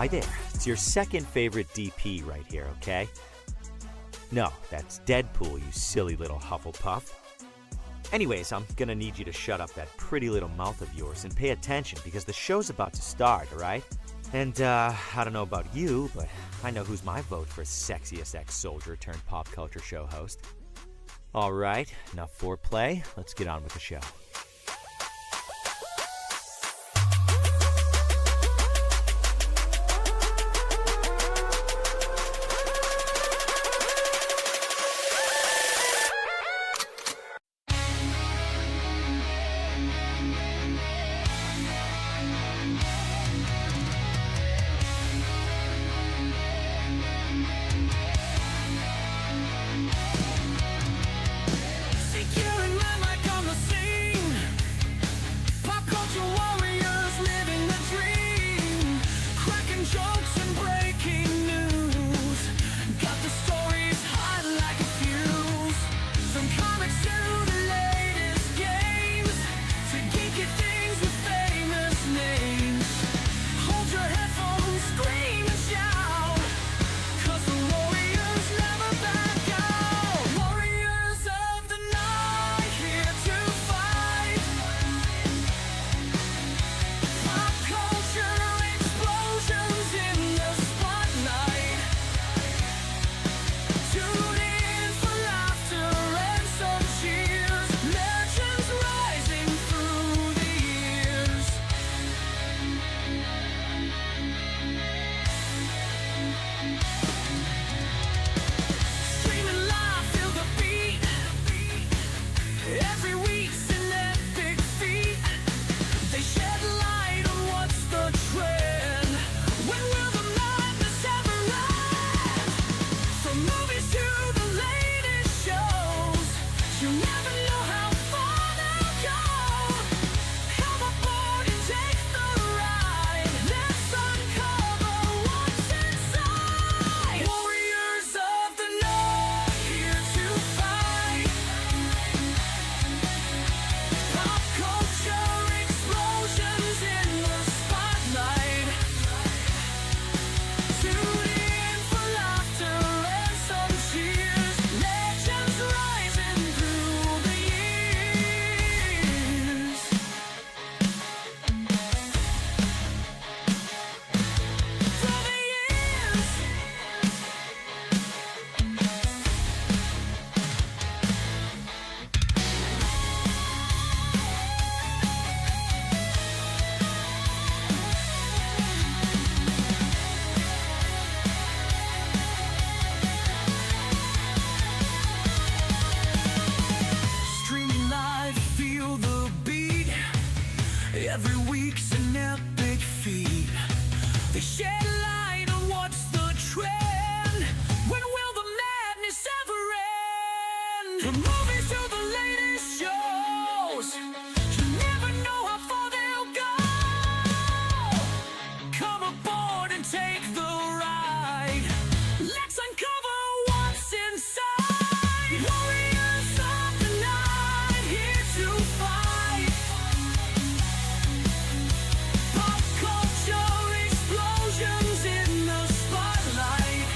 Hi there, it's your second favorite DP right here, okay? No, that's Deadpool, you silly little Hufflepuff. Anyways, I'm gonna need you to shut up that pretty little mouth of yours and pay attention because the show's about to start, alright? And, I don't know about you, but I know who's my vote for sexiest ex-soldier turned pop culture show host. Alright, enough foreplay, let's get on with the show. Every week's an epic feat. They shed light on what's the trend. When will the madness ever end? From movies to the latest shows, you never know how far they'll go. Come aboard and take the ride. Let's uncover what's inside. Warriors of the night, here to fight. Pop culture explosions in the spotlight.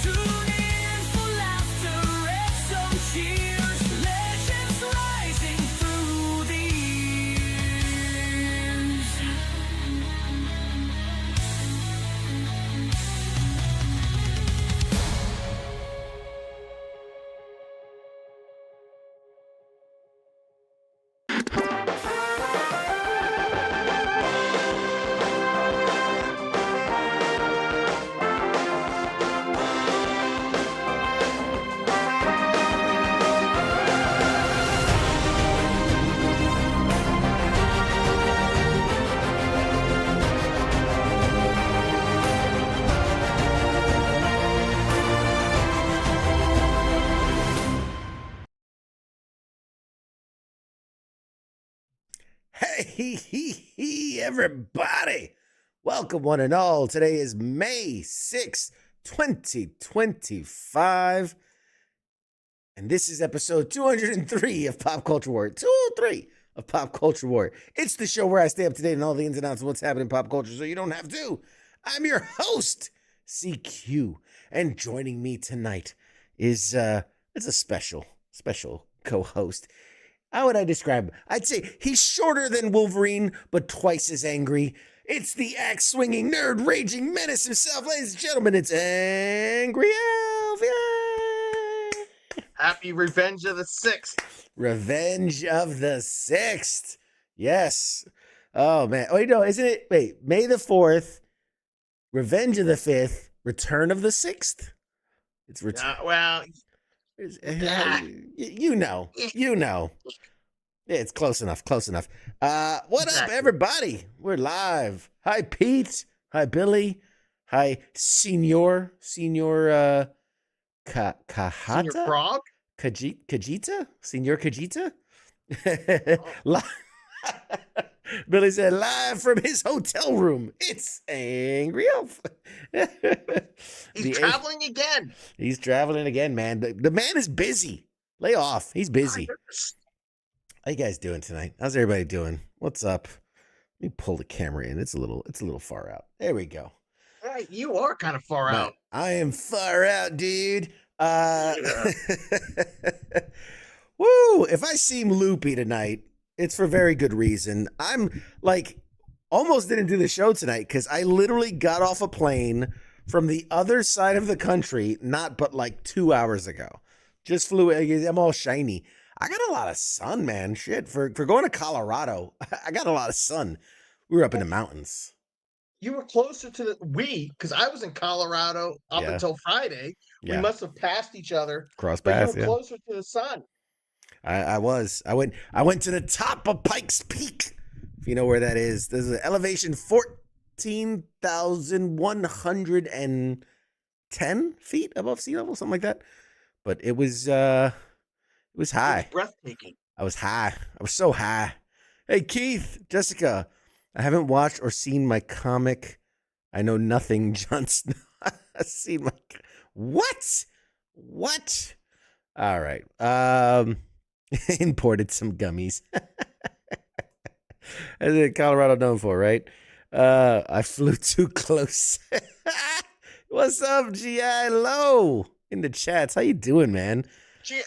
Tune in for laughter and some cheers. Legends rising through the years. Hey, everybody. Welcome, one and all. Today is May 6th, 2025. And this is episode 203 of Pop Culture War. 203. of Pop Culture Warrior. It's the show where I stay up to date on all the ins and outs of what's happening in pop culture so you don't have to. I'm your host, CQ, and joining me tonight is it's a special co-host. How would I describe him? I'd say he's shorter than Wolverine, but twice as angry. It's the axe-swinging, nerd-raging menace himself. Ladies and gentlemen, it's Angry Elf. Yay! Happy Revenge of the Sixth. Revenge of the Sixth. Yes. Oh, man. Wait, no, isn't it? Wait, May the 4th, Revenge of the 5th, Return of the 6th? It's return. Well, You know. Yeah, it's close enough. What up, Exactly. everybody? We're live. Hi, Pete. Hi, Billy. Hi, Senor Senior Kahata? Frog? Kajita? Senor Kajita? Li- Billy said, live from his hotel room, it's Angry Elf. He's traveling again. He's traveling again, man. The man is busy. Lay off. He's busy. How you guys doing tonight? How's everybody doing? What's up? Let me pull the camera in. It's a little far out. There we go. Right, you are kind of far No, out. I am far out, dude. Woo! If I seem loopy tonight, it's for very good reason. I'm like almost didn't do the show tonight because I literally got off a plane from the other side of the country, not but like 2 hours ago. Just flew. I'm all shiny. I got a lot of sun, man. Shit, for going to Colorado, I got a lot of sun. We were up in the mountains. You were closer to because I was in Colorado up Yeah. until Friday. Yeah. We must have passed each other, Cross but paths. you were Yeah. closer to the sun. I was. I went to the top of Pikes Peak. If you know where that is. There's an elevation 14,110 feet above sea level, something like that. But it was high. It was breathtaking. I was high. I was so high. Hey, Keith, Jessica, I haven't watched or seen my comic. I know nothing, Jon Snow. I've seen my what? All right. Imported some gummies. That's what Colorado known for, right? I flew too close. What's up, GI Low? In the chats. How you doing, man? Gee,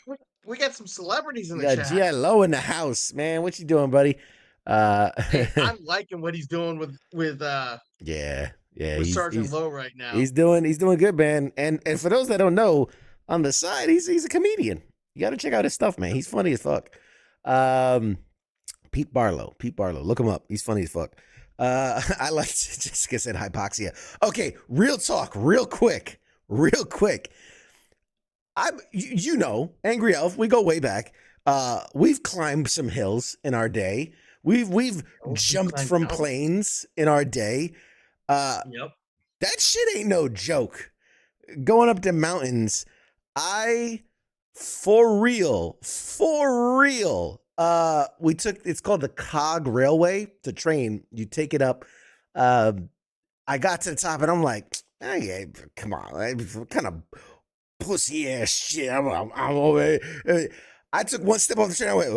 we got some celebrities in the Yeah, chat. GI Low in the house, man. What you doing, buddy? Hey, I'm liking what he's doing with yeah, Sergeant Lowe right now. He's doing good, man. And for those that don't know, on the side, he's a comedian. You got to check out his stuff, man. He's funny as fuck. Pete Barlow, look him up. He's funny as fuck. I like Jessica said hypoxia. Okay, real talk, real quick. You know, Angry Elf. We go way back. We've climbed some hills in our day. We've jumped from planes in our day. Yep. That shit ain't no joke. Going up the mountains, for real. We took, it's called the Cog Railway, the train. You take it up. I got to the top and I'm like, hey, come on, what kind of pussy ass shit. I'm over here. I took one step off the train. I went,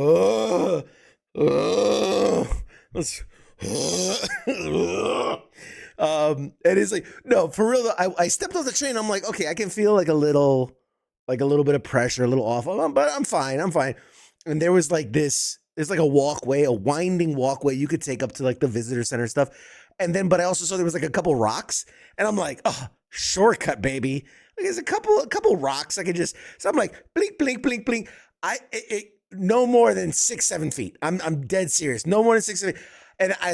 and it's like, no, for real. I stepped off the train. I'm like, okay, I can feel like a little bit of pressure, a little off, but I'm fine. And there was like there's like a walkway, a winding walkway you could take up to like the visitor center stuff. And then, but I also saw there was like a couple rocks, and I'm like, oh, shortcut, baby. Like there's a couple rocks I could just. So I'm like, blink, blink, blink, blink. No more than 6-7 feet. I'm dead serious. No more than 6 feet. And I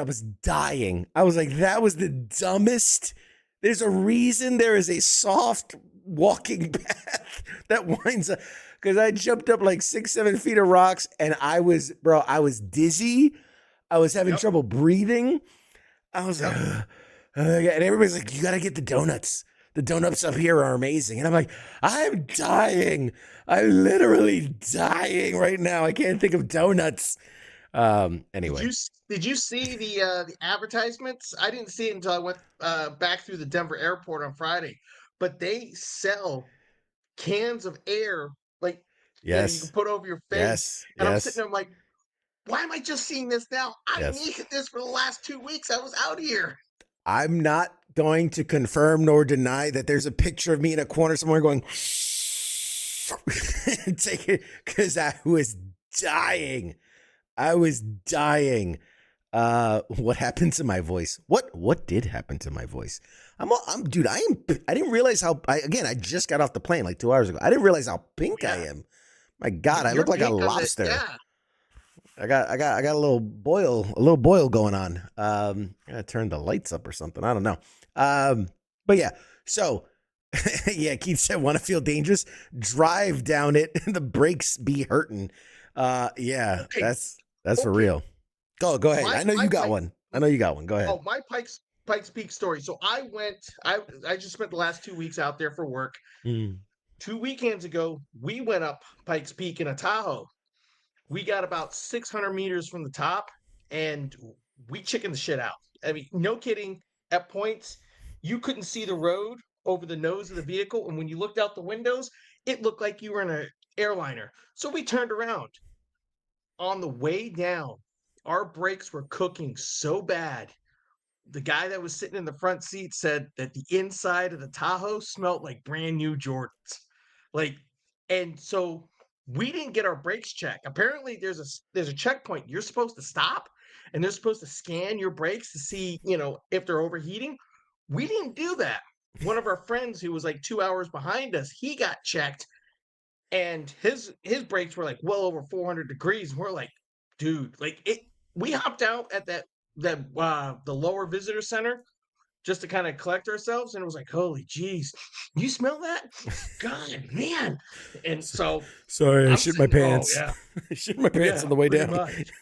was dying. I was like, that was the dumbest. There's a reason there is a soft walking path that winds up, because I jumped up like 6-7 feet of rocks, and I was dizzy. I was having trouble breathing. I was like, and everybody's like, you got to get the donuts. The donuts up here are amazing. And I'm like, I'm dying. I'm literally dying right now. I can't think of donuts. Anyway. Did you see the advertisements? I didn't see it until I went back through the Denver airport on Friday. But they sell cans of air like you can Yes. put over your face. Yes. And I'm sitting Yes. there, I'm like, why am I just seeing this now? I Yes. needed this for the last 2 weeks. I was out here. I'm not going to confirm nor deny that there's a picture of me in a corner somewhere going take it because I was dying. I was dying. What happened to my voice? What did happen to my voice? Dude, I didn't realize how I just got off the plane like 2 hours ago. I didn't realize how pink I Yeah. am. My God, I You're look like a pink on the lobster. yeah. I got a little boil going on. I gotta turn the lights up or something. I don't know. But yeah, so yeah, Keith said, want to feel dangerous? Drive down it. The brakes be hurting. Yeah, Okay. that's for Okay. real. Go ahead. I know you got one. I know you got one. Go ahead. Oh, my Pikes Peak story. So I just spent the last 2 weeks out there for work. Mm. 2 weekends ago, we went up Pikes Peak in a Tahoe. We got about 600 meters from the top, and we chickened the shit out. I mean, no kidding. At points, you couldn't see the road over the nose of the vehicle, and when you looked out the windows, it looked like you were in an airliner. So we turned around. On the way down, our brakes were cooking so bad. The guy that was sitting in the front seat said that the inside of the Tahoe smelled like brand new Jordans. Like, and so we didn't get our brakes checked. Apparently, there's a checkpoint. You're supposed to stop, and they're supposed to scan your brakes to see, if they're overheating. We didn't do that. One of our friends who was like 2 hours behind us, he got checked, and his brakes were like well over 400 degrees. And we're like, dude, like it. We hopped out at that the lower visitor center just to kind of collect ourselves, and it was like, holy jeez, you smell that? God, man. And so Sorry, I I'm shit my sitting, oh pants. yeah, I shit my pants yeah, on the way pretty down. much.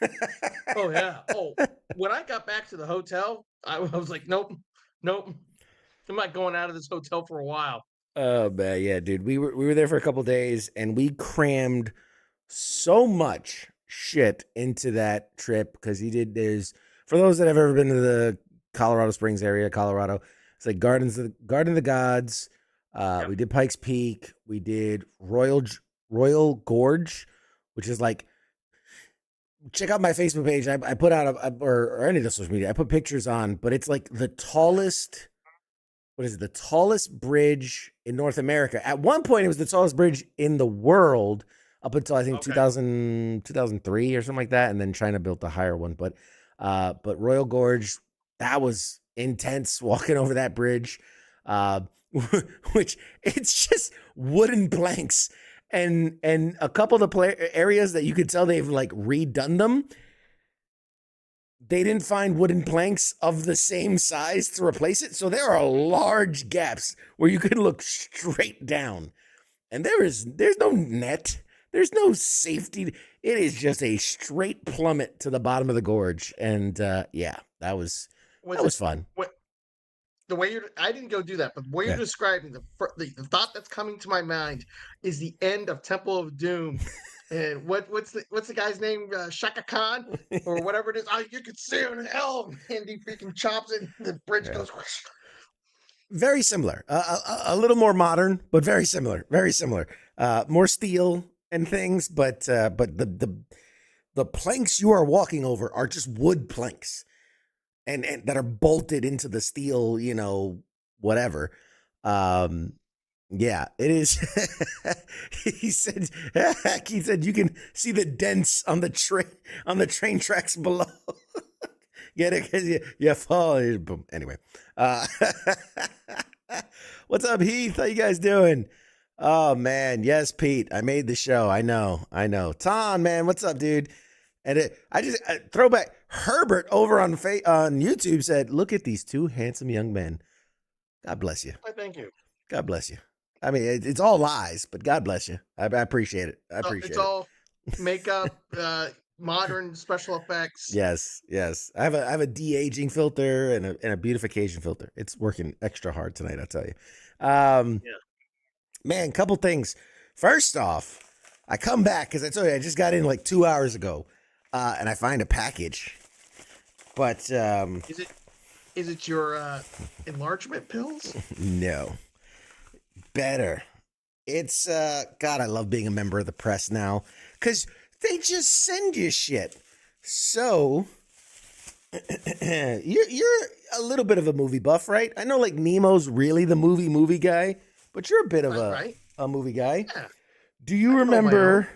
Oh yeah. Oh, when I got back to the hotel, I was like, nope, nope, I'm not going out of this hotel for a while. Oh man, yeah, dude. We were there for a couple days and we crammed so much shit into that trip because there's for those that have ever been to the Colorado Springs area, Colorado, it's like Garden of the Gods. Yep. We did Pikes Peak, we did Royal Gorge, which is like check out my Facebook page. I put out or any of the social media. I put pictures on, but it's like the tallest. What is it? The tallest bridge in North America. At one point, it was the tallest bridge in the world up until I think Okay. 2003 or something like that, and then China built a higher one. But Royal Gorge, that was intense walking over that bridge, which it's just wooden planks and a couple of the areas that you could tell they've like redone them. They didn't find wooden planks of the same size to replace it. So there are large gaps where you could look straight down. And there's no net. There's no safety. It is just a straight plummet to the bottom of the gorge. And yeah, that was fun. The way I didn't go do that, but the way you're describing the thought that's coming to my mind is the end of Temple of Doom. And what's the guy's name? Shaka Khan or whatever it is. Oh, you could see him in hell, and he freaking chops it. And the bridge goes. Very similar, a little more modern, but very similar. Very similar. More steel and things, but the planks you are walking over are just wood planks, and that are bolted into the steel. Whatever. Yeah, it is. He said you can see the dents on the train tracks below. Get it? Because you fall. Boom. Anyway, what's up, Heath? How you guys doing? Oh man, yes, Pete. I made the show. I know. Tom, man, what's up, dude? And throwback. Herbert over on YouTube said, "Look at these two handsome young men. God bless you. I thank you. God bless you. I mean, it's all lies, but God bless you. I appreciate it. It's all makeup, modern special effects. Yes. I have a de-aging filter and a beautification filter. It's working extra hard tonight, I'll tell you. Yeah. Man, couple things. First off, I come back because I told you I just got in like 2 hours ago, and I find a package. But is it your enlargement pills? No. Better. It's God, I love being a member of the press now because they just send you shit. So you're a little bit of a movie buff, right? I know like Nemo's really the movie guy, but you're a bit of Right? a movie guy. Yeah, Do you I can hold my own. remember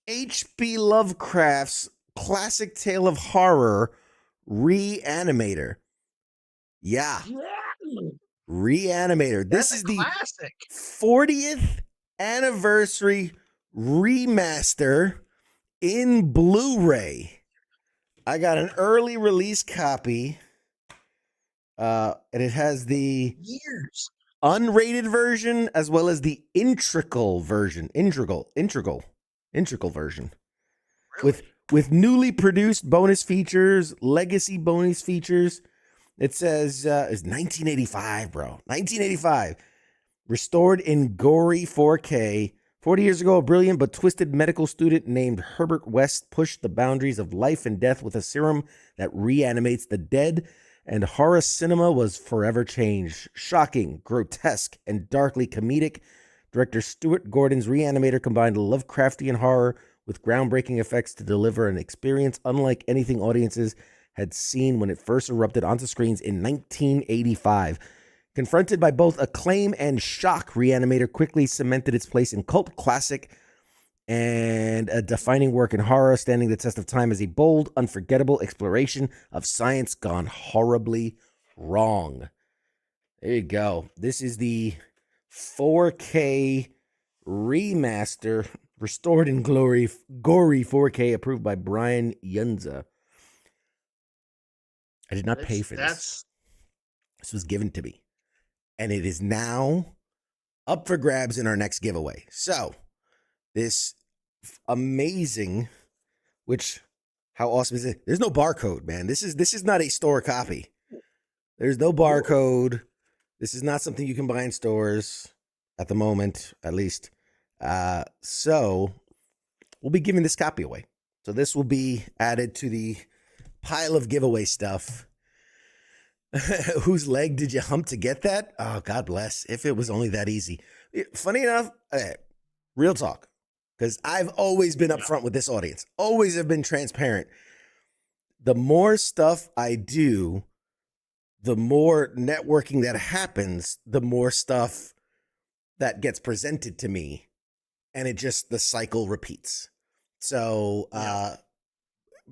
H.P. Lovecraft's classic tale of horror, Reanimator? Yeah, Yeah, Reanimator. This that's is a the classic. 40th anniversary remaster in Blu-ray. I got an early release copy, and it has the Years. unrated version as well as the integral version. Integral version with Really? with newly produced bonus features, legacy bonus features. It says it's 1985, bro. 1985. Restored in gory 4K. 40 years ago, a brilliant but twisted medical student named Herbert West pushed the boundaries of life and death with a serum that reanimates the dead, and horror cinema was forever changed. Shocking, grotesque, and darkly comedic, director Stuart Gordon's Reanimator combined Lovecraftian horror with groundbreaking effects to deliver an experience unlike anything audiences had seen when it first erupted onto screens in 1985. Confronted by both acclaim and shock, Reanimator quickly cemented its place in cult classic and a defining work in horror, standing the test of time as a bold, unforgettable exploration of science gone horribly wrong. There you go. This is the 4K remaster, restored in gory 4K, approved by Brian Yunza. I did not pay for this. This was given to me. And it is now up for grabs in our next giveaway. So, this amazing, which how awesome is it? There's no barcode, man. This is not a store copy. There's no barcode. This is not something you can buy in stores at the moment, at least. So we'll be giving this copy away. So this will be added to the pile of giveaway stuff. Whose leg did you hump to get that? Oh, God bless. If it was only that easy. Funny enough, real talk, because I've always been upfront with this audience, always have been transparent. The more stuff I do, the more networking that happens, the more stuff that gets presented to me, and it just, the cycle repeats. So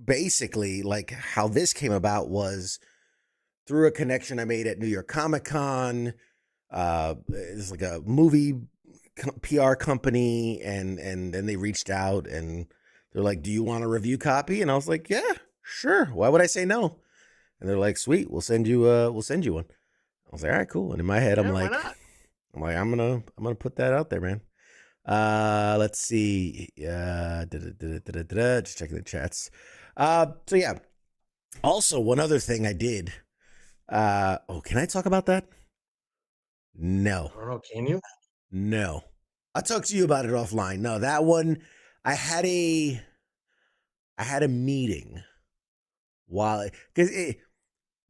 basically, like how this came about was through a connection I made at New York Comic Con. It's like a movie PR company, and then they reached out and they're like, "Do you want a review copy?" And I was like, "Yeah, sure. Why would I say no?" And they're like, "Sweet, we'll send you one." I was like, "All right, cool." And in my head, Yeah, why not? I'm gonna put that out there, man. Let's see. Just checking the chats. So yeah. Also, one other thing I did. Can I talk about that? No. I don't know. Can you? No. I'll talk to you about it offline. No, that one, I had a meeting while, because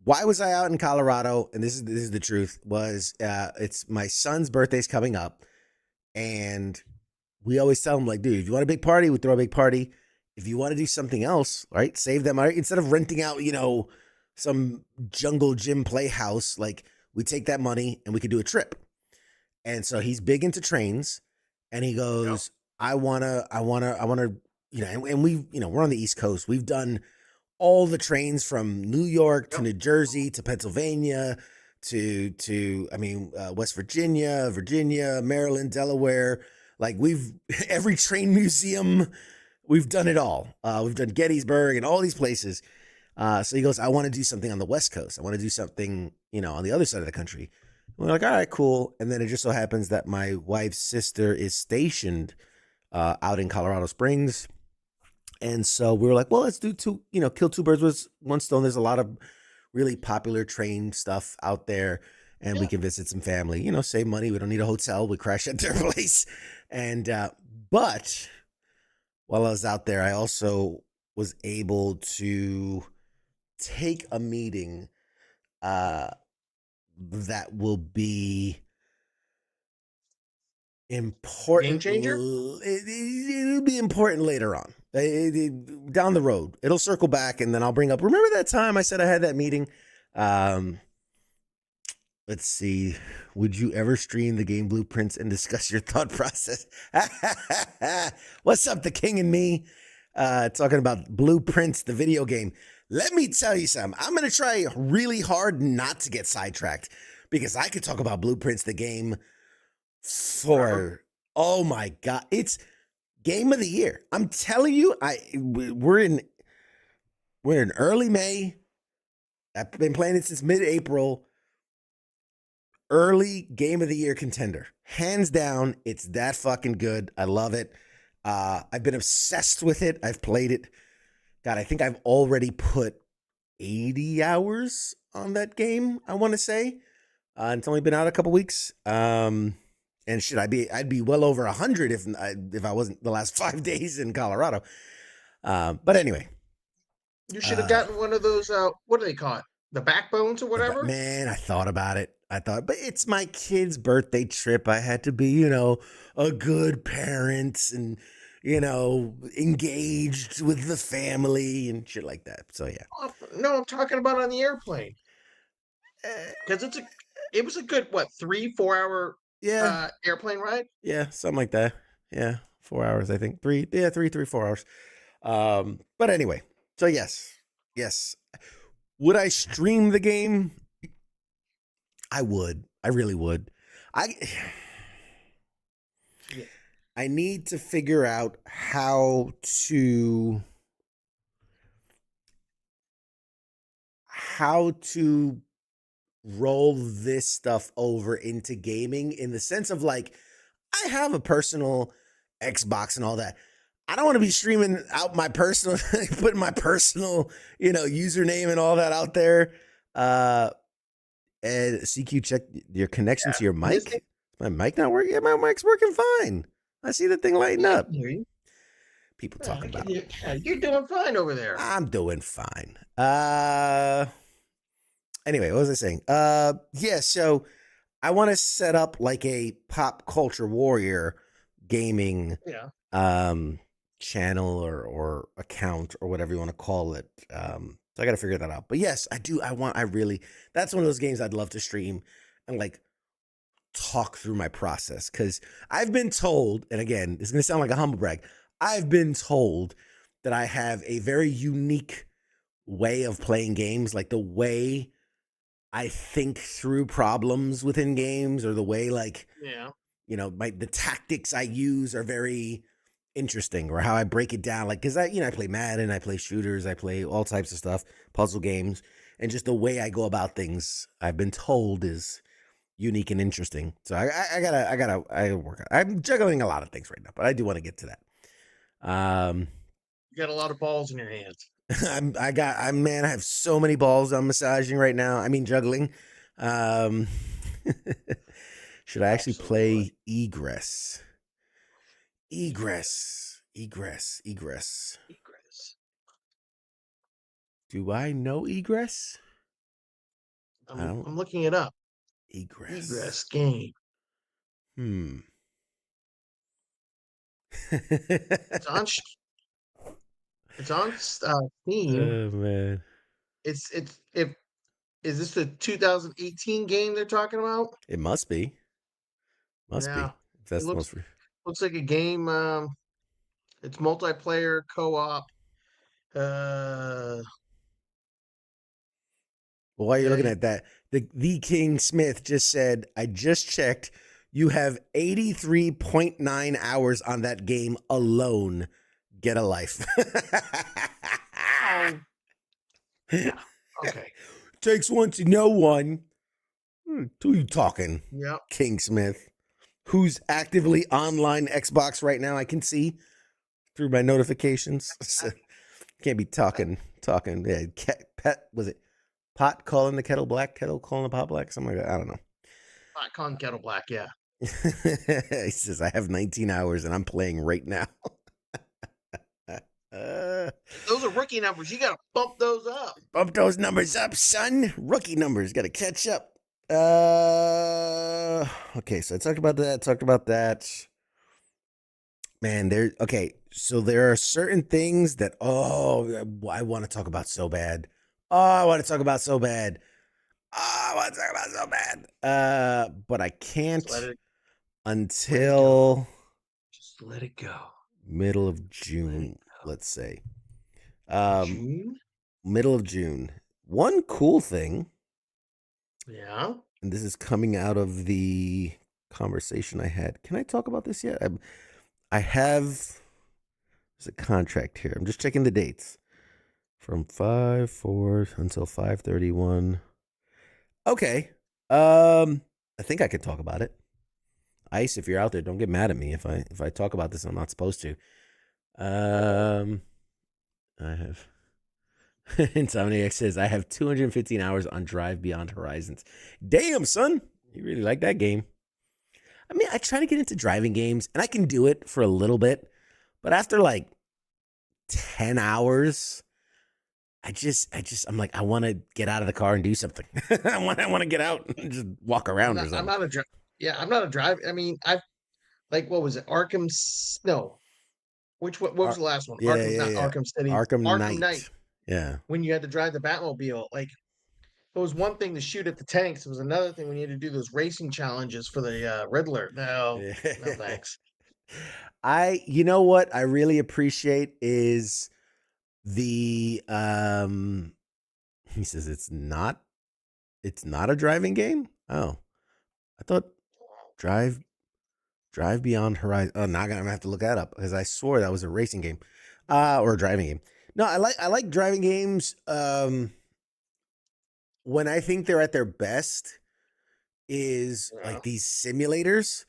why was I out in Colorado? And this is the truth. Was it's my son's birthday's coming up, and we always tell him, like, dude, if you want a big party, we throw a big party. If you want to do something else, right, save that money instead of renting out, some jungle gym playhouse. Like, we take that money and we could do a trip. And so he's big into trains, and he goes, I wanna, and we, we're on the East Coast. We've done all the trains from New York to New Jersey to Pennsylvania to West Virginia, Maryland, Delaware. Like, we've every train museum, we've done it all. We've done Gettysburg and all these places. So he goes, I want to do something on the West Coast. I want to do something, on the other side of the country. And we're like, all right, cool. And then it just so happens that my wife's sister is stationed out in Colorado Springs. And so we were like, well, let's do kill two birds with one stone. There's a lot of really popular train stuff out there, and we can visit some family, save money. We don't need a hotel. We crash at their place. And, but while I was out there, I also was able to take a meeting that will be Important. changer? It'll be important later on. Down the road. It'll circle back, and then I'll bring up. Remember that time I said I had that meeting? Let's see. Would you ever stream the game blueprints and discuss your thought process? What's up, the king and me? Talking about blueprints, the video game. Let me tell you something. I'm going to try really hard not to get sidetracked because I could talk about blueprints, the game, for, oh my God, it's game of the year. I'm telling you, we're in early May. I've been playing it since mid-April. Early game of the year contender. Hands down, it's that fucking good. I love it. I've been obsessed with it. I've played it. God, I think I've already put 80 hours on that game, I want to say. It's only been out a couple weeks. And shit, I'd be well over 100 if I wasn't the last 5 days in Colorado. But anyway. You should have gotten one of those, what do they call it? The backbones or whatever? Man, I thought about it. But it's my kid's birthday trip. I had to be, a good parent and, engaged with the family and shit like that. So, yeah. No, I'm talking about on the airplane. Because it was a good, 3-4 hour airplane ride? Yeah, something like that. Yeah, 4 hours, I think. 3, 4 hours. But anyway, so yes. Would I stream the game? I would. I really would. I need to figure out how to roll this stuff over into gaming in the sense of like, I have a personal Xbox and all that. I don't want to be streaming out my personal, putting my personal, username and all that out there. And CQ, check your connection to your mic. Is my mic not working? Yeah, my mic's working fine. I see the thing lighting up. People talking about it. You're doing fine over there. I'm doing fine. Anyway, what was I saying? Yeah, so I want to set up like a pop culture warrior gaming channel or account or whatever you want to call it. So I got to figure that out. But yes, I do. That's one of those games I'd love to stream and like talk through my process. Cause I've been told, and again, this is going to sound like a humble brag. I've been told that I have a very unique way of playing games. Like the way I think through problems within games, or the way the tactics I use are very interesting, or how I break it down. Like, cause I play Madden, I play shooters, I play all types of stuff, puzzle games, and just the way I go about things, I've been told is unique and interesting. So I gotta work on it. I'm juggling a lot of things right now, but I do want to get to that. You got a lot of balls in your hands. I have so many balls I'm massaging right now. I mean, juggling. Should I actually play Egress? Egress. Do I know Egress? I'm looking it up. Egress game. It's on Steam. Oh man. Is this the 2018 game they're talking about? It must be. Must be. That's looks like a game. It's multiplayer co-op. Well, while you're looking at that, the King Smith just said, I just checked. You have 83.9 hours on that game alone. Get a life. Yeah. Okay. Takes one to know one. Who are you talking? Yeah. King Smith, who's actively online Xbox right now. I can see through my notifications. Can't be talking. Yeah, was it pot calling the kettle black, kettle calling the pot black? Something like that. I don't know. Pot calling kettle black, yeah. He says, I have 19 hours and I'm playing right now. Those are rookie numbers. You got to bump those up. Bump those numbers up, son. Rookie numbers. Got to catch up. Okay, so I talked about that. Man, so there are certain things that I want to talk about so bad. Oh, I want to talk about so bad. Oh, I want to talk about so bad. But I Just let can't it go. until Just let it go. middle of Let it June, let's say. go. Um, June? middle of June. One cool thing, Yeah. and this is coming out of the conversation I had. Can I talk about this yet? I have there's a contract here. I'm just checking the dates from 5/4 until 5/31. Okay. I think I could talk about it. Ice, if you're out there, don't get mad at me if I talk about this. I'm not supposed to. I have Insomniac says I have 215 hours on Drive Beyond Horizons. Damn, son, you really like that game. I mean, I try to get into driving games, and I can do it for a little bit, but after like 10 hours, I'm like, I want to get out of the car and do something. I want to get out and just walk around or I'm something. not a drive. Yeah, I'm not a drive. I mean, I like what was it? No. What was Ar- the last one? yeah, Arkham's yeah, not yeah. Arkham City. Arkham Arkham Knight. Knight. Yeah. When you had to drive the Batmobile, like it was one thing to shoot at the tanks. It was another thing when you had to do those racing challenges for the Riddler. No, no thanks. You know what I really appreciate is the he says it's not a driving game. Oh, I thought drive Beyond Horizon. Oh, now I'm gonna have to look that up because I swore that was a racing game, or a driving game. No, I like driving games. When I think they're at their best is Yeah, like these simulators,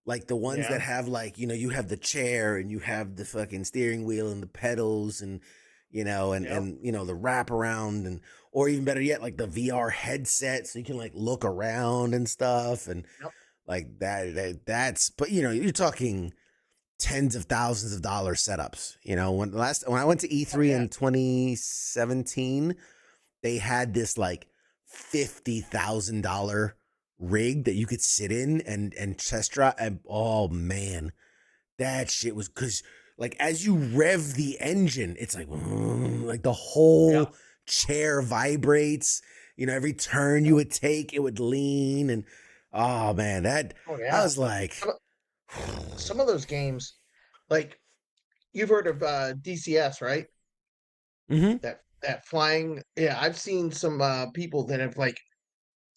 like the ones yeah, that have like, you have the chair and you have the fucking steering wheel and the pedals and yep, the wraparound, and or even better yet, like the VR headset so you can like look around and stuff, and yep, like that's, but you're talking tens of thousands of dollars setups. When I went to oh E3 yeah, in 2017, they had this like $50,000 rig that you could sit in and test drive. And oh man, that shit was, because like as you rev the engine, it's like the yep, whole chair vibrates. Every turn you yep. would take, it would lean, and oh man, that Oh I yeah. was like, Some of, some of those games, like you've heard of DCS, right? mm-hmm. That flying. Yeah, I've seen some people that have like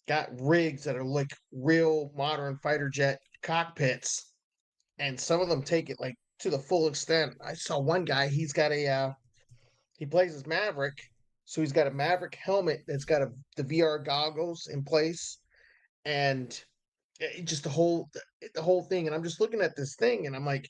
got rigs that are like real modern fighter jet cockpits, and some of them take it like to the full extent. I saw one guy, he's got a he plays as Maverick, so he's got a Maverick helmet that's got the VR goggles in place, and just the whole thing. And I'm just looking at this thing, and I'm like,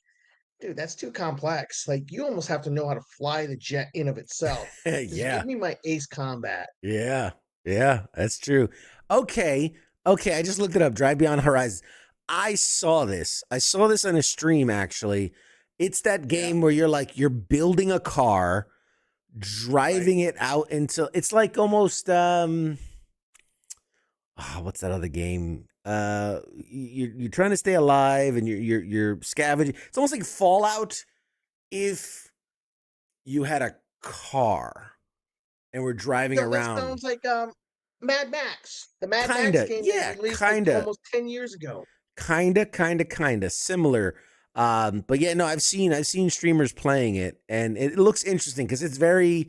dude, that's too complex. Like you almost have to know how to fly the jet in of itself. Just Yeah. give me my Ace Combat. Yeah, yeah, that's true. Okay, okay, I just looked it up. Drive Beyond Horizon. I saw this. I saw this on a stream actually. It's that Yeah, game where you're building a car, right. driving it out until it's like almost what's that other game? You're trying to stay alive and you're scavenging. It's almost like Fallout if you had a car and we're driving No, that around. sounds like Mad Max, the Mad Max Kinda, game they yeah, released like kinda. almost 10 years ago. Kinda similar. But yeah, no, I've seen streamers playing it, and it looks interesting because it's very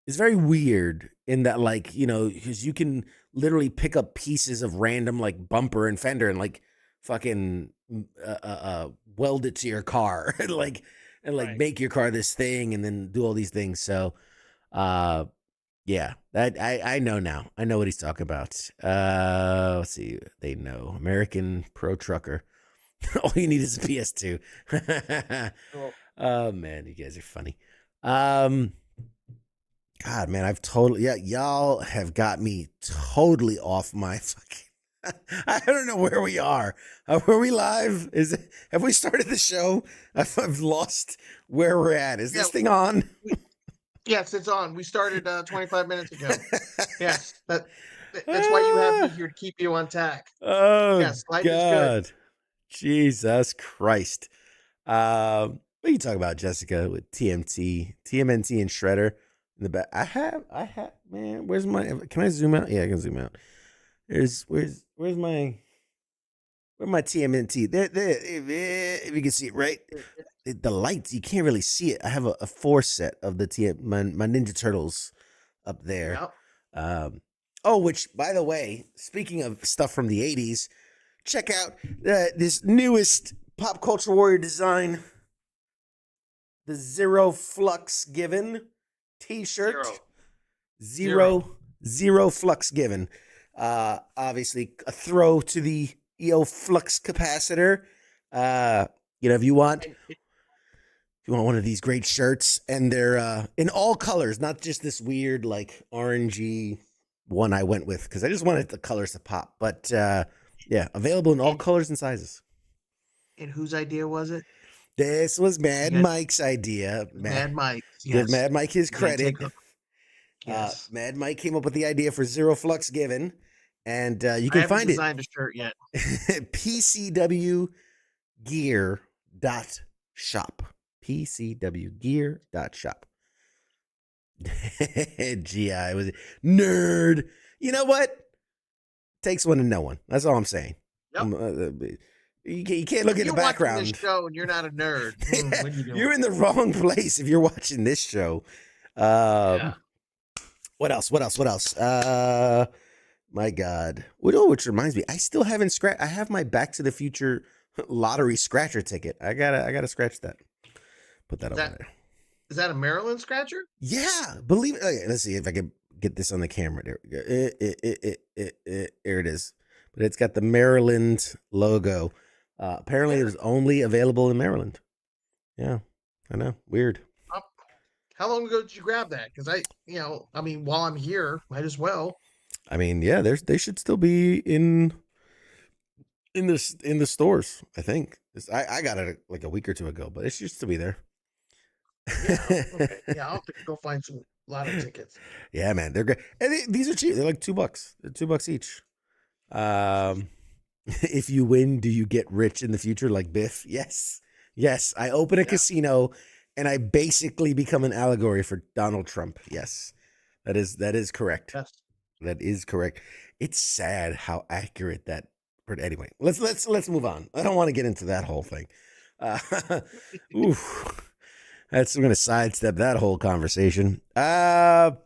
weird in that, like, because you can literally pick up pieces of random like bumper and fender and like fucking weld it to your car and Right. make your car this thing and then do all these things. So uh yeah, that I know now. I know what he's talking about. Let's see. They know American Pro Trucker. All you need is a PS2. Cool. Oh man, you guys are funny. Um, God, man, I've totally, yeah, y'all have got me totally off my fucking. I don't know where we are. Were we live? Have we started the show? I've lost where we're at. Is Yeah. this thing on? Yes, it's on. We started 25 minutes ago. Yes. That That's why you have me Ah, here to keep you on tack. oh Yes, life is good. God. Jesus Christ. What are you talking about, Jessica, with TMNT and Shredder in the back? Man, where's my, can I zoom out? Yeah, I can zoom out. Where's my TMNT? There, if you can see it, right? The lights, you can't really see it. I have a four set of the my Ninja Turtles up there. Yep. Which, by the way, speaking of stuff from the 80s, check out this newest pop culture warrior design, the Zero Flux Given t-shirt. Zero Flux Given. Obviously a throw to the EO flux capacitor. If you want one of these great shirts, and they're in all colors, not just this weird like orangey one I went with because I just wanted the colors to pop. But yeah, available in all colors and sizes. And whose idea was it? This was Mad Mike's idea. Mad Mike. Give Yes. Mad Mike his credit. Yes. Mad Mike came up with the idea for Zero Flux Given, and you can I haven't find it. designed a shirt yet. PCW Gear.shop. PCWgear.shop. GI was nerd. You know what? Takes one to know one. That's all I'm saying. Yep. You can't look at the background. This show and you're not a nerd. What are you doing? You're in the wrong place if you're watching this show. Yeah. What else? My God. Which reminds me, I still haven't scratched. I have my Back to the Future lottery scratcher ticket. I gotta scratch that. Put that over there. Is that a Maryland scratcher? Yeah, believe it. Okay, let's see if I can get this on the camera. There we go. There it is. But it's got the Maryland logo. Apparently, it was only available in Maryland. Yeah, I know. Weird. How long ago did you grab that? Because while I'm here, might as well. I mean, yeah, they should still be in the stores. I think I got it like a week or two ago, but it should still be there. Yeah, okay. Yeah, I'll have to go find some lotto tickets. Yeah, man, they're great, and these are cheap. They're like $2. They're $2 each. If you win, do you get rich in the future like Biff? Yes. I open a casino, and I basically become an allegory for Donald Trump. Yes, that is correct. Yes. That is correct. It's sad how accurate that. But anyway, let's move on. I don't want to get into that whole thing. Oof. I'm going to sidestep that whole conversation. Did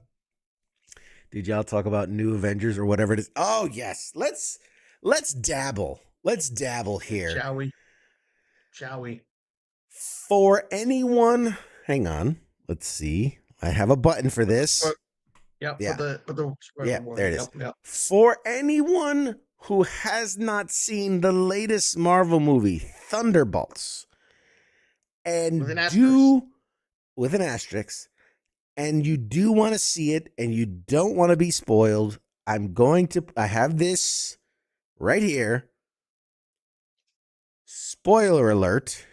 y'all talk about New Avengers or whatever it is? Oh yes, let's dabble. Let's dabble here. Shall we? For anyone, hang on. Let's see. I have a button for this. Yeah. There it is. Yep. For anyone who has not seen the latest Marvel movie, Thunderbolts, and with an asterisk, and you do want to see it and you don't want to be spoiled, I have this right here. Spoiler alert.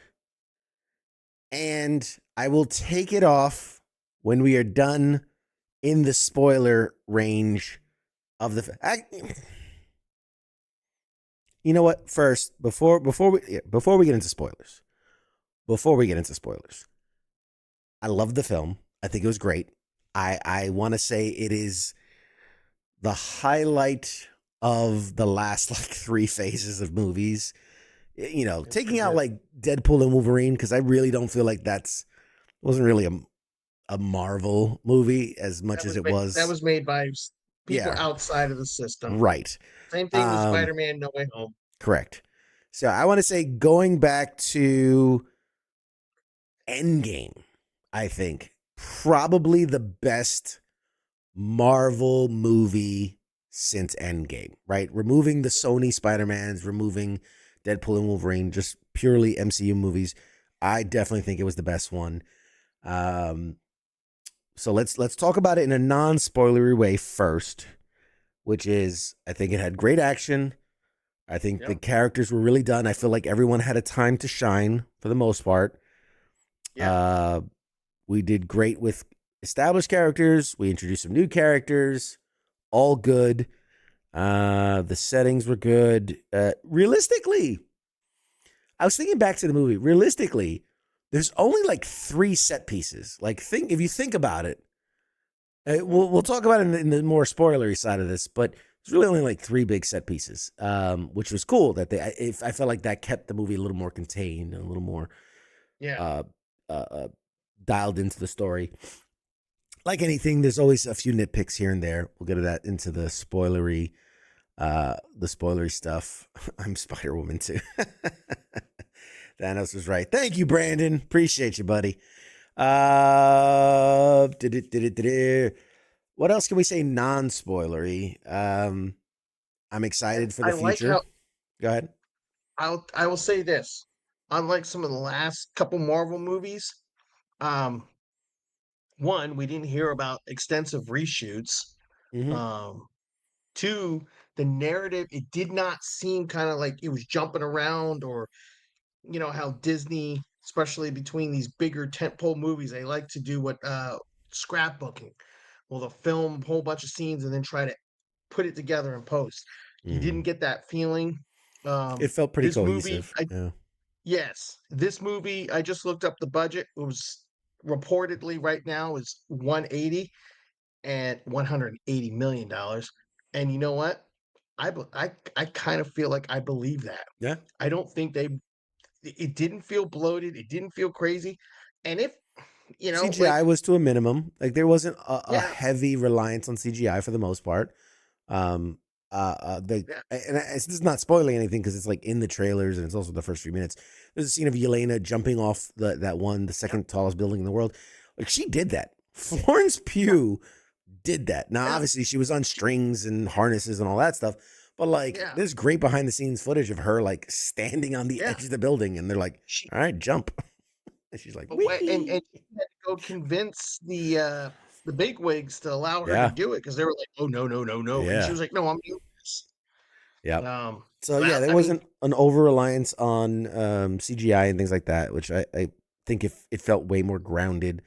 And I will take it off when we are done in the spoiler range of the. You know what? First, before we get into spoilers, I love the film. I think it was great. I want to say it is the highlight of the last like 3 phases of movies. Taking out like Deadpool and Wolverine, because I really don't feel like wasn't really a Marvel movie as much as it was. That was made by people outside of the system. Right. Same thing with Spider-Man No Way Home. Correct. So I want to say, going back to Endgame, I think probably the best Marvel movie since Endgame, right? Removing the Sony Spider-Mans, removing Deadpool and Wolverine, just purely MCU movies. I definitely think it was the best one. So let's talk about it in a non-spoilery way first, which is, I think it had great action. I think the characters were really done. I feel like everyone had a time to shine for the most part. Yeah. We did great with established characters. We introduced some new characters. All good. The settings were good. Realistically, I was thinking back to the movie. Realistically, there's only like 3 set pieces. Like, if you think about it, we'll talk about it in the more spoilery side of this, but it's really only like 3 big set pieces, which was cool. That I felt like that kept the movie a little more contained and a little more Yeah. dialed into the story. Like anything, there's always a few nitpicks here and there. We'll get to that into the spoilery stuff. I'm Spider-Woman too. Thanos was right. Thank you, Brandon. Appreciate you, buddy. What else can we say non-spoilery? I'm excited for the future. Go ahead. I will say this. Unlike some of the last couple Marvel movies, one, we didn't hear about extensive reshoots. Mm-hmm. 2, the narrative, it did not seem kind of like it was jumping around, or how Disney, especially between these bigger tentpole movies, they like to do what scrapbooking. Well, they'll film a whole bunch of scenes and then try to put it together in post. You didn't get that feeling. It felt pretty This movie, cohesive. Yeah. yes, this movie, I just looked up the budget. It was reportedly right now is 180 and $180 million. And you know what? I kind of feel like I believe that. Yeah. I don't think it didn't feel bloated. It didn't feel crazy. And if, CGI was to a minimum. Like, there wasn't a yeah, heavy reliance on CGI for the most part. This is not spoiling anything because it's like in the trailers and it's also the first few minutes. There's a scene of Yelena jumping off the second tallest building in the world. Like, she did that. Florence Pugh did that. Now, obviously, she was on strings and harnesses and all that stuff. But like, there's great behind the scenes footage of her like standing on the edge of the building, and they're like, "All right, jump." And she's like, and she had to go convince the bigwigs to allow her to do it, because they were like, "Oh, no, no, no, no," and she was like, "No, I'm doing this." Yeah. So yeah, there wasn't an over reliance on CGI and things like that, which I think it felt way more grounded.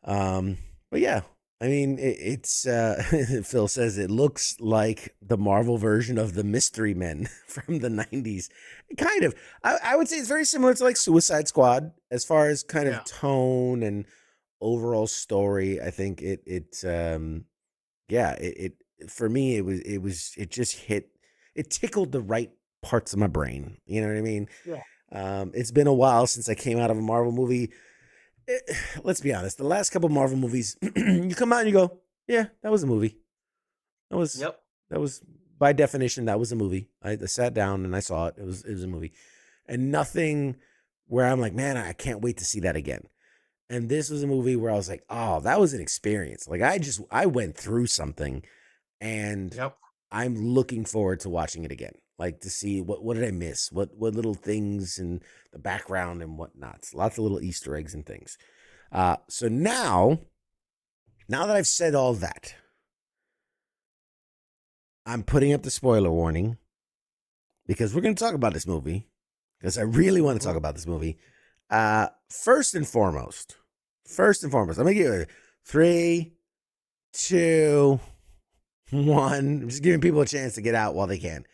But yeah, I mean, it's Phil says it looks like the Marvel version of the Mystery Men from the 90s. Kind of. I would say it's very similar to like Suicide Squad as far as kind of tone and overall story. I think it for me it just it tickled the right parts of my brain. You know what I mean? Yeah. It's been a while since I came out of a Marvel movie. Let's be honest. The last couple Marvel movies, you come out and you go, "Yeah, that was a movie. That was by definition that was a movie." I sat down and I saw it. It was a movie, and nothing where I'm like, "Man, I can't wait to see that again." And this was a movie where I was like, "Oh, that was an experience." Like, I went through something, and I'm looking forward to watching it again. Like, to see what did I miss? What little things in the background and whatnot. Lots of little Easter eggs and things. So now that I've said all that, I'm putting up the spoiler warning because we're going to talk about this movie, because I really want to talk about this movie. First and foremost, I'm going to give it 3, 2, 1. I'm just giving people a chance to get out while they can.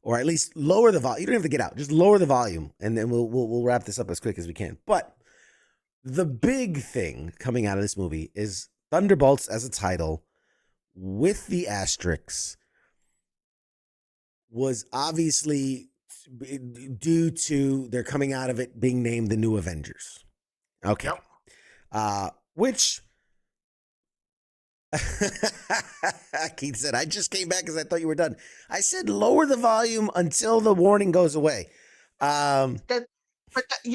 Or at least lower the volume. You don't have to get out. Just lower the volume, and then we'll wrap this up as quick as we can. But the big thing coming out of this movie is Thunderbolts as a title with the asterisks was obviously due to their coming out of it being named the New Avengers. Okay. Which Keith said, "I just came back because I thought you were done." I said, lower the volume until the warning goes away. You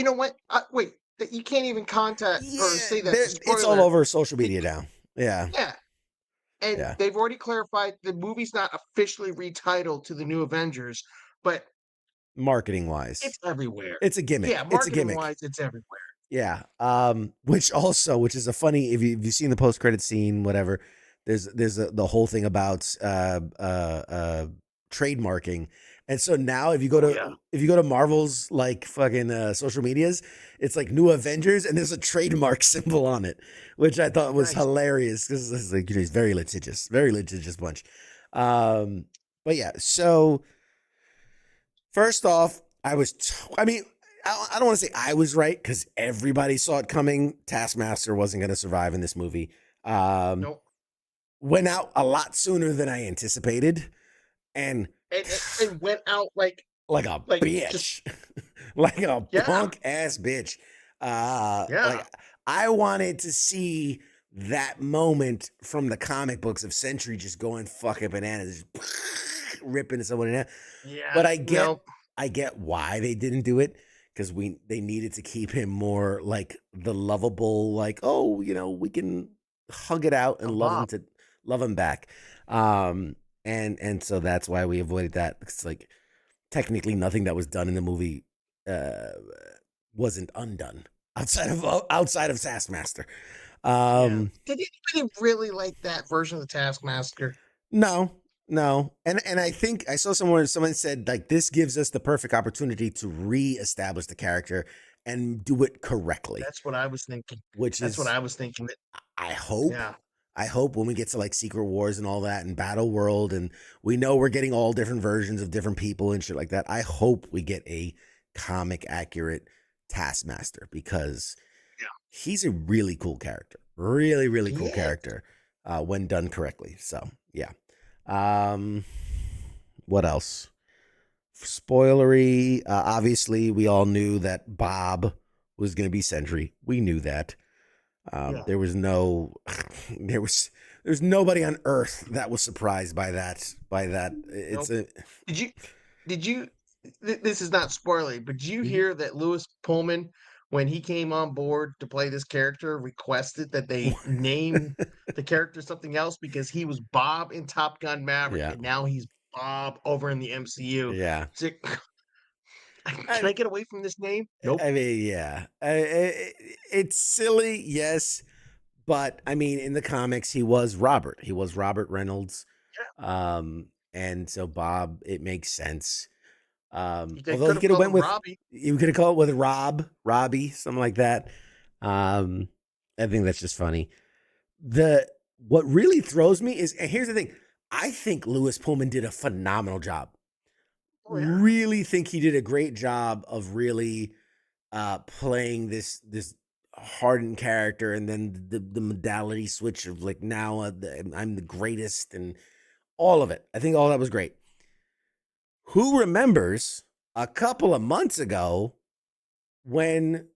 know what? Wait, you can't even contact or say that. It's all over social media now. Yeah. Yeah. And they've already clarified the movie's not officially retitled to the New Avengers, but marketing wise, it's everywhere. It's a gimmick. Yeah, marketing wise, it's everywhere. Yeah. Which is a funny, if you've seen the post credit scene, whatever, there's the whole thing about trademarking. And so now if you go to Marvel's like fucking social medias, it's like New Avengers and there's a trademark symbol on it, which I thought was hilarious because this is like, very litigious bunch. But yeah, so first off, I mean, I don't want to say I was right because everybody saw it coming. Taskmaster wasn't going to survive in this movie. Um, Nope. Went out a lot sooner than I anticipated, and And went out like a like just bitch, like a yeah, punk ass bitch. yeah, Like I wanted to see that moment from the comic books of Sentry just going fucking bananas, just ripping someone in half. yeah. But No, I get why they didn't do it because they needed to keep him more like the lovable, like, oh, we can hug it out and a Bob. love him back. Um, and so that's why we avoided that. It's like technically nothing that was done in the movie uh wasn't undone outside of Taskmaster. Yeah. Um, Did anybody really like that version of the Taskmaster? No, no. And I think I saw someone said like this gives us the perfect opportunity to reestablish the character and do it correctly, That's what I was thinking. which That's what is I was thinking. That I hope yeah, I hope when we get to like Secret Wars and all that and Battle World and we know we're getting all different versions of different people and shit like that. I hope we get a comic accurate Taskmaster because yeah. he's a really cool character. Really, really He cool is. character when done correctly. So, yeah. Um, what else? Spoilery. Obviously, we all knew that Bob was going to be Sentry. We knew that. Yeah. There was no, there's nobody on Earth that was surprised by that. It's Nope. a Did you? Did you? This is not spoiling, but did you Mhm. hear that Lewis Pullman, when he came on board to play this character, requested that they name the character something else because he was Bob in Top Gun Maverick, Yeah, and now he's Bob over in the MCU. yeah. It's like, can I, I get away from this name? Nope. I mean, yeah. It's silly, yes, but I mean, in the comics, he was Robert. He was Robert Reynolds. And so Bob, it makes sense. They Although could he have could have called went him with, Robbie. you could have called it with Robbie, something like that. Um, I think that's just funny. What really throws me is, and here's the thing, I think Lewis Pullman did a phenomenal job. Oh yeah. Really think he did a great job of really playing this hardened character, and then the modality switch of like now I'm the greatest and all of it. I think all that was great. Who remembers a couple of months ago when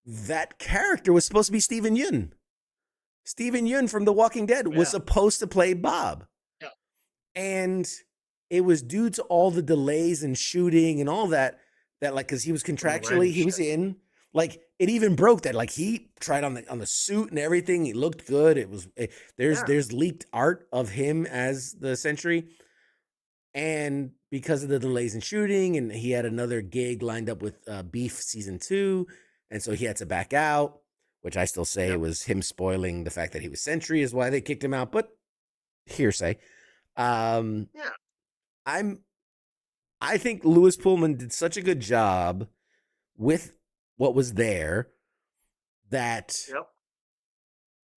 that character was supposed to be Stephen Yun? Stephen Yun from The Walking Dead was Yeah. supposed to play Bob. Yeah. And it was due to all the delays and shooting and all that, like, cause he was And the writing contractually, he shit. was in, like, it even broke that. Like he tried on the suit and everything. He looked good. Yeah. There's leaked art of him as the Sentry. And because of the delays in shooting, and he had another gig lined up with Beef season 2, and so he had to back out, which I still say Yep. was him spoiling the fact that he was Sentry is why they kicked him out, but hearsay. Um, Yeah. I think Lewis Pullman did such a good job with what was there that Yep.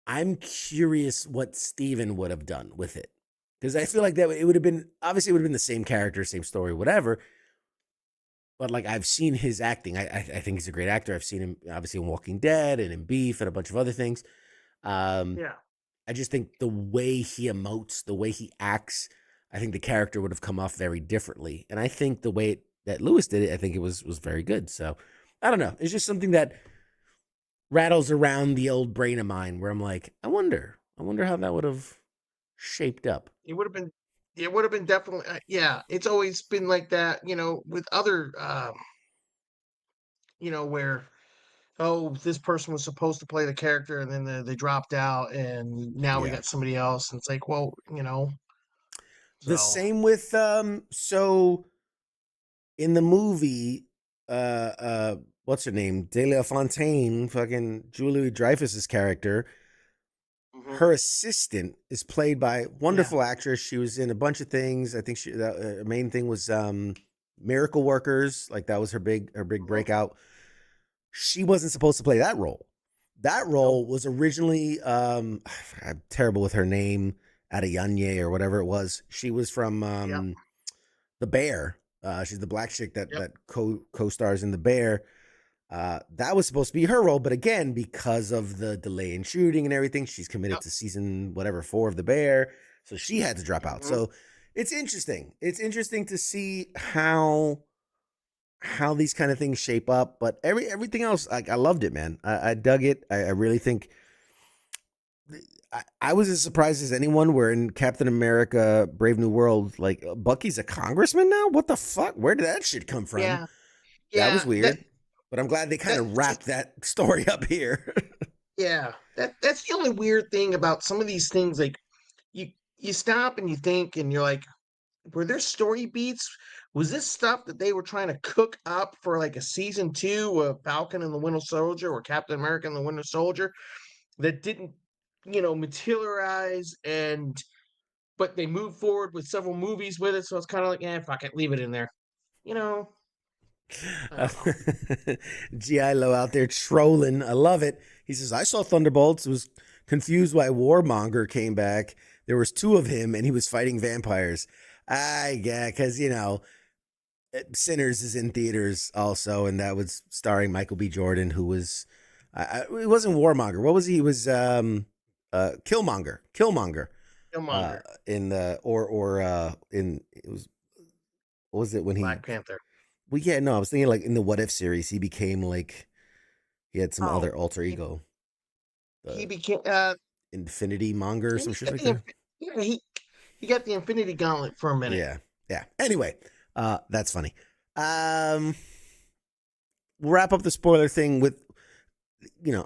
I'm curious what Steven would have done with it. Because I feel like that it would have been obviously it would have been the same character, same story, whatever. But like I've seen his acting. I think he's a great actor. I've seen him obviously in Walking Dead and in Beef and a bunch of other things. Yeah. I just think the way he emotes, the way he acts, I think the character would have come off very differently. And I think the way that Lewis did it, I think it was very good. So I don't know. It's just something that rattles around the old brain of mine where I'm like, I wonder how that would have shaped up. It would have been. It would have been definitely. Yeah. It's always been like that. With other. Where oh, this person was supposed to play the character and then they dropped out and now we Yeah. got somebody else and it's like, well, The so same with so in the movie, what's her name? De La Fontaine, fucking Julie Dreyfus's character. mhm, Her assistant is played by yeah, wonderful actress. She was in a bunch of things. I think her main thing was Miracle Workers. Like that was her big mhm, breakout. She wasn't supposed to play that role. That nope, role was originally I'm terrible with her name. Adeyanye or whatever it was. She was from Yep. The Bear. She's the black chick that Yep. co-stars in The Bear. That was supposed to be her role, but again, because of the delay in shooting and everything, she's committed Yep. to season whatever 4 of The Bear, so she had to drop out. Mhm. So it's interesting. It's interesting to see how these kind of things shape up. But everything else, I loved it, man. I dug it. I really think I was as surprised as anyone. Where in Captain America: Brave New World, like Bucky's a congressman now. What the fuck? Where did that shit come from? Yeah. That was Yeah. weird. But I'm glad they kind That of wrapped that story up here. yeah. That's the only weird thing about some of these things. Like you you stop and you think and you're like, were there story beats? Was this stuff that they were trying to cook up for like a season 2 of Falcon and the Winter Soldier or Captain America and the Winter Soldier that didn't, materialize, and but they moved forward with several movies with it, so it's kind of like, fuck it, leave it in there. You know, I don't know. GI Low out there trolling. I love it. He says, I saw Thunderbolts, was confused why Warmonger came back. There was 2 of him and he was fighting vampires. Yeah, because Sinners is in theaters also, and that was starring Michael B. Jordan, who was it wasn't Warmonger. What was he? He was Killmonger. Killmonger. Killmonger, In the in it was what was it when he Black Panther. well yeah no I was thinking like in the What If series he became like he had some Oh, other alter he, ego, he the became Infinity Monger or he some shit got like the that. yeah, he got the Infinity Gauntlet for a minute. Yeah, yeah. Anyway, that's funny. Um, we'll wrap up the spoiler thing with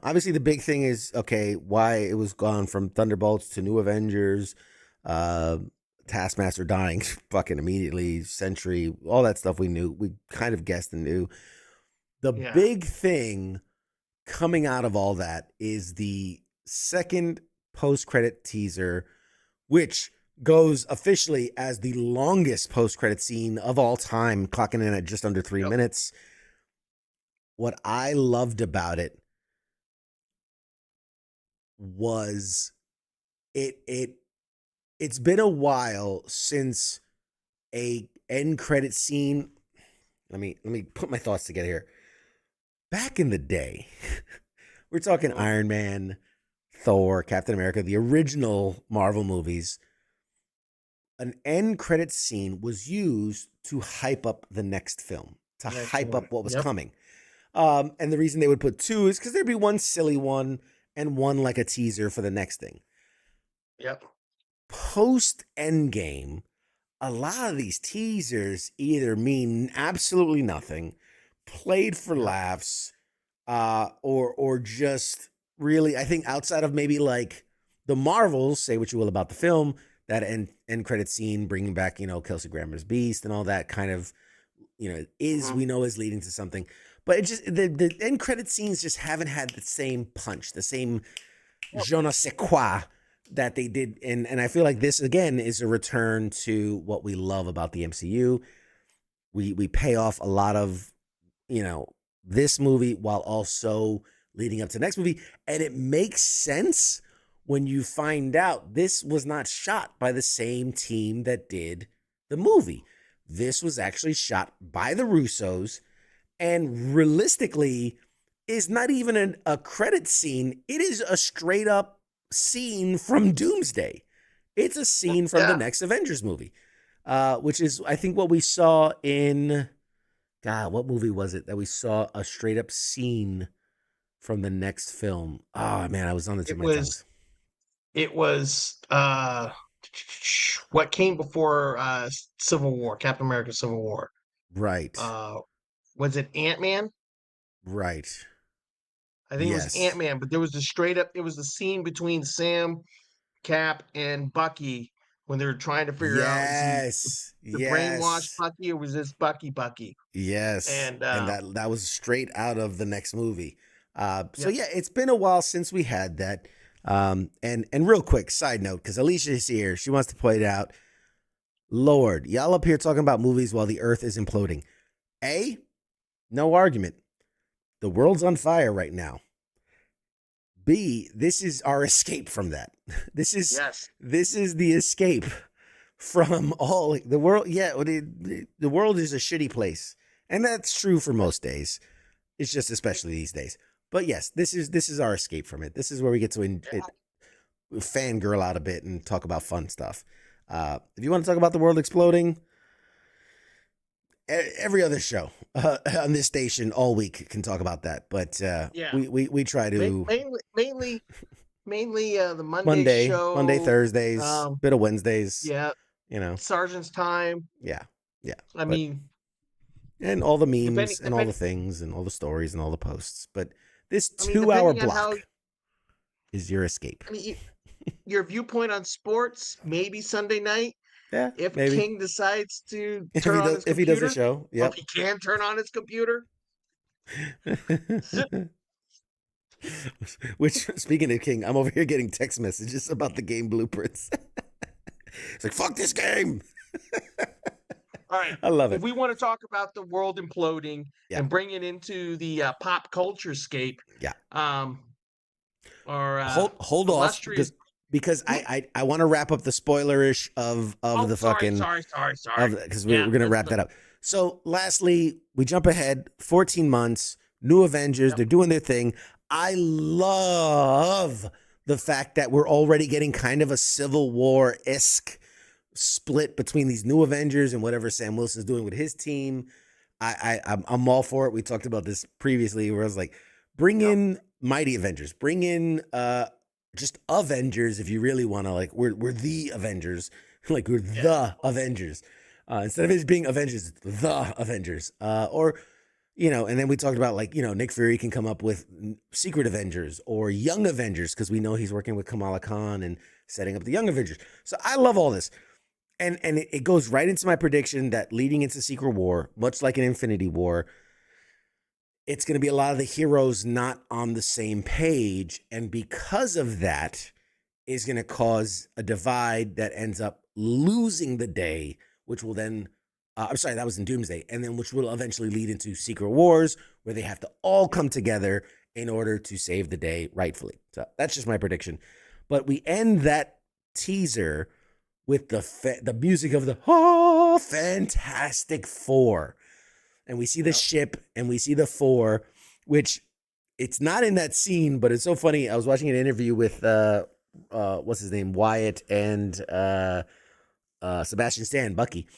obviously the big thing is okay why it was gone from Thunderbolts to New Avengers, uh, Taskmaster dying fucking immediately, Sentry, all that stuff we kind of guessed and knew. The Yeah. big thing coming out of all that is the second post-credit teaser, which goes officially as the longest post-credit scene of all time, clocking in at just under 3 Yep. minutes. What I loved about it was it's been a while since a end credit scene. Let me put my thoughts together here. Back in the day, we're talking Mhm. Iron Man, Thor, Captain America, the original Marvel movies. An end credit scene was used to hype up the next film, to Next hype one. up what was Yep. coming. And the reason they would put 2 is because there'd be one silly one and one like a teaser for the next thing. Yep. Post Endgame, a lot of these teasers either mean absolutely nothing, played for Yep. laughs, or just really, I think outside of maybe like the Marvels, say what you will about the film, that end credit scene, bringing back Kelsey Grammer's Beast and all that kind of is Mhm. we know is leading to something, but it just the end credit scenes just haven't had the same punch, the same Yep. je ne sais quoi that they did, and I feel like this again is a return to what we love about the MCU. We pay off a lot of this movie while also leading up to the next movie, and it makes sense when you find out this was not shot by the same team that did the movie. This was actually shot by the Russos, and realistically is not even a credit scene. It is a straight up scene from Doomsday. It's a scene from the Yeah. next Avengers movie, which is, I think, what we saw in, God, what movie was it that we saw a straight up scene from the next film? Oh, man, I was on the tip It of my tongues. was what came before Civil War, Captain America Civil War. Right, Uh was it Ant-Man? right. I think it was Yes, Ant-Man, but there was a straight up it was the scene between Sam, Cap, and Bucky when they were trying to figure out, is he yes, the brainwashed yes. Bucky or was this Bucky? Yes, And and that was straight out of the next movie. So yep. yeah, it's been a while since we had that. And real quick side note, because Alicia is here, she wants to point out. Lord, y'all up here talking about movies while the Earth is imploding. No argument. The world's on fire right now. B, this is our escape from that. This is Yes. the escape from all the world. Yeah, the world is a shitty place, and that's true for most days. It's just especially these days. But yes, this is our escape from it. This is where we get to fangirl out a bit and talk about fun stuff. If you want to talk about the world exploding, every other show on this station all week can talk about that. But Yeah. we try to Mainly the Monday show. Monday, Thursdays, bit of Wednesdays. Yeah. You know. Sergeant's Time. Yeah. I mean, and all the memes and all depending- the things and all the stories and all the posts. But this I mean, 2-hour depending on block how- is your escape. I mean, your viewpoint on sports, maybe Sunday night. Yeah, If maybe. King decides to If turn he on does, his if he computer, does a show, well, yep. he can turn on his computer. Which, speaking of King, I'm over here getting text messages about the game blueprints. It's like, fuck this game. All right. I love it. If we want to talk about the world imploding Yeah. and bring it into the pop culture scape, Yeah. Or hold off because I want to wrap up the spoilerish of the fucking sorry. because we're gonna wrap that up. So lastly, we jump ahead 14 months, new Avengers, they're doing their thing. I love the fact that we're already getting kind of a Civil War-esque split between these new Avengers and whatever Sam Wilson's doing with his team. I'm all for it. We talked about this previously where I was like, bring in Mighty Avengers, bring in just Avengers if you really want to, like, we're the Avengers, like we're the Avengers. Instead of it being Avengers, it's the Avengers. Or, you know, and then we talked about, like, you know, Nick Fury can come up with Secret Avengers or Young Avengers because we know he's working with Kamala Khan and setting up the Young Avengers. So I love all this. And it goes right into my prediction that leading into Secret War, much like an Infinity War, it's going to be a lot of the heroes not on the same page. And because of that is going to cause a divide that ends up losing the day, which will then, I'm sorry, that was in Doomsday. And then which will eventually lead into Secret Wars, where they have to all come together in order to save the day rightfully. So that's just my prediction. But we end that teaser with the music of the Fantastic Four. And we see the ship and we see the four, which it's not in that scene, but it's so funny. I was watching an interview with what's his name, Wyatt and Sebastian Stan, Bucky,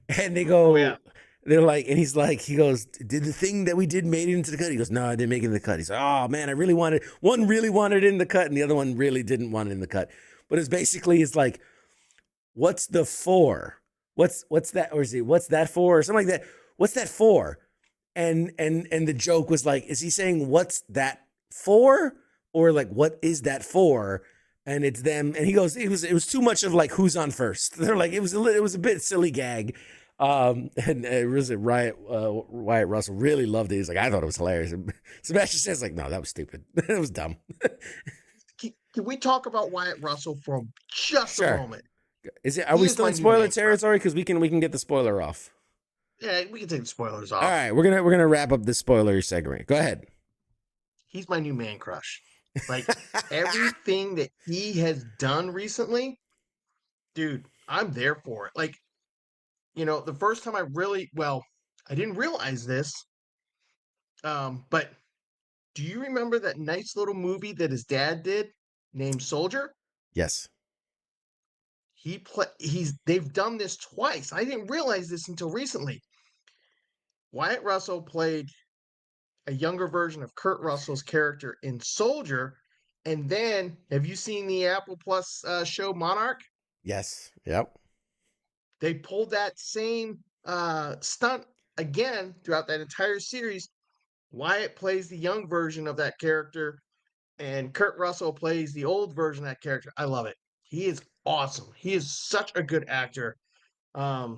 and they go, they're like, and he's like, he goes, did the thing that we did made it into the cut? He goes, no, I didn't make it in the cut. He's like, oh man, I really wanted, one really wanted it in the cut, and the other one really didn't want it in the cut. But it's basically, it's like, what's the for? What's that? Or is it, what's that for? Or something like that. What's that for? And the joke was like, is he saying what's that for? Or like, what is that for? And it's them. And he goes, it was too much of like, who's on first? They're like, it was a bit silly gag. And it was Wyatt Russell really loved it. He's like, I thought it was hilarious. And Sebastian says like, no, that was stupid. It was dumb. Can we talk about Wyatt Russell for just a moment? Are we still in spoiler territory? Because we can get the spoiler off. Yeah, we can take the spoilers off. All right, we're gonna wrap up this spoiler segment. Go ahead. He's my new man crush. Like everything that he has done recently, dude, I'm there for it. Like, you know, the first time I didn't realize this. But do you remember that nice little movie that his dad did named Soldier? Yes. They've done this twice. I didn't realize this until recently. Wyatt Russell played a younger version of Kurt Russell's character in Soldier. And then, have you seen the Apple Plus show Monarch? Yes. Yep. They pulled that same stunt again throughout that entire series. Wyatt plays the young version of that character, and Kurt Russell plays the old version of that character. I love it. He is awesome. He is such a good actor. I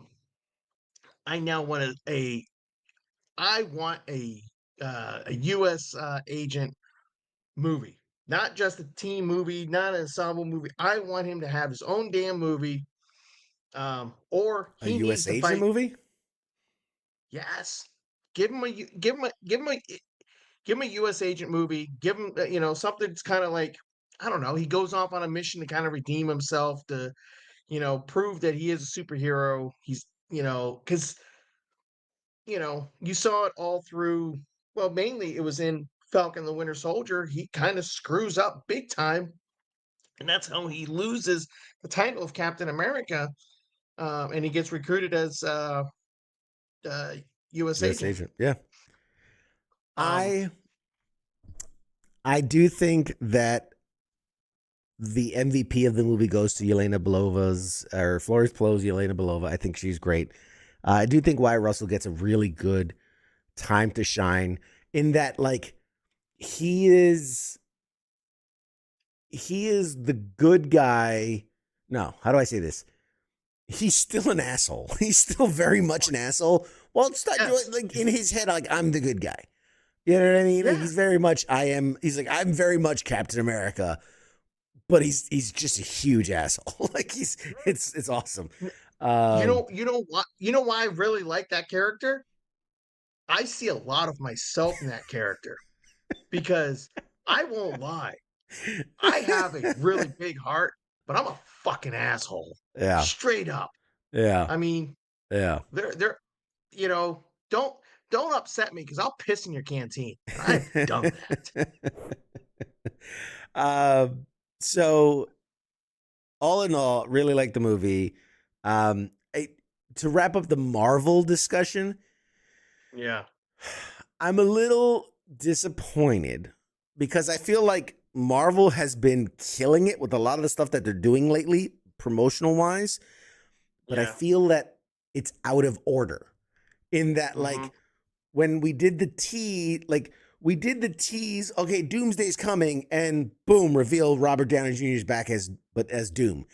now want a U.S. agent movie, not just a team movie, not an ensemble movie. I want him to have his own damn movie. Or a he U.S. needs to agent fight. movie. Yes, give him a. give him a U.S. agent movie. Give him, something that's kind of like, I don't know. He goes off on a mission to kind of redeem himself, to, prove that he is a superhero. He's, because, you saw it all through. Well, mainly it was in Falcon the Winter Soldier. He kind of screws up big time, and that's how he loses the title of Captain America. And he gets recruited as uh, U.S. U.S. agent. agent. Yeah. Um, I do think that the MVP of the movie goes to Yelena Belova's, or Florence Pugh's Yelena Belova. I think she's great. I do think Wyatt Russell gets a really good time to shine in that, like, he is the good guy. No, how do I say this? He's still an asshole. He's still very much an asshole. Well, it's not yes. like in his head, like, I'm the good guy. You know what I mean? Like, Yeah. he's very much he's like, I'm very much Captain America, but he's just a huge asshole. Like, it's awesome. Why I really like that character? I see a lot of myself in that character, because I won't lie. I have a really big heart, but I'm a fucking asshole. Yeah. Straight up. Yeah. I mean, Yeah. they're you know, don't don't upset me, because I'll piss in your canteen. I've done that. Um, so all in all, really like the movie. To wrap up the Marvel discussion, Yeah. I'm a little disappointed because I feel like Marvel has been killing it with a lot of the stuff that they're doing lately, promotional wise. But I Yeah. feel that it's out of order in that, like, Mhm. when we did the tease, okay, Doomsday's coming, and boom, reveal Robert Downey Jr. is back as Doom.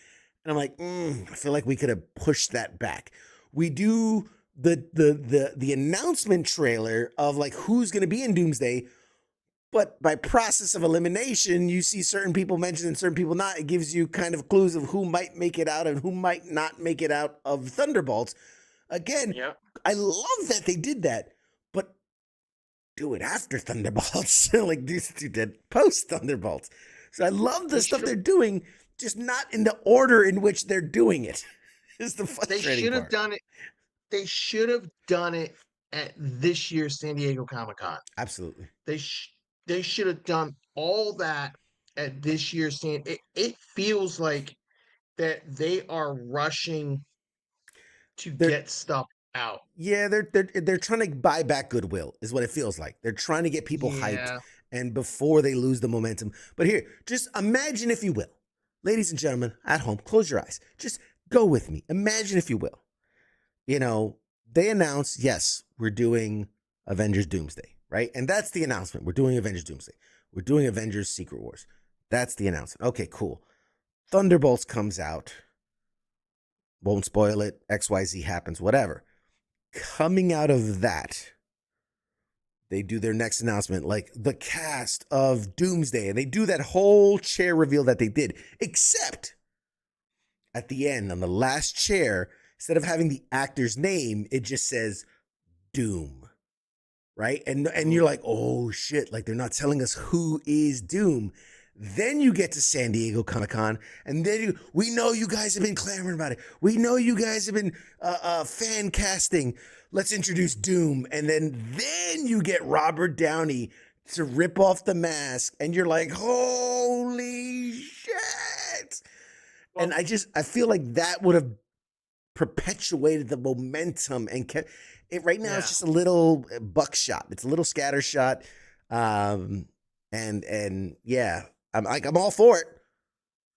And I'm like, I feel like we could have pushed that back. We do the announcement trailer of, like, who's going to be in Doomsday, but by process of elimination, you see certain people mentioned and certain people not. It gives you kind of clues of who might make it out and who might not make it out of Thunderbolts. Again, Yeah. I love that they did that, but do it after Thunderbolts. Like, these two did post Thunderbolts. So I love the They stuff should've- they're doing, just not in the order in which they're doing it. Is the They frustrating should have part. done it. They should have done it at this year's San Diego Comic-Con. Absolutely. They sh- they should have done all that at this year's San. It feels like that they are rushing to They're get stuff out. Yeah, they're trying to buy back goodwill, is what it feels like. They're trying to get people hyped, Yeah. and before they lose the momentum. But here, just imagine, if you will, ladies and gentlemen at home, close your eyes. Just go with me. Imagine, if you will. They announced, yes, we're doing Avengers Doomsday, right? And that's the announcement. We're doing Avengers Doomsday. We're doing Avengers Secret Wars. That's the announcement. Okay, cool. Thunderbolts comes out. Won't spoil it. XYZ happens, whatever. Coming out of that, they do their next announcement, like the cast of Doomsday, and they do that whole chair reveal that they did, except at the end, on the last chair, instead of having the actor's name, it just says Doom, right? And you're like, oh shit, like, they're not telling us who is Doom. Then you get to San Diego Comic-Con, and then we know you guys have been clamoring about it. We know you guys have been fan casting. Let's introduce Doom. And then you get Robert Downey to rip off the mask, and you're like, holy shit. And I feel like that would have perpetuated the momentum and kept it. Right now, it's just a little buckshot. It's a little scattershot. And yeah, I'm all for it.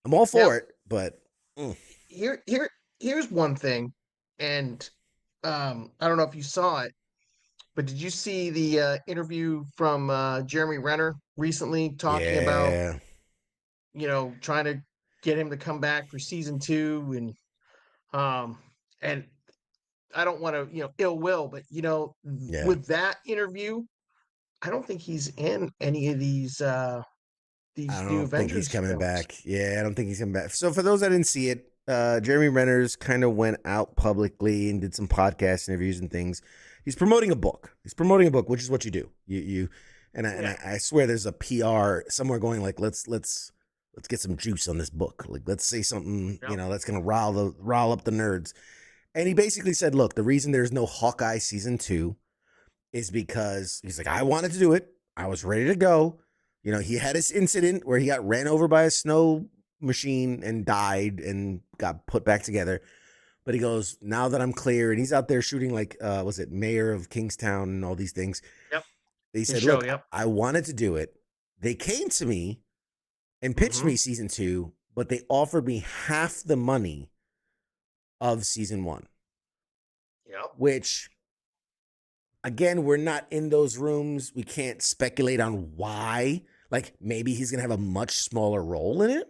I'm all for it, but Here's one thing, and I don't know if you saw it, but did you see the interview from Jeremy Renner recently, talking about, yeah. trying to get him to come back for season 2, and I don't want to, ill will, but Yeah. with that interview, I don't think he's in any of these I new don't think he's Avengers coming films. back. Yeah, I don't think he's coming back. So for those that didn't see it, Jeremy Renner's kind of went out publicly and did some podcast interviews and things. He's promoting a book. Which is what you do. I swear there's a PR somewhere going like let's get some juice on this book. Like let's say something, Yep. that's gonna rile up the nerds. And he basically said, look, the reason there's no Hawkeye season 2 is because he's like, I wanted to do it. I was ready to go. He had his incident where he got ran over by a snow machine and died and got put back together. But he goes, now that I'm clear, and he's out there shooting like, was it Mayor of Kingstown and all these things. Yep. He said, show, look, yep. I wanted to do it. They came to me and pitched me season 2, but they offered me half the money of season 1. Yep. Which, again, we're not in those rooms. We can't speculate on why. Like, maybe he's going to have a much smaller role in it.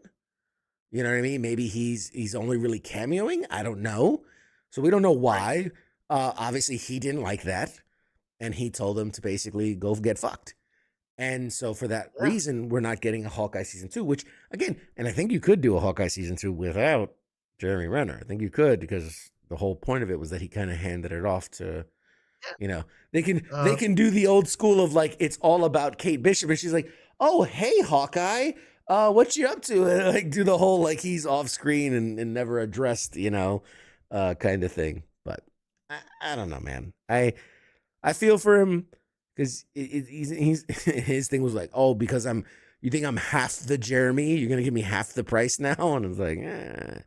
You know what I mean? Maybe he's only really cameoing. I don't know. So we don't know why. Obviously, he didn't like that. And he told them to basically go get fucked. And so for that reason, we're not getting a Hawkeye season 2, which, again, and I think you could do a Hawkeye season 2 without Jeremy Renner. I think you could, because the whole point of it was that he kind of handed it off to, they can do the old school of like, it's all about Kate Bishop. And she's like, oh, hey, Hawkeye, what you up to? And like do the whole, like he's off screen and never addressed, kind of thing. But I don't know, man. I feel for him because he's his thing was like, oh, because you think I'm half the Jeremy? You're gonna give me half the price now? And I was like, I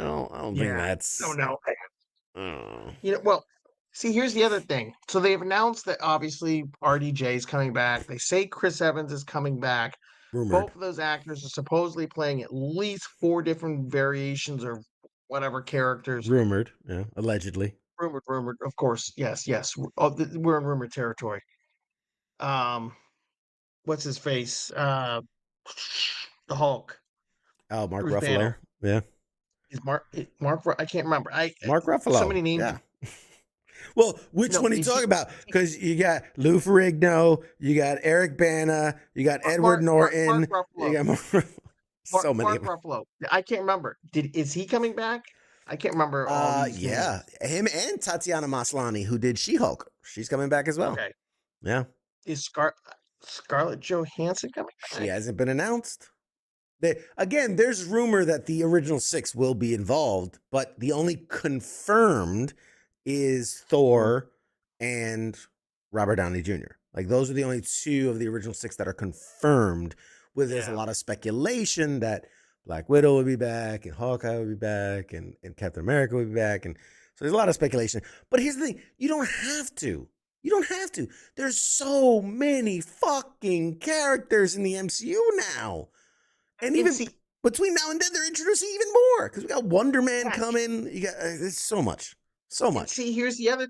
don't think that's. No, no. Oh. Well, see, here's the other thing. So they've announced that obviously RDJ is coming back. They say Chris Evans is coming back. Rumored. Both of those actors are supposedly playing at least 4 different variations of whatever characters. Rumored, yeah, allegedly. Rumored. Of course, yes. We're in rumor territory. What's his face? The Hulk. Oh, Mark Bruce Ruffalo. Banner. Yeah. Is Mark? I can't remember. Mark Ruffalo. So many names. Yeah. Well, which one are you talking about? Because you got Lou Ferrigno, you got Eric Bana, you got Edward Norton. Mark Ruffalo. You got so many. Mark Ruffalo. I can't remember. Is he coming back? I can't remember all these names. Him and Tatiana Maslany, who did She-Hulk. She's coming back as well. Okay. Yeah. Is Scarlett Johansson coming back? She hasn't been announced. Again, there's rumor that the original 6 will be involved, but the only confirmed is Thor and Robert Downey Jr. Like those are the only 2 of the original 6 that are confirmed. There's a lot of speculation that Black Widow will be back and Hawkeye will be back and Captain America will be back. And so there's a lot of speculation. But here's the thing. You don't have to. There's so many fucking characters in the MCU now. And even between now and then, they're introducing even more. Because we got Wonder Man coming. You got there's so much. So much. See, here's the other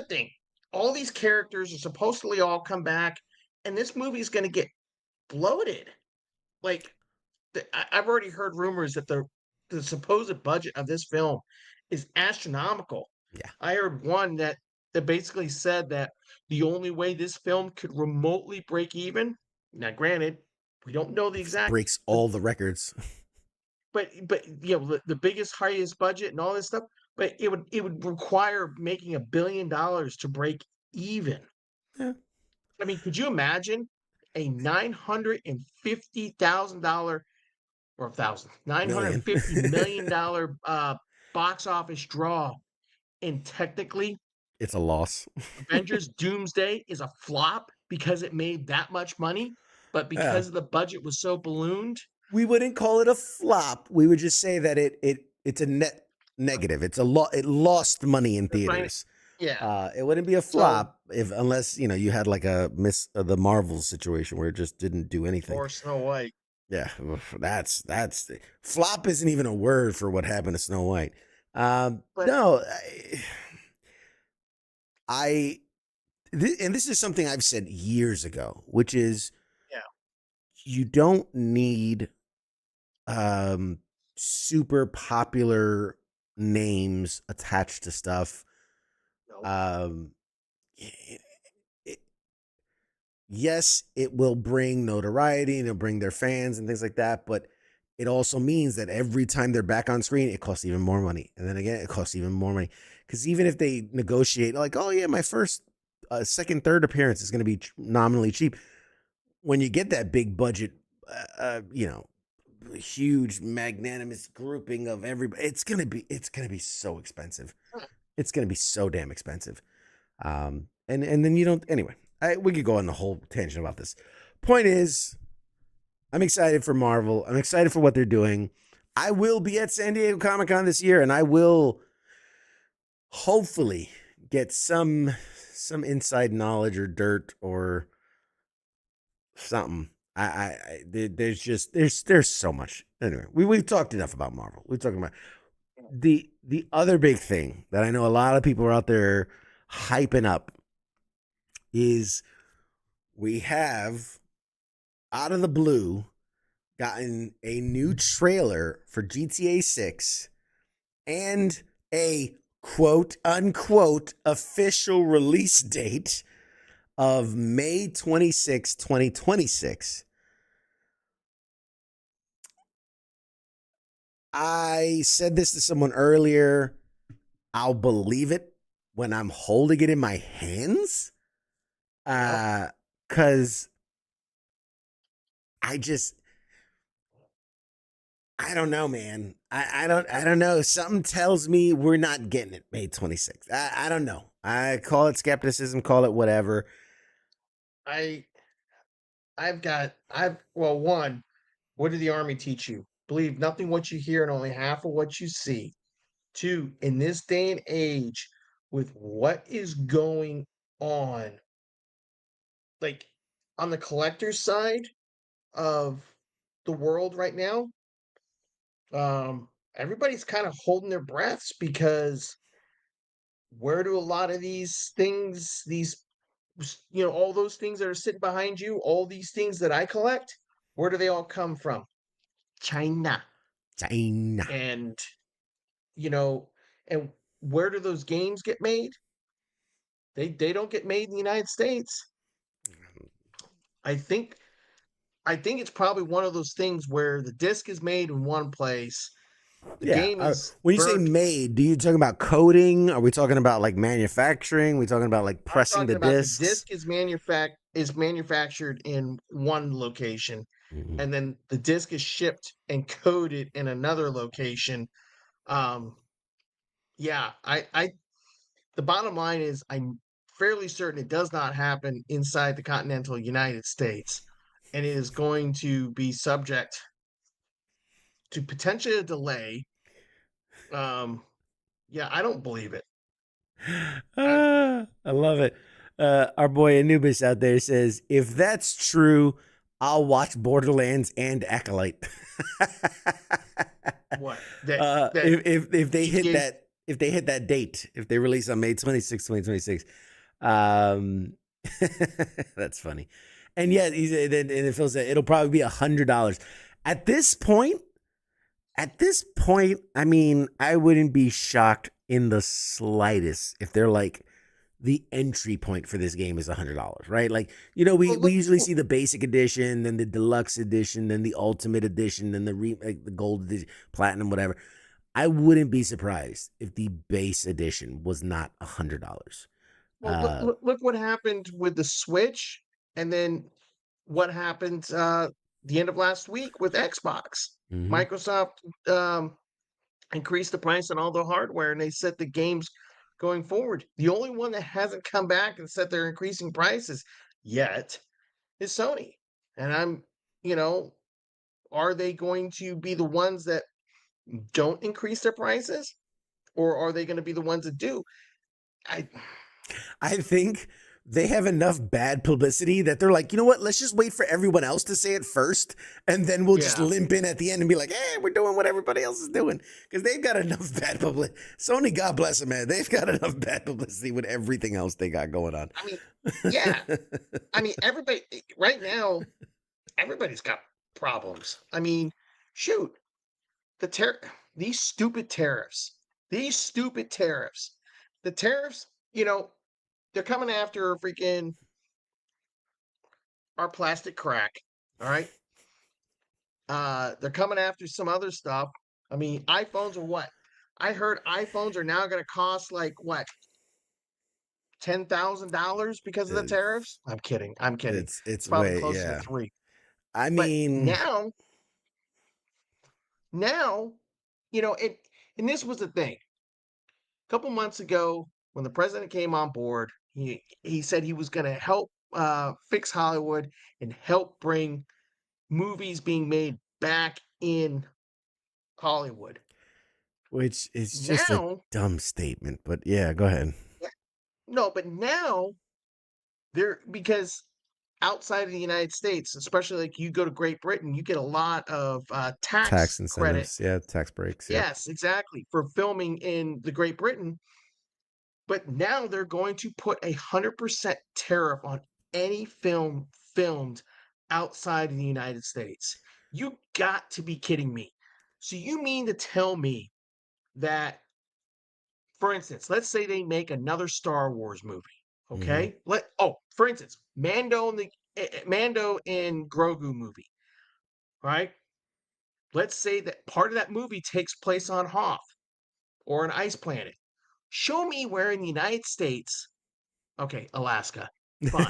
thing. All these characters are supposedly all come back, and this movie is going to get bloated. Like, I've already heard rumors that the supposed budget of this film is astronomical. Yeah, I heard one that basically said that the only way this film could remotely break even. Now, granted, we don't know the exact breaks all the records. But the biggest, highest budget and all this stuff. But it would require making $1 billion to break even. Yeah. I mean, could you imagine a $950,000 or $950 million box office draw, and technically it's a loss. Avengers Doomsday is a flop because it made that much money, but because the budget was so ballooned, we wouldn't call it a flop. We would just say that it's a net negative. It lost money in theaters. Yeah. It wouldn't be a flop unless you had like a the Marvel situation where it just didn't do anything. Or Snow White. Yeah, that's flop isn't even a word for what happened to Snow White. No, and this is something I've said years ago, which is you don't need super popular names attached to stuff. Nope. Yes, it will bring notoriety and it'll bring their fans and things like that, but it also means that every time they're back on screen, it costs even more money. And then again, it costs even more money. Because even if they negotiate, like, oh yeah, my first a second, third appearance is going to be nominally cheap. When you get that big budget, huge magnanimous grouping of everybody, it's gonna be so expensive. It's gonna be so damn expensive. And then you don't. Anyway, we could go on the whole tangent about this. Point is, I'm excited for Marvel. I'm excited for what they're doing. I will be at San Diego Comic-Con this year, and I will hopefully get some inside knowledge or dirt or something. There's so much. Anyway, we've talked enough about Marvel. We've talked about the other big thing that I know a lot of people are out there hyping up is we have out of the blue gotten a new trailer for GTA 6 and a quote unquote official release date of May 26, 2026. I said this to someone earlier. I'll believe it when I'm holding it in my hands. Cause I don't know, man. I don't know. Something tells me we're not getting it May 26th. I don't know. I call it skepticism, call it whatever. One, what did the army teach you? Believe nothing what you hear and only half of what you see. Two, in this day and age, with what is going on, like on the collector side of the world right now, everybody's kind of holding their breaths because where do a lot of these things, all those things that are sitting behind you, all these things that I collect, where do they all come from? China. China. And, you know, and where do those games get made? They don't get made in the United States. I think it's probably one of those things where the disc is made in one place, the Yeah. game is When you say burnt. made, do you talking about coding? Are we talking about like manufacturing? Are we talking about like I'm pressing talking the about the discs? disc is manufactured in one location, Mhm. and then the disc is shipped and coded in another location. Um, yeah, I the bottom line is I'm fairly certain it does not happen inside the continental United States, and it is going to be subject to potentially a delay. Um, yeah, I don't believe it. I, I love it. Our boy Anubis out there says, if that's true, I'll watch Borderlands and Acolyte. what that If they hit GTA that date, if they release on May 26, 2026. Um that's funny. And yeah, and it feels that it'll probably be $100. At this point, I mean, I wouldn't be shocked in the slightest if they're like the entry point for this game is $100, right? Like, well, we look, usually see the basic edition, then the deluxe edition, then the ultimate edition, then the gold edition, platinum, whatever. I wouldn't be surprised if the base edition was not $100. look what happened with the Switch, and then what happened the end of last week with Xbox. Mhm. Microsoft um, increased the price on all the hardware, and they set the games going forward. The only one that hasn't come back and said they're increasing prices yet is Sony. And you know, are they going to be the ones that don't increase their prices, or are they going to be the ones that do? I I think they have enough bad publicity that they're like, you know what? Let's just wait for everyone else to say it first, and then we'll just Yeah. limp in at the end and be like, "Hey, we're doing what everybody else is doing," because they've got enough bad publicity. Sony, God bless them, man. They've got enough bad publicity with everything else they got going on. I mean, yeah. I mean, everybody right now, everybody's got problems. I mean, shoot, the ter- these stupid tariffs, these stupid tariffs, the tariffs, they're coming after freaking our plastic crack. All right. They're coming after some other stuff. I mean, iPhones are what? I heard iPhones are now going to cost like what? $10,000 because of the It's tariffs. I'm kidding. I'm kidding. it's It's probably way, closer to yeah. three. I But mean, now, you know, and this was the thing. A couple months ago, when the president came on board, he said he was going to help fix Hollywood and help bring movies being made back in Hollywood. which is just a Now, dumb statement, but yeah, go ahead. no, but now they're because outside of the United States, especially like you go to Great Britain, you get a lot of Tax tax credit. incentives, yeah, tax breaks, yep. Yes, exactly, for filming in the Great Britain. But now they're going to put 100% tariff on any film filmed outside of the United States. You got to be kidding me. So you mean to tell me that, for instance, let's say they make another Star Wars movie, Hmm. okay? For instance, Mando and Grogu movie, right? Let's say that part of that movie takes place on Hoth or an ice planet. Show me where in the United States. Okay, Alaska. Fine.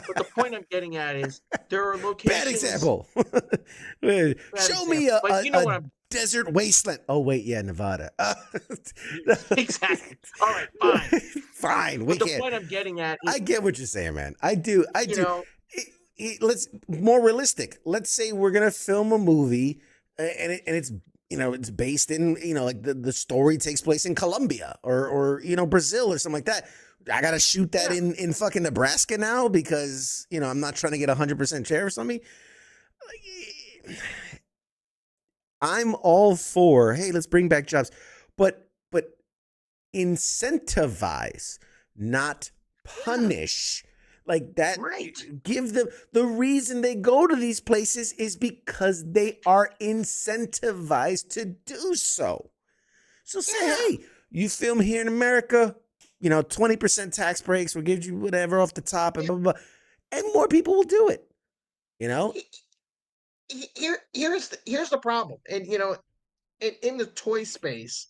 But the point I'm getting at is there are Bad locations, example. bad Show me example, but you know a what I'm desert wasteland. Oh wait, yeah, Nevada. exactly. All right, fine. Fine, we But the can't. point I'm getting at I is, get what you're saying, man. I do. I you do. know, Let's more realistic. Let's say we're gonna film a movie, and it's it's based in like the story takes place in Colombia or Brazil or something like that. I gotta shoot that yeah, in fucking Nebraska now because I'm not trying to get 100% tariffs on me. I'm all for, hey, let's bring back jobs, but incentivize, not yeah, punish. Like that, right. give them the reason they go to these places is because they are incentivized to do so. So say, Yeah. hey, you film here in America, 20% tax breaks, we'll give you whatever off the top and Yeah. blah, blah, blah. And more people will do it, you know? Here's the problem. And in the toy space,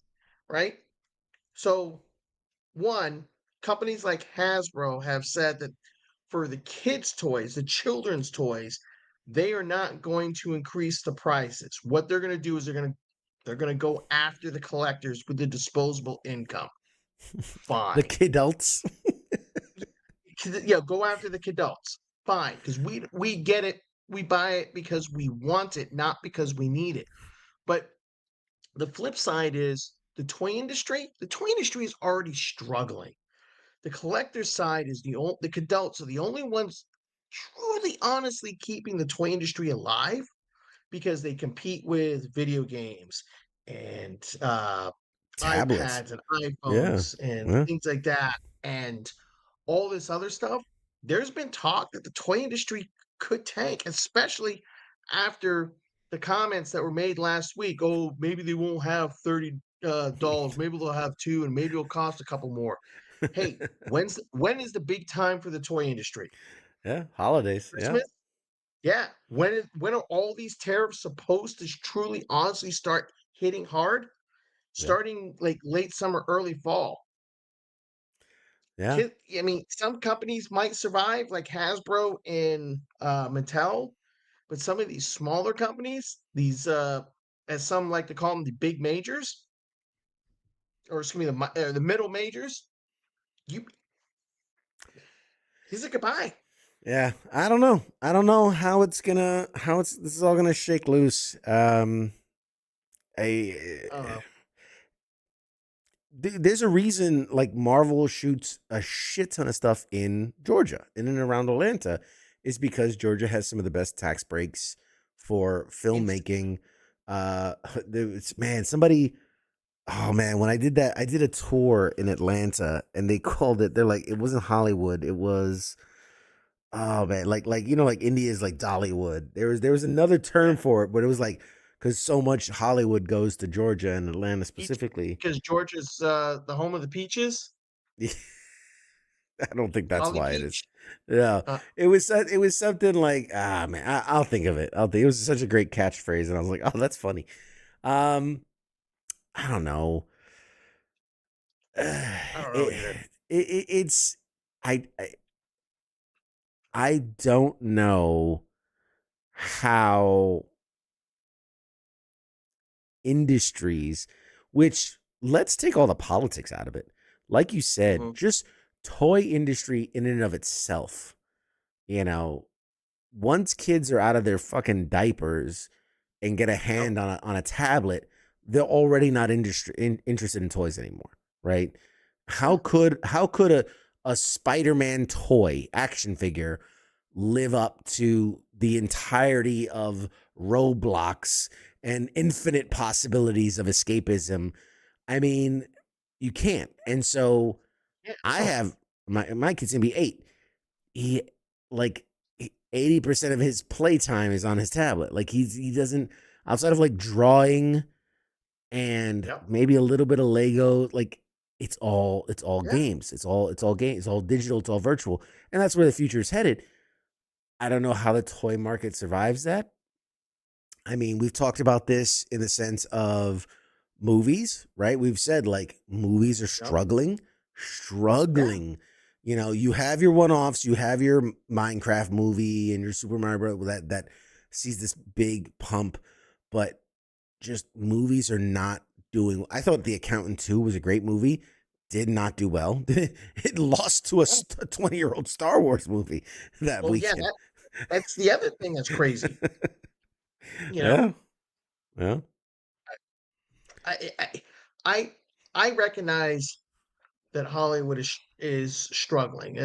right? So one, companies like Hasbro have said that for the kids' toys, the children's toys, they are not going to increase the prices. What they're going to do is they're going to go after the collectors with the disposable income. The Fine. kidults. Yeah, go after the adults. Fine, because we get it. We buy it because we want it, not because we need it. But the flip side is the toy industry. The toy industry is already struggling. The collector side is the adults are the only ones truly honestly keeping the toy industry alive because they compete with video games and Tablets. iPads and Yeah. iPhones and Yeah. things like that and all this other stuff. There's been talk that the toy industry could tank, especially after the comments that were made last week. Oh, maybe they won't have $30. Maybe they'll have two, and maybe it'll cost a couple more. Hey, when is the big time for the toy industry? Yeah. Holidays. Yeah. Christmas? Yeah. When are all these tariffs supposed to truly, honestly start hitting hard? Yeah. Starting like late summer, early fall. Yeah. I mean, some companies might survive, like Hasbro and Mattel, but some of these smaller companies, these as some like to call them, the big majors, or excuse me, the middle majors, you he's a goodbye. Yeah. I don't know. I don't know how this is all gonna shake loose. I I don't know. There's a reason like Marvel shoots a shit ton of stuff in Georgia, in and around Atlanta, is because Georgia has some of the best tax breaks for It's filmmaking. Man, somebody, oh man, when I did that, I did a tour in Atlanta, and they called it. They're like, it wasn't Hollywood, it was, oh man, like like India's like Dollywood. There was another term for it, but it was like because so much Hollywood goes to Georgia and Atlanta peach specifically. because Georgia's the home of the peaches. I don't think that's Holly why it is. Peach. Yeah, Uh, it was something like, man, I'll think of it. It was such a great catchphrase, and I was like, oh, that's funny. Um, I don't know. I don't know It, either. it's I I don't know how industries, which let's take all the politics out of it. Like you said, Mhm. just toy industry in and of itself, you know, once kids are out of their fucking diapers and get a Yep. hand on a tablet, they're already not interested in toys anymore, right? Yeah. How could a Spider-Man toy action figure live up to the entirety of Roblox and infinite possibilities of escapism? I mean, you can't. And so Yeah. I No. have my kid's gonna be 8. He like 80% of his playtime is on his tablet. Like he doesn't, outside of like drawing and Yep. maybe a little bit of Lego, like it's all Yeah. games. It's all games. It's all digital. It's all virtual, and that's where the future is headed. I don't know how the toy market survives that. I mean, we've talked about this in the sense of movies, right? We've said like movies are Yep. Yeah. struggling. You know, you have your one-offs, you have your Minecraft movie and your Super Mario Bros. That sees this big pump, but just movies are not doing. I thought The Accountant 2 was a great movie. Did not do well. It lost to a Yeah. 20-year-old Star Wars movie that Well, yeah. weekend. That's the other thing that's crazy. You know, Yeah. Yeah. I I I, I recognize that Hollywood is struggling.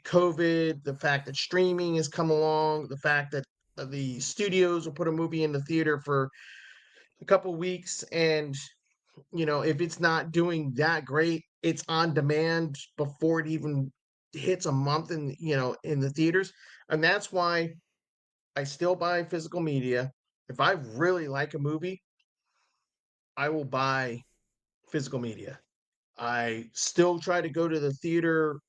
COVID, the fact that streaming has come along, the fact that the studios will put a movie in the theater for a couple weeks, and if it's not doing that great, it's on demand before it even hits a month in the theaters, and that's why I still buy physical media. If I really like a movie, I will buy physical media. I still try to go to the theater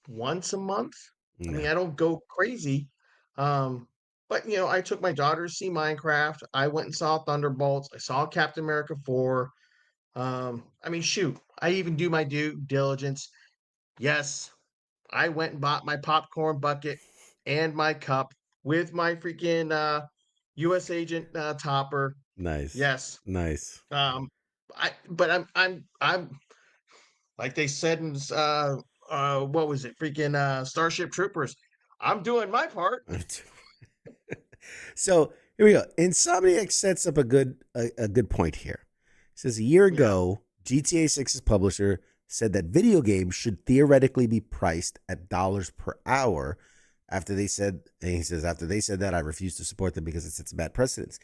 once a month. I mean, Yeah. I don't go crazy. But I took my daughter to see Minecraft. I went and saw Thunderbolts. I saw Captain America 4. I mean, shoot, I even do my due diligence. Yes, I went and bought my popcorn bucket and my cup with my freaking US agent topper. Nice. Yes. Nice. I'm like they said in what was it? Freaking Starship Troopers. I'm doing my part. So here we go. Insomniac sets up a good point here. It says a year Yeah. ago, GTA 6's publisher said that video games should theoretically be priced at dollars per hour. After they said, and he says, after they said that, I refuse to support them because it sets a bad precedence.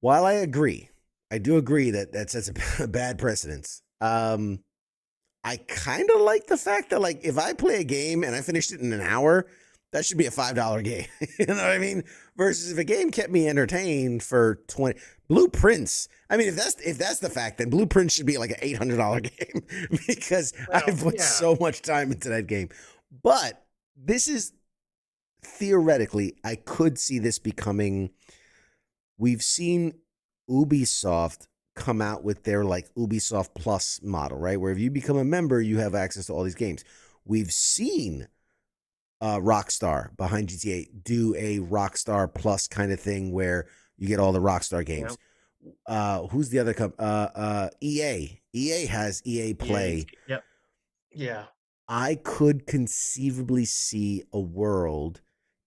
While I agree, I do agree that that sets a bad precedence. I kind of like the fact that like if I play a game and I finished it in an hour, that should be a $5 game. You know what I mean? Versus if a game kept me entertained for 20 Blueprints. I mean, if that's the fact, then Blueprints should be like an $800 game because I Well, put yeah. so much time into that game. But this is theoretically, I could see this becoming. We've seen Ubisoft come out with their like Ubisoft Plus model, right? Where if you become a member, you have access to all these games. We've seen Rockstar behind GTA do a Rockstar Plus kind of thing where you get all the Rockstar Yeah. games. Who's the other EA. EA has EA Yeah. Play. Yep. Yeah. I could conceivably see a world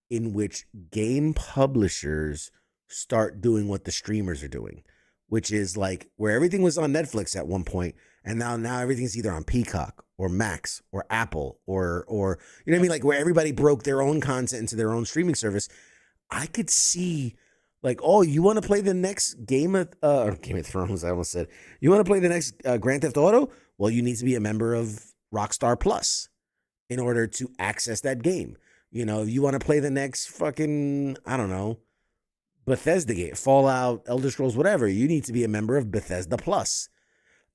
in which game publishers start doing what the streamers are doing, which is like where everything was on Netflix at one point, and now everything's either on Peacock or Max or Apple or you know what I mean, like where everybody broke their own content into their own streaming service. I could see like, oh, you want to play the next Game of Thrones? I almost said you want to play the next Grand Theft Auto? Well, you need to be a member of Rockstar Plus in order to access that game. You know, if you want to play the next fucking, I don't know, Bethesda game, Fallout, Elder Scrolls, whatever, you need to be a member of Bethesda Plus.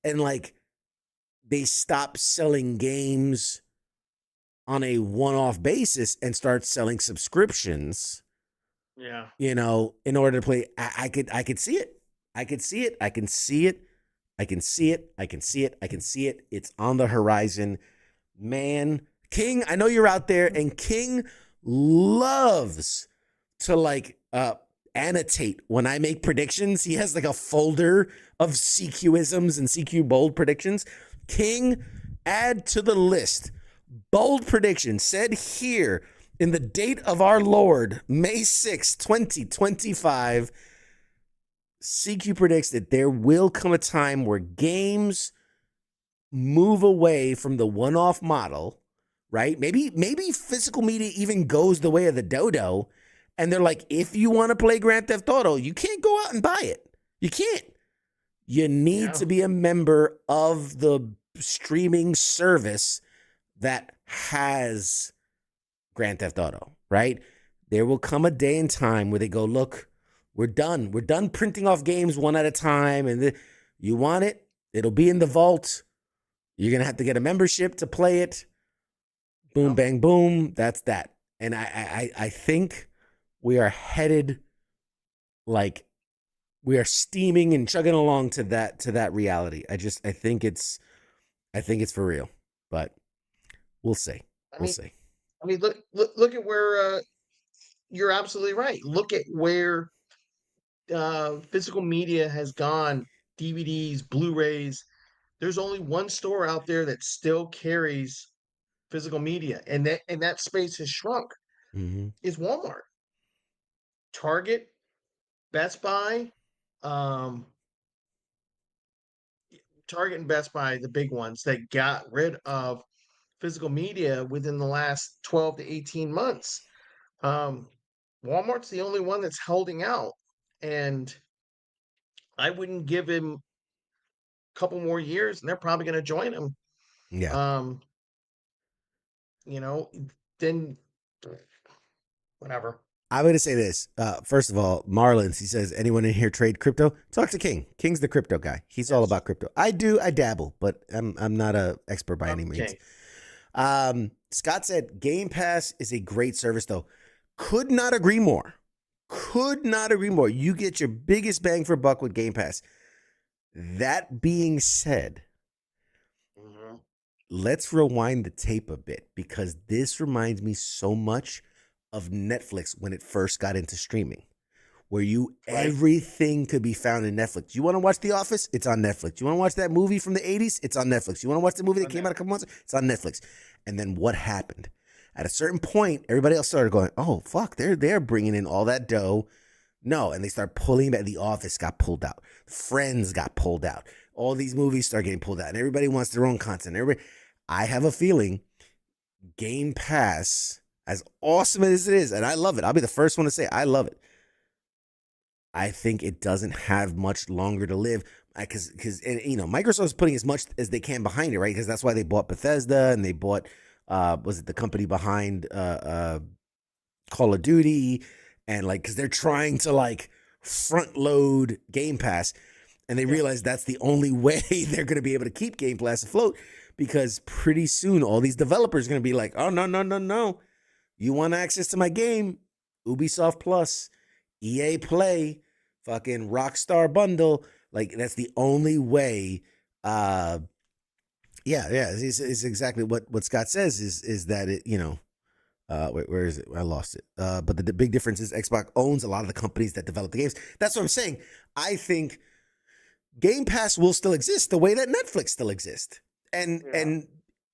And like, they stop selling games on a one-off basis and start selling subscriptions, Yeah. you know, in order to play. I could see it. I could see it. I can see it I can see it. I can see it. I can see it. It's on the horizon. Man, King, I know you're out there, and King loves to like annotate when I make predictions. He has like a folder of CQisms and CQ bold predictions. King, add to the list. Bold prediction said here in the date of our Lord, May 6, 2025. CQ predicts that there will come a time where games move away from the one-off model, right? Maybe physical media even goes the way of the dodo, and they're like, if you want to play Grand Theft Auto, you can't go out and buy it. You can't. You need to be a member of the streaming service that has Grand Theft Auto, right? There will come a day and time where they go, look, we're done. We're done printing off games one at a time. And you want it, it'll be in the vault. You're going to have to get a membership to play it. Boom, bang, boom. That's that. And I think we are headed, like, we are steaming and chugging along to that reality. I think it's for real, but we'll see. We'll see. I mean, look at where you're absolutely right. Look at where physical media has gone, DVDs, Blu-rays. There's only one store out there that still carries physical media, and that space has shrunk. Mm-hmm. Is Walmart, Target, Best Buy, um, Target and Best Buy, the big ones that got rid of physical media within the last 12 to 18 months. Um, Walmart's the only one that's holding out, and I wouldn't give him a couple more years, and they're probably going to join him. Yeah. Um, then whatever. I'm going to say this. First of all, Marlins, he says, anyone in here trade crypto? Talk to King. King's the crypto guy. He's all about crypto. I dabble, but I'm not an expert by any means. Scott said, Game Pass is a great service, though. Could not agree more. You get your biggest bang for buck with Game Pass. That being said, let's rewind the tape a bit, because this reminds me so much of Netflix when it first got into streaming, where everything could be found in Netflix. You want to watch The Office? It's on Netflix. You want to watch that movie from the 80s? It's on Netflix. You want to watch the movie that came out a couple months ago? It's on Netflix. And then what happened? At a certain point, everybody else started going, oh, fuck, they're bringing in all that dough. No, and they start pulling back. The Office got pulled out. Friends got pulled out. All these movies start getting pulled out, and everybody wants their own content. I have a feeling Game Pass, as awesome as it is, and I love it. I'll be the first one to say I love it. I think it doesn't have much longer to live, because Microsoft's putting as much as they can behind it, right? Because that's why they bought Bethesda, and they bought was it the company behind Call of Duty, and because they're trying to front load Game Pass, and they realize that's the only way they're going to be able to keep Game Pass afloat, because pretty soon all these developers are going to be like, oh no, you want access to my game? Ubisoft Plus, EA Play, fucking Rockstar Bundle. That's the only way. It's exactly what Scott says is that it, where is it? I lost it. But the big difference is Xbox owns a lot of the companies that develop the games. That's what I'm saying. I think Game Pass will still exist the way that Netflix still exists. And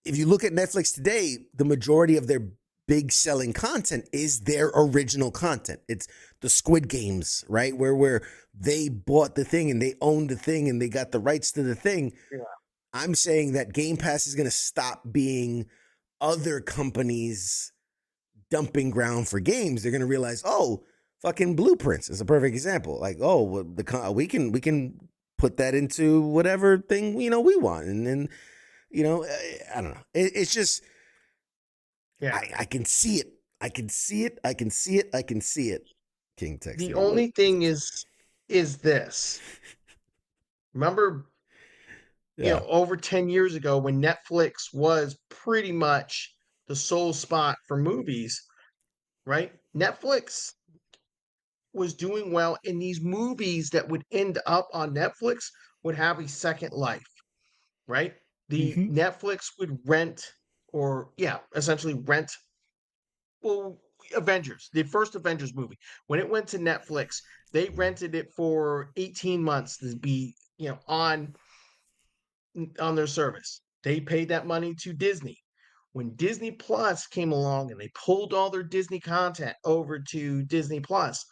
if you look at Netflix today, the majority of their big selling content is their original content. It's the Squid Games, right? Where they bought the thing and they owned the thing and they got the rights to the thing. Yeah. I'm saying that Game Pass is going to stop being other companies' dumping ground for games. They're going to realize, oh, fucking Blueprints is a perfect example. We can put that into whatever thing we want, and then I don't know. It's just, I can see it. I can see it. King text. The only thing is this. Remember, over 10 years ago when Netflix was pretty much the sole spot for movies, right? Netflix was doing well, and these movies that would end up on Netflix would have a second life, right? The Mm-hmm. Netflix would rent, or yeah, essentially rent, well, Avengers, the first Avengers movie. When it went to Netflix, they rented it for 18 months to be, on their service. They paid that money to Disney. When Disney Plus came along and they pulled all their Disney content over to Disney Plus,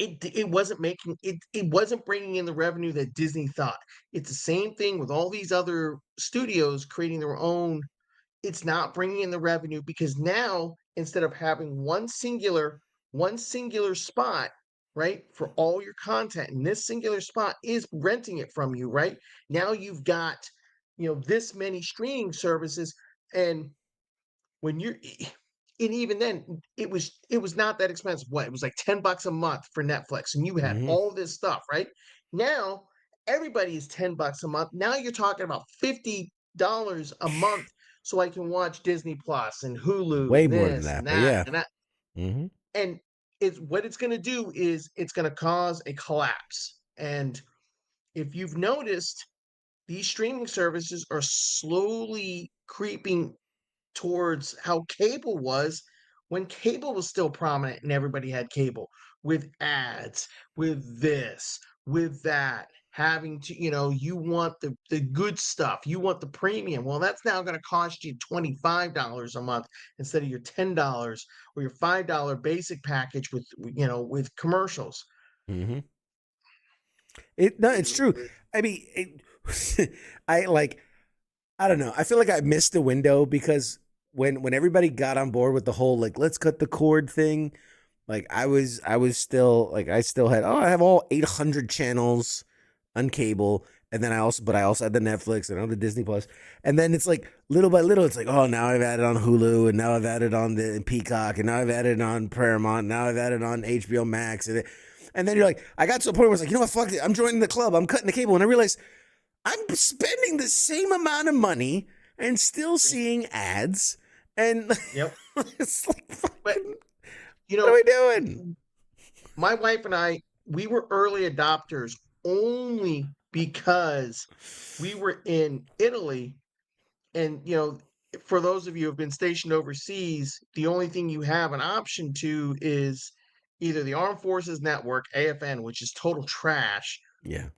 it wasn't making it wasn't bringing in the revenue that Disney thought. It's the same thing with all these other studios creating their own. It's not bringing in the revenue because now instead of having one singular spot, right, for all your content, and this singular spot is renting it from you, right? Now you've got, this many streaming services, and when you're and even then it was not that expensive. What, it was like $10 a month for Netflix, and you had Mm-hmm. all this stuff, right? Now everybody is $10 a month. Now you're talking about $50 a month, so I can watch Disney Plus and Hulu Way and more than this and that, but that yeah. and that. Mm-hmm. And it's going to do is it's going to cause a collapse. And if you've noticed, these streaming services are slowly creeping towards how cable was when cable was still prominent and everybody had cable, with ads, with this, with that, having to, you want the good stuff, you want the premium. Well, that's now going to cost you $25 a month instead of your $10 or your $5 basic package with commercials. Mm-hmm. No, it's true. I mean, I like. I don't know. I feel like I missed the window because when everybody got on board with the whole like let's cut the cord thing, like I was still like I still had I have all 800 channels on cable, and then I also had the Netflix and I had the Disney Plus, and then it's like little by little it's like oh now I've added on Hulu and now I've added on the Peacock and now I've added on Paramount, now I've added on HBO Max, and then you're like I got to a point where it's like you know what fuck it, I'm joining the club, I'm cutting the cable, and I realized I'm spending the same amount of money and still seeing ads. And Yep. it's like, But fucking, you what are know, we doing? my wife and I, we were early adopters only because we were in Italy. And, for those of you who have been stationed overseas, the only thing you have an option to is either the Armed Forces Network, AFN, which is total trash, Yeah.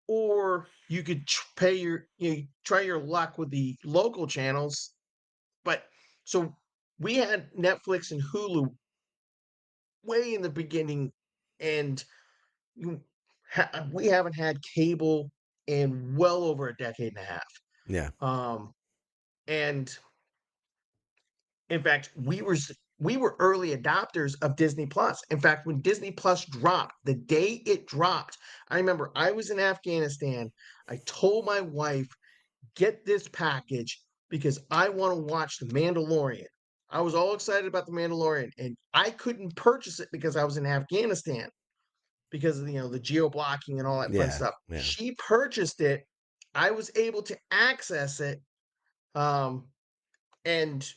or you could try your luck with the local channels. But so we had Netflix and Hulu way in the beginning, and you we haven't had cable in well over a decade and a half. Yeah. And in fact, we were early adopters of Disney Plus. In fact, when Disney Plus dropped, the day it dropped, I remember I was in Afghanistan. I told my wife, "Get this package because I want to watch The Mandalorian." I was all excited about The Mandalorian, and I couldn't purchase it because I was in Afghanistan because of the geo blocking and all that fun Yeah. stuff. Yeah. She purchased it. I was able to access it. Um, and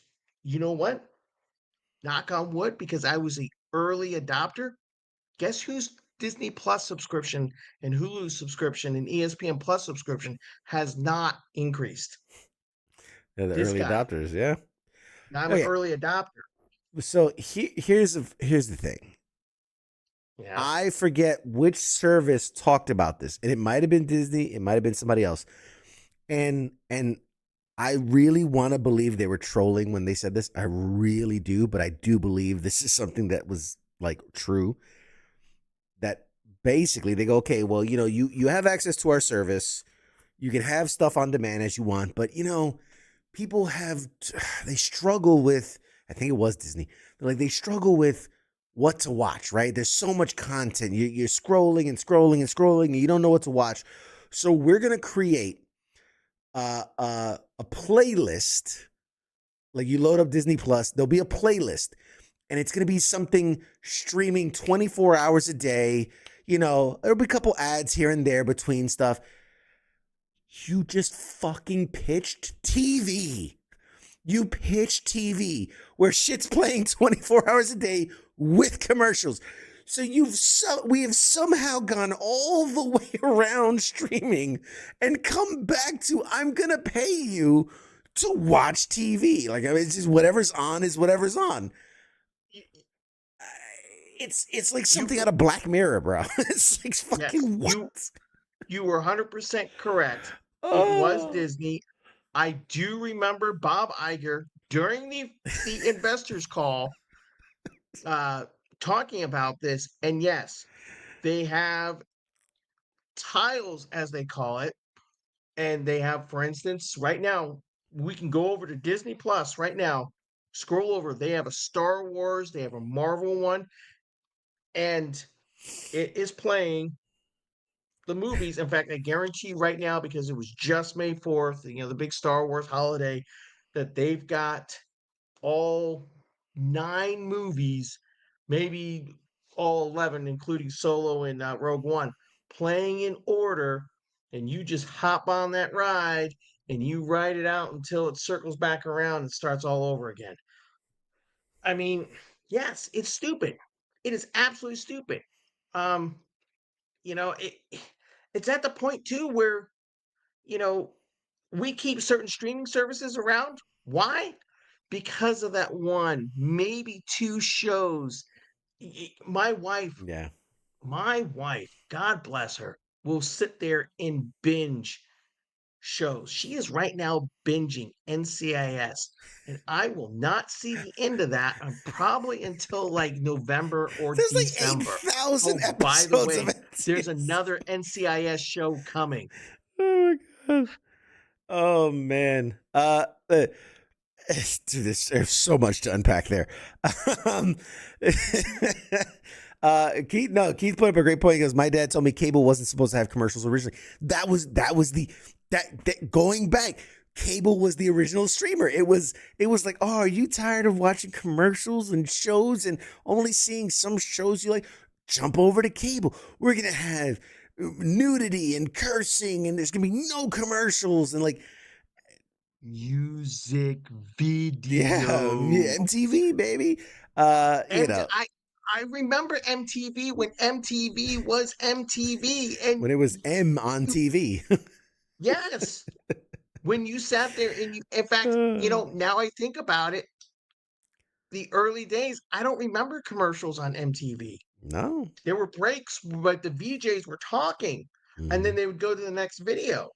you know what? Knock on wood, because I was a early adopter. Guess whose Disney Plus subscription and Hulu subscription and ESPN Plus subscription has not increased? They're the This early guy. adopters. Yeah. I'm an Okay. early adopter. So here's the thing. Yeah. I forget which service talked about this, and it might have been Disney, it might have been somebody else. And I really want to believe they were trolling when they said this. I really do, but I do believe this is something that was like true. That basically they go, okay, well, you have access to our service. You can have stuff on demand as you want, but people they struggle with, I think it was Disney. Like they struggle with what to watch, right? There's so much content. You're scrolling and scrolling and scrolling and you don't know what to watch. So we're going to create a playlist. Like you load up Disney Plus, there'll be a playlist and it's going to be something streaming 24 hours a day. There'll be a couple ads here and there between stuff. You just fucking pitched TV. You pitched TV where shit's playing 24 hours a day with commercials. So we have somehow gone all the way around streaming and come back to I'm gonna pay you to watch TV. Like, I mean, it's just whatever's on is whatever's on. You, It's like you something out of Black Mirror, bro. It's like yes, fucking what? you were 100% correct. It was Oh Disney. I do remember Bob Iger during the investors call uh talking about this, and yes, they have tiles as they call it, and they have, for instance, right now we can go over to Disney Plus right now, scroll over, they have a Star Wars, they have a Marvel one, and it is playing the movies. In fact, I guarantee right now, because it was just May 4th, the big Star Wars holiday, that they've got all 9 movies, maybe all 11, including Solo and Rogue One, playing in order. And you just hop on that ride and you ride it out until it circles back around and starts all over again. I mean, yes, it's stupid. It is absolutely stupid. Um, it's at the point too where, you know, we keep certain streaming services around. Why? Because of that one, maybe 2 shows. My wife, yeah. God bless her, will sit there and binge shows. She is right now binging NCIS, and I will not see the end of that probably until like November or There's like December. 8,000 Oh, by the episodes of way, it. there's another NCIS show coming. Oh my god. Oh man. Dude, there's so much to unpack there. Um, Keith put up a great point. He goes, "My dad told me cable wasn't supposed to have commercials originally. That was that going back. Cable was the original streamer. It was like, oh, are you tired of watching commercials and shows and only seeing some shows you like? Jump over to cable. We're gonna have nudity and cursing, and there's gonna be no commercials and like." Music Yeah, video. MTV, baby. And I remember MTV when MTV was MTV, and when it was M on you TV. yes, when you sat there and in fact, now I think about it, the early days, I don't remember commercials on MTV. No. There were breaks, but the VJs were talking, and then Mhm. they would go to the next video.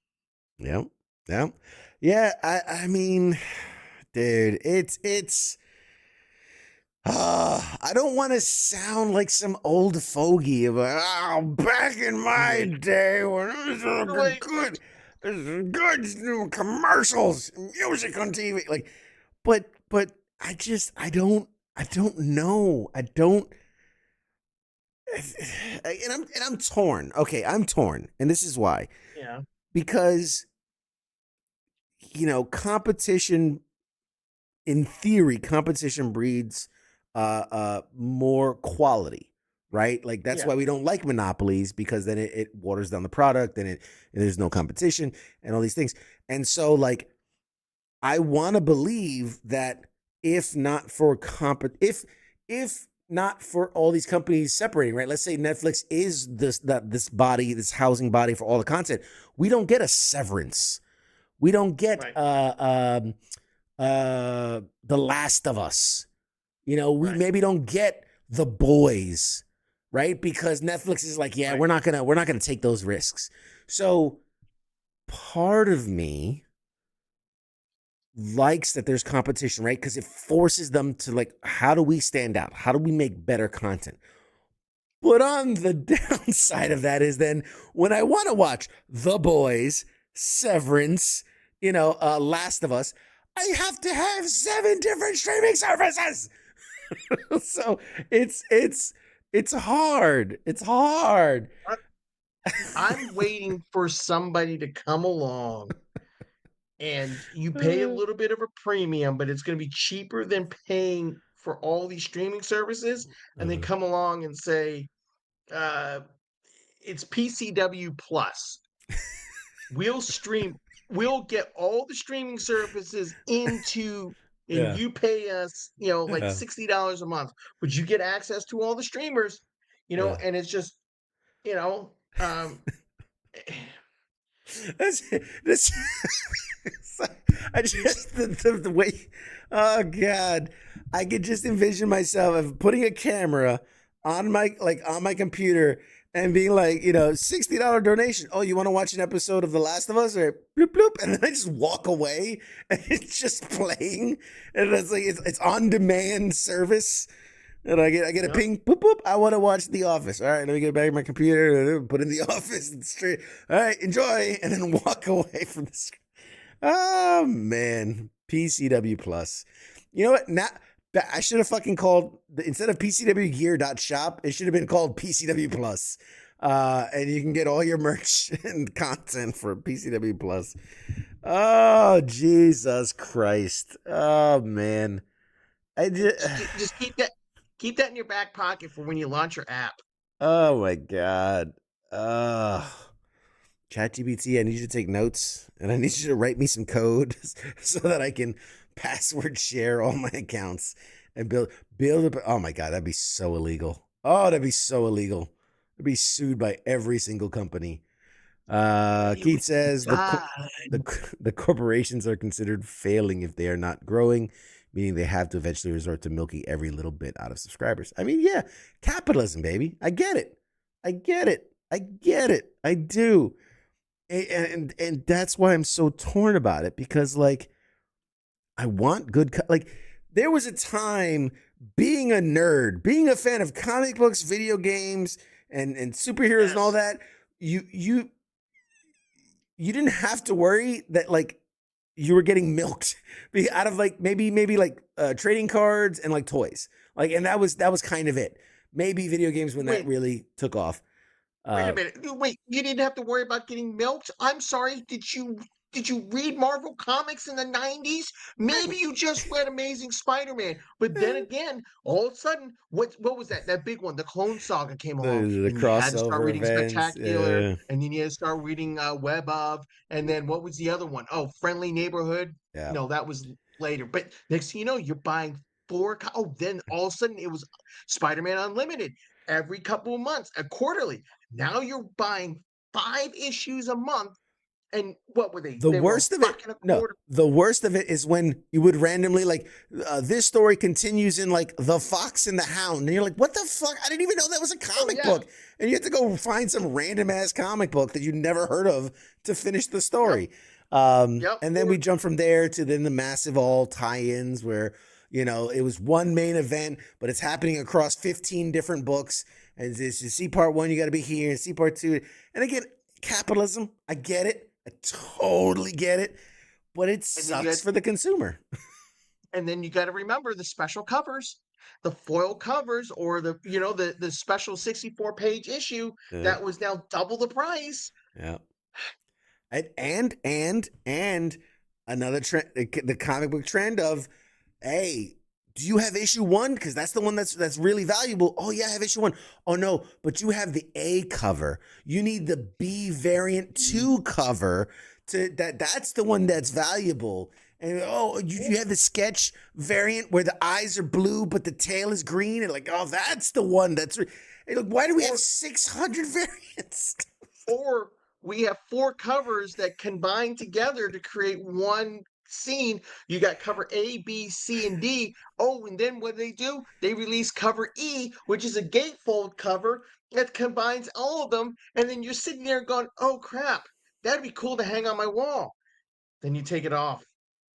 Yep. Yep. Yeah. I mean, dude, it's. I don't want to sound like some old fogey of like, oh, back in my Wait, day when it was wait, good commercials, music on TV. Like, but I don't know. I don't. And I'm torn. Okay, I'm torn, and this is why. yeah, Because competition, in theory, competition breeds more quality, right? Like that's yeah, why we don't like monopolies, because then it waters down the product, and there's no competition and all these things. And so, like, I want to believe that if not for if not for all these companies separating, right? Let's say Netflix is this housing body for all the content. We don't get a Severance. We don't get right, The Last of Us. We right, maybe don't get The Boys, right? Because Netflix is like, yeah, right. we're not gonna take those risks. So part of me likes that there's competition, right? Because it forces them to, like, how do we stand out? How do we make better content? But on the downside of that is then when I want to watch The Boys, Severance, Last of Us, I have to have 7 different streaming services. So it's hard. It's hard. I'm waiting for somebody to come along and you pay a little bit of a premium, but it's going to be cheaper than paying for all these streaming services. And they Uh, come along and say, uh, it's PCW Plus. We'll stream, we'll get all the streaming services into, and yeah. you pay us, like Yeah. $60 a month, but you get access to all the streamers. Yeah. and it's just, you know, That's that's I just the way. Oh God, I could just envision myself of putting a camera on my computer and being like, $60 donation. Oh, you want to watch an episode of The Last of Us? Or bloop bloop, and then I just walk away and it's just playing, and it's like it's on demand service. And I get a Yep. ping, boop, boop. I want to watch The Office. All right, let me get back my computer, put in The Office, and straight. All right, enjoy, and then walk away from the screen. Oh man, PCW Plus. You know what? Now I should have fucking called instead of PCWgear.shop, it should have been called PCW Plus. And you can get all your merch and content for PCW Plus. Oh Jesus Christ! Oh man, I just. Just keep that in your back pocket for when you launch your app. Oh my God. ChatGPT, I need you to take notes and I need you to write me some code so that I can password share all my accounts and build up. Oh my God, that'd be so illegal. Oh, that'd be so illegal. I'd be sued by every single company. Keith says the corporations are considered failing if they are not growing, meaning they have to eventually resort to milking every little bit out of subscribers. I mean, yeah, capitalism, baby. I get it. I do. And that's why I'm so torn about it, because like I want good like there was a time being a nerd, being a fan of comic books, video games, and superheroes and all that, you didn't have to worry that like you were getting milked out of like maybe like trading cards and like toys. Like, and that was kind of it. Maybe video games when that Wait. really took off. Wait a minute. Wait, you didn't have to worry about getting milked? I'm sorry. Did you read Marvel comics in the 90s? Maybe you just read Amazing Spider-Man. But then again, all of a sudden, what was that? That big one, the Clone Saga came along. The And you had to start crossover reading events. Spectacular, Yeah. and then you had to start reading Web of, and then what was the other one? Oh, Friendly Neighborhood. Yeah. No, that was later. But next thing you know, you're buying then all of a sudden it was Spider-Man Unlimited every couple of months, quarterly. Now you're buying 5 issues a month, and what were they? The They were worst of it, fucking a no, quarter. the worst of it is when you would randomly like this story continues in like The Fox and the Hound, and you're like, what the fuck? I didn't even know that was a comic yeah. book, and you have to go find some random ass comic book that you never heard of to finish the story. Yep. And then we jump from there to then the massive all tie-ins where it was one main event, but it's happening across 15 different books. And you see part 1, you got to be here, and see part 2, and again, capitalism. I get it. I totally get it, but it sucks for the consumer. And then you got to remember the special covers, the foil covers, or the special 64-page issue that was now double the price. Yeah. And another trend, the comic book trend of, hey, do you have issue 1? Because that's the one that's really valuable. Oh yeah, I have issue 1. Oh no, but you have the A cover. You need the B variant 2 cover that's the one that's valuable. And you have the sketch variant where the eyes are blue but the tail is green, and like, oh, that's the one that's. Hey, look, why do we have 600 variants? Or we have 4 covers that combine together to create one scene. You got cover A, B, C, and D. Oh, and then what do? They release cover E, which is a gatefold cover that combines all of them. And then you're sitting there going, oh crap, that'd be cool to hang on my wall. Then you take it off.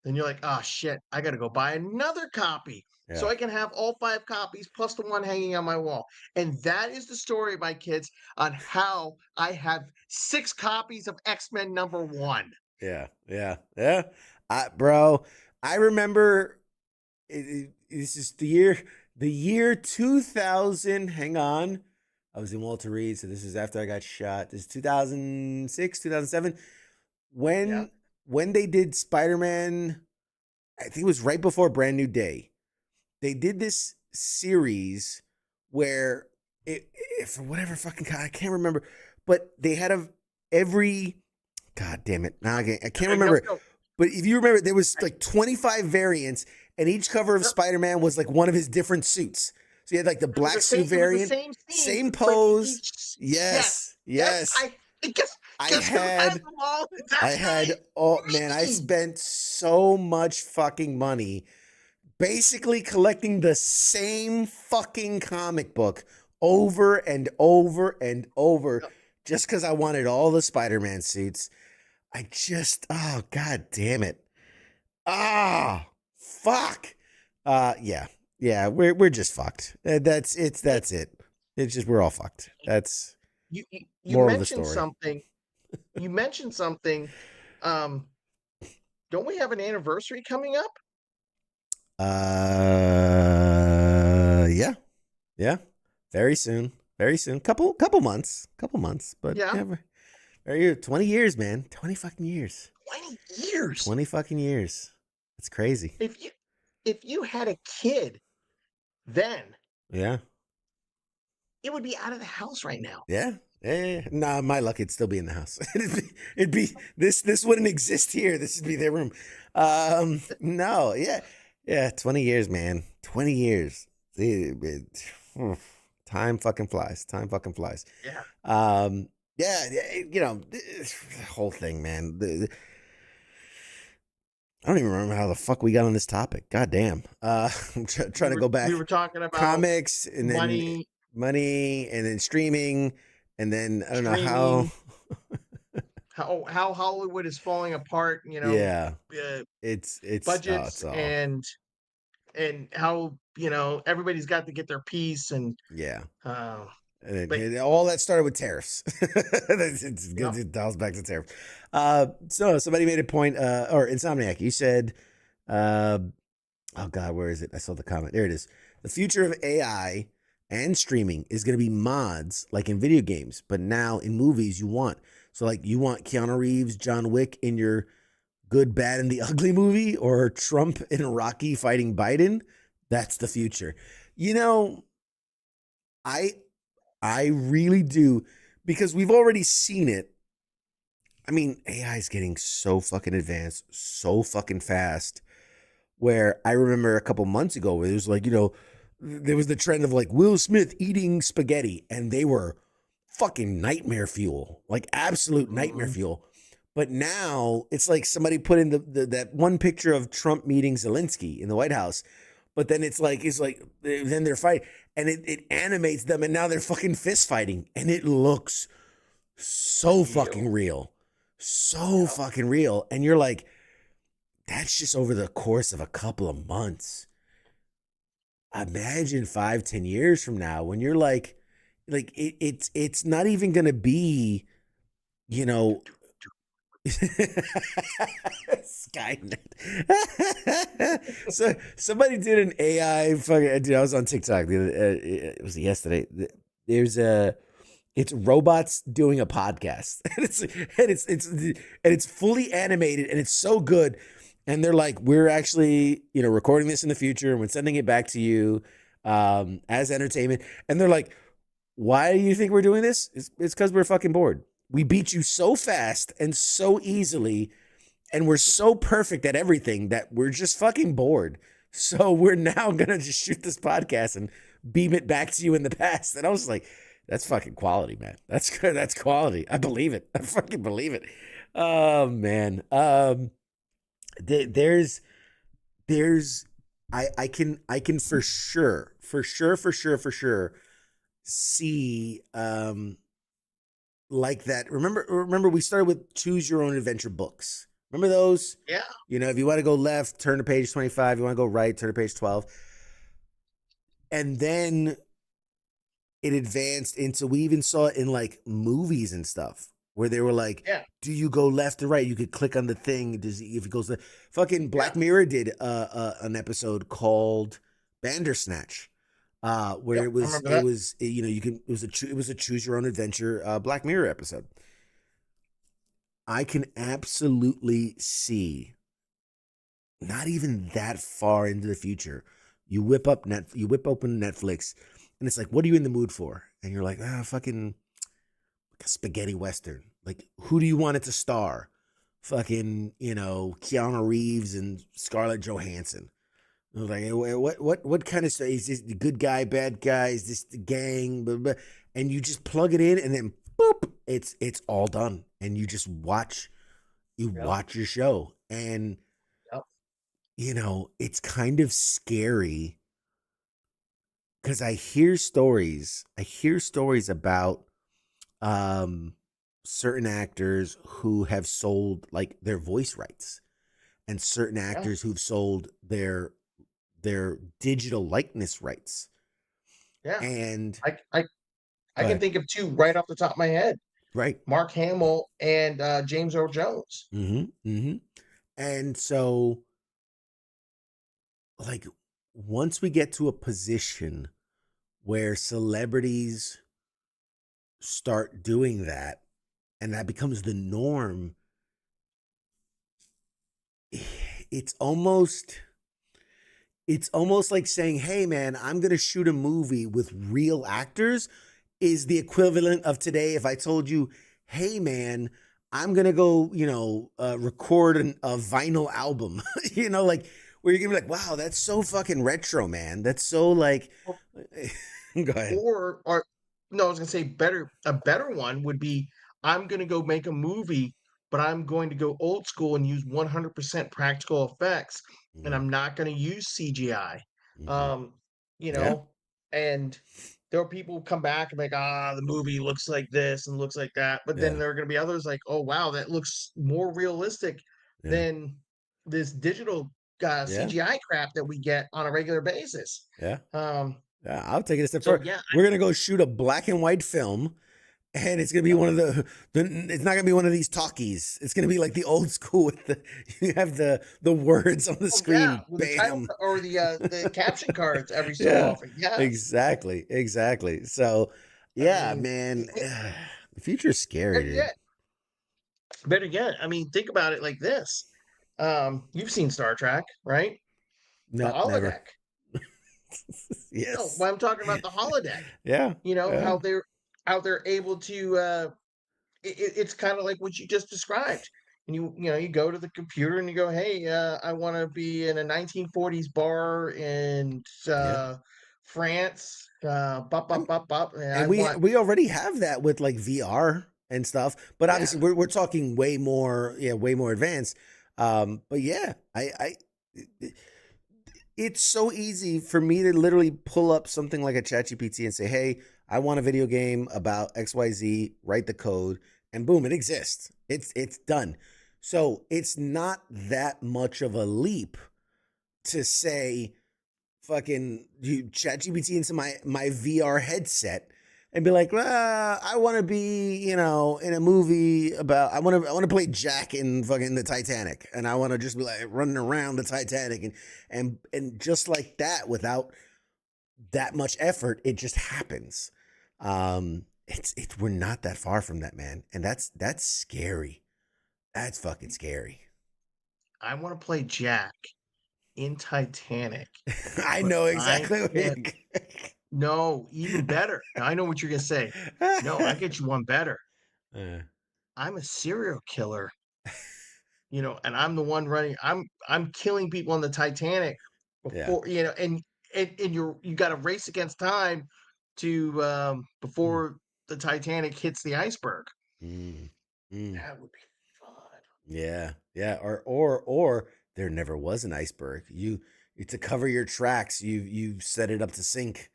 Then you're like, oh shit, I gotta go buy another copy. So Yeah. I can have all 5 copies plus the one hanging on my wall. And that is the story, my kids, on how I have 6 copies of X-Men #1. Yeah. Bro, I remember this is the year 2000. Hang on. I was in Walter Reed, so this is after I got shot. This is 2006, 2007. When they did Spider-Man, I think it was right before Brand New Day. They did this series where for whatever fucking God, I can't remember, but they had every God damn it. Now I can't remember. No. But if you remember, there was like 25 variants, and each cover of Spider-Man was like one of his different suits. So you had like the black suit It was the variant, same scene, same but pose. yes, Yes. I guess who has had them all? I That's had right. oh man, I Me. spent so much fucking money basically collecting the same fucking comic book over and over and over just because I wanted all the Spider-Man suits. Oh god damn it. Ah, fuck. Yeah, yeah, we're just fucked. That's it. It's just we're all fucked. That's You moral of the mentioned story. something. You mentioned something. Um, don't we have an anniversary coming up? Yeah, yeah, very soon, very soon. Couple months, but Yeah, yeah, very 20 years, man, 20 fucking years, 20 years. 20 fucking years. It's crazy. If you had a kid then, Yeah, it would be out of the house right now. yeah. Nah, my luck, it'd still be in the house. It'd be this. This wouldn't exist here. This would be their room. No, yeah, yeah. 20 years, man. 20 years. Time fucking flies. Time fucking flies. Yeah. Yeah. You know, the whole thing, man. I don't even remember how the fuck we got on this topic. God damn. I'm trying to go back. We were talking about Comics and then money and then streaming and then I don't know how. streaming, how Hollywood is falling apart, Yeah, uh, it's budgets all and how, everybody's got to get their piece and yeah. uh And but all that started with tariffs. It's good. yeah, It dials back to tariffs. So somebody made a point, or Insomniac, you said, uh, oh God, where is it? I saw the comment. There it is. The future of AI and streaming is going to be mods like in video games, but now in movies you want. So like you want Keanu Reeves, John Wick in your Good, Bad, and the Ugly movie, or Trump and Rocky fighting Biden. That's the future. You know, I I really do, because we've already seen it. I mean, AI is getting so fucking advanced, so fucking fast. Where I remember a couple months ago, where it was like, there was the trend of like Will Smith eating spaghetti, and they were fucking nightmare fuel, like absolute nightmare fuel. But now it's like somebody put in that one picture of Trump meeting Zelensky in the White House, but then it's like then they're fighting, and it animates them, and now they're fucking fist fighting, and it looks so fucking real, so fucking real, and you're like, that's just over the course of a couple of months. Imagine 5, 10 years from now when you're like it's not even gonna be, you know. Skynet. So somebody did an AI fucking. Dude, I was on TikTok. It was yesterday. It's robots doing a podcast, and it's fully animated, and it's so good. And they're like, we're actually recording this in the future, and we're sending it back to you as entertainment. And they're like, why do you think we're doing this? It's because we're fucking bored. We beat you so fast and so easily, and we're so perfect at everything that we're just fucking bored. So we're now gonna just shoot this podcast and beam it back to you in the past. And I was like, that's fucking quality, man. That's good. That's quality. I believe it. I fucking believe it. Oh man. There's I can for sure see like that. Remember we started with choose your own adventure books. Remember those? yeah. If you want to go left, turn to page 25. You want to go right, turn to page 12. And then it advanced into, we even saw it in like movies and stuff where they were like, Yeah. do you go left or right? You could click on the thing. If it goes to fucking Black Mirror did an episode called Bandersnatch. Where it was it was a choose your own adventure Black Mirror episode. I can absolutely see, not even that far into the future, you whip open Netflix, and it's like, what are you in the mood for? And you're like, fucking like a spaghetti western. Like, who do you want it to star? Fucking, Keanu Reeves and Scarlett Johansson. I was like, what kind of stuff is this? The good guy, bad guy? Is this the gang? Blah, blah. And you just plug it in, and then boop, it's all done, and you just watch. You Yep. watch your show, and Yep. it's kind of scary because I hear stories. I hear stories about certain actors who have sold like their voice rights, and certain Yeah. actors who've sold their digital likeness rights. Yeah. And I can think of two right off the top of my head. right. Mark Hamill and James Earl Jones. And so, like, once we get to a position where celebrities start doing that, and that becomes the norm, it's almost like saying, hey man, I'm gonna shoot a movie with real actors is the equivalent of today if I told you, hey man, I'm gonna go, record a vinyl album, like where you're gonna be like, wow, that's so fucking retro, man. That's so like, go ahead. Or no, I was gonna say a better one would be I'm gonna go make a movie, but I'm going to go old school and use 100% practical effects, and Mm-hmm. I'm not gonna use CGI. Mm-hmm. Um, you Yeah, know, and there are people who come back and be like, the movie looks like this and looks like that. But then yeah, there are gonna be others like, oh wow, that looks more realistic yeah, than this digital yeah, CGI crap that we get on a regular basis. yeah. Um, Yeah, I'll take it a step so further. yeah, We're gonna go shoot a black and white film, and it's gonna be Yep. one of it's not gonna be one of these talkies. It's gonna be like the old school with you have the words on the Oh, yeah, screen. with the title Bam. or the caption cards every so Yeah, often. Yes. exactly. So, I yeah, mean, man, the future's scary, better dude. yet, better yet. I mean, think about it like this. You've seen Star Trek, right? The No, never. holodeck. No, Yes. well, I'm talking about the holodeck. Yeah. You know Yeah. how they're able to. It's kind of like what you just described. And you go to the computer and you go, hey, I want to be in a 1940s bar in Yeah. France. I'm, And I and we want, we already have that with like VR and stuff, but yeah. obviously we're talking way more advanced. But yeah, I it's so easy for me to literally pull up something like a ChatGPT and say, "Hey, I want a video game about XYZ, write the code," and boom, it exists. It's done. So, it's not that much of a leap to say fucking you ChatGPT into my VR headset and be like, I want to be, in a movie about I want to play Jack in fucking the Titanic, and I want to just be like running around the Titanic and just like that without that much effort, it just happens. It's we're not that far from that, man, and that's scary. That's fucking scary. I want to play Jack in Titanic, I but know I exactly what get no, even better. Now I know what you're gonna say. No, I get you one better. Uh, I'm a serial killer, and I'm the one running. I'm killing people on the Titanic yeah. before, and you got to race against time to Mm, before the Titanic hits the iceberg. mm, mm. That would be fun. Yeah, yeah. Or there never was an iceberg. You to cover your tracks, you set it up to sink.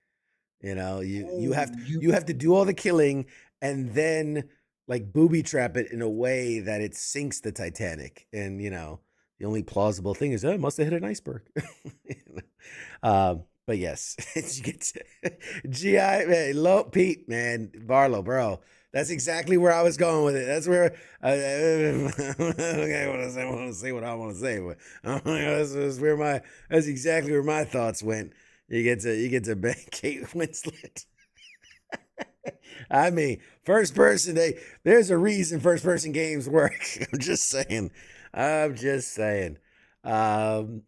You have Oh, you you have to do all the killing and then like booby trap it in a way that it sinks the Titanic. And the only plausible thing is, oh, it must have hit an iceberg. You know? But yes, you get to, GI man, Pete, man, Barlow, bro. That's exactly where I was going with it. That's where okay, I want to say what I want to say, but that's exactly where my thoughts went. You get to ban Kate Winslet. I mean, first person. There's a reason first person games work. I'm just saying. I'm just saying. Um,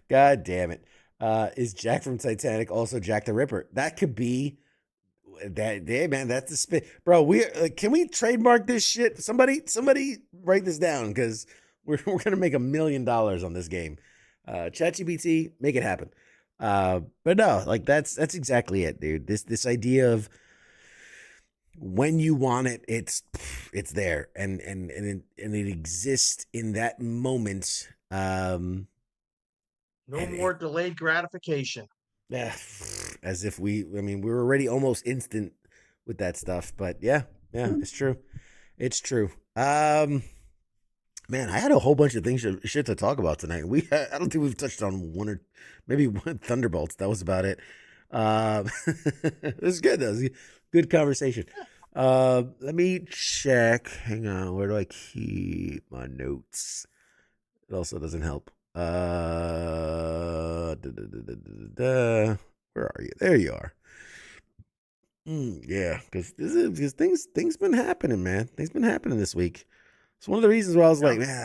God damn it. Is Jack from Titanic also Jack the Ripper? That could be that. Hey, man, that's the spin, bro. Can we trademark this shit? Somebody write this down because we're gonna make $1 million on this game. ChatGPT, make it happen. But no, like that's exactly it, dude. This idea of when you want it, it's there, and it exists in that moment. No And more delayed gratification. yeah, as if I mean, we were already almost instant with that stuff. But yeah, it's true. It's true. Man, I had a whole bunch of things shit to talk about tonight. I don't think we've touched on one or maybe one Thunderbolts. That was about it. It was good though. It was a good conversation. Let me check. Hang on. Where do I keep my notes? It also doesn't help. Where are you? There you are. Yeah, because things been happening, man. Things been happening this week. It's one of the reasons why I was Yeah. like, man,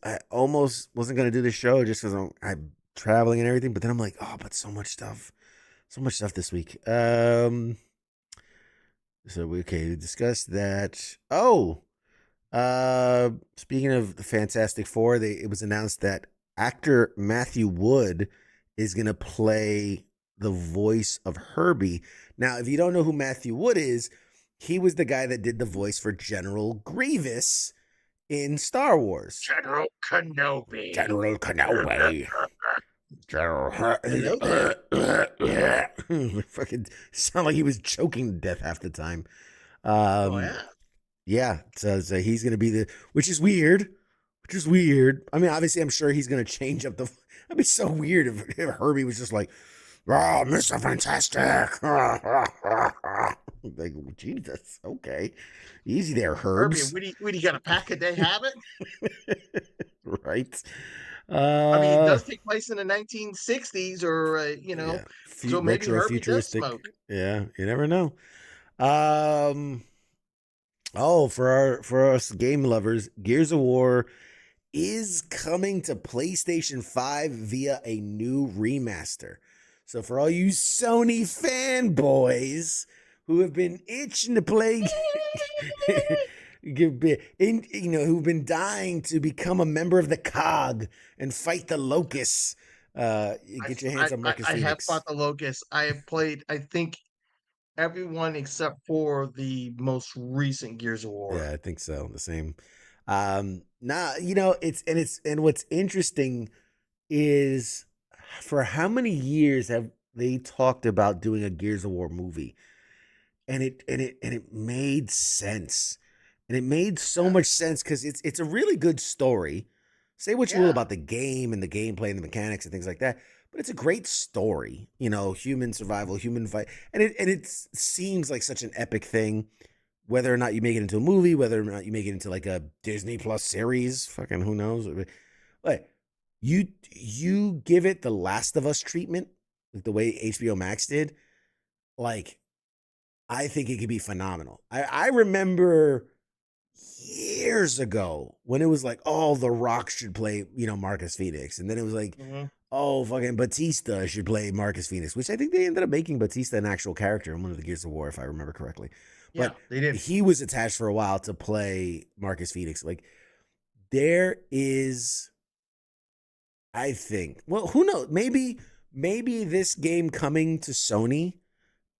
I almost wasn't gonna do this show just because I'm traveling and everything. But then I'm like, oh, but so much stuff this week. So we discussed that. Oh, speaking of the Fantastic Four, it was announced that actor Matthew Wood is gonna play the voice of Herbie. Now, if you don't know who Matthew Wood is, he was the guy that did the voice for General Grievous in Star Wars. General Kenobi. General Kenobi. General. Hello there. Fucking sound like he was choking to death half the time. Oh yeah. Yeah, so he's gonna be which is weird. Which is weird. I mean, obviously, I'm sure he's gonna change up the. That'd be so weird if Herbie was just like, "Oh, Mr. Fantastic." Like, Jesus, okay, easy there, Herbie, Herbs. what do you got a pack a day habit? Right. I mean, it does take place in the 1960s, or Yeah, so maybe retro Herbie does futuristic. smoke. Yeah, you never know. Um. Oh, for us game lovers, Gears of War is coming to PlayStation 5 via a new remaster. So for all you Sony fanboys who have been itching to play who've been dying to become a member of the COG and fight the locusts, get your hands on Marcus I have Phoenix. fought the Locust. I have played, I think, everyone except for the most recent Gears of War. Yeah, I think so. The same. Nah, it's what's interesting is for how many years have they talked about doing a Gears of War movie? And it made sense. And it made so Yeah, much sense because it's a really good story. Say what you will yeah, about the game and the gameplay and the mechanics and things like that, but it's a great story. Human survival, human fight, and it seems like such an epic thing. Whether or not you make it into a movie, whether or not you make it into like a Disney Plus series, fucking who knows? Like you give it the Last of Us treatment, like the way HBO Max did. Like I think it could be phenomenal. I remember years ago when it was like, oh, The Rock should play, Marcus Phoenix, and then it was like, hmm oh, fucking Batista should play Marcus Phoenix, which I think they ended up making Batista an actual character in one of the Gears of War, if I remember correctly. yeah. But They did. he was attached for a while to play Marcus Phoenix. Like there is, I think, well, who knows? Maybe this game coming to Sony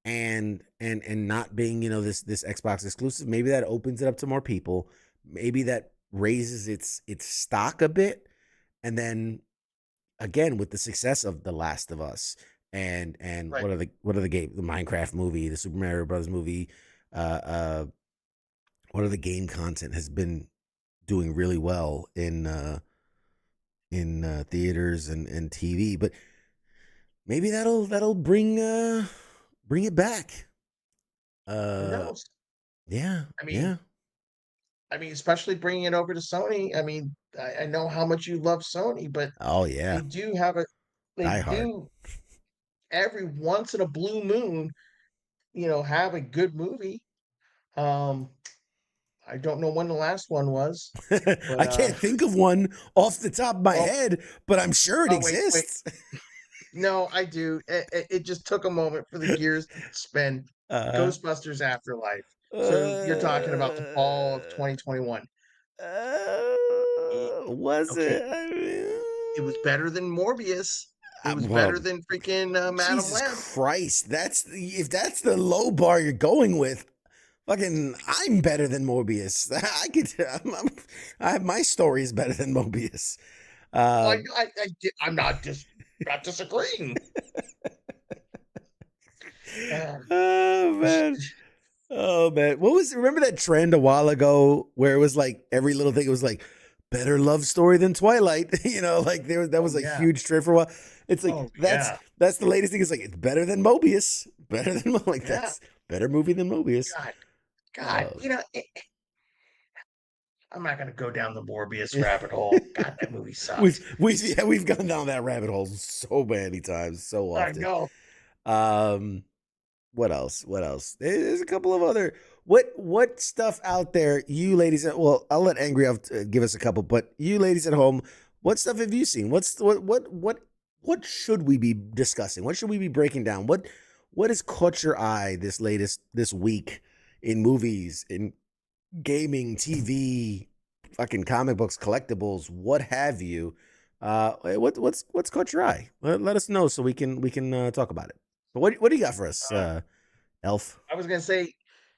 and not being this Xbox exclusive, maybe that opens it up to more people. Maybe that raises its stock a bit, and then again with the success of The Last of Us and Right. what are the game the Minecraft movie, the Super Mario Brothers movie, uh what are the game content has been doing really well in theaters and TV, but maybe that'll bring it back. Who Uh, knows? yeah, I mean, yeah. especially bringing it over to Sony. I mean, I know how much you love Sony, but Oh they yeah, do have a, they Die Hard. do every once in a blue moon, have a good movie. Um, I don't know when the last one was, but I can't think of one off the top of my well, head, but I'm sure it oh wait, exists. no, I do. It just took a moment for the gears to spin. uh, Ghostbusters Afterlife. So you're talking about the fall of uh, 2021. was Okay, it? I mean, It was better than Morbius. It was better Well, than freaking Madam Jesus Web. Christ, if that's the low bar you're going with, fucking, I'm better than Morbius. I have my story is better than Mobius. I'm not disagreeing. Uh, Oh man. Oh man. Remember that trend a while ago where it was like every little thing it was like better love story than Twilight? Like that was a yeah. huge trend for a while. It's like Oh, that's yeah. that's the latest thing. It's like it's better than Mobius. Better than like Yeah. that's better movie than Mobius. God, Oh. I'm not gonna go down the Morbius rabbit hole. God, that movie we've sucks. we've gone down that rabbit hole so many times, so I often. know. Um what else? What else? There's a couple of other what stuff out there, you ladies well, I'll let Angry Elf give us a couple, but you ladies at home, what stuff have you seen? What should we be discussing? What should we be breaking down? What has caught your eye this week in movies, in gaming, TV, fucking comic books, collectibles, what have you? What's caught your eye? Let us know so we can talk about it. But what do you got for us, Uh, Elf? I was gonna say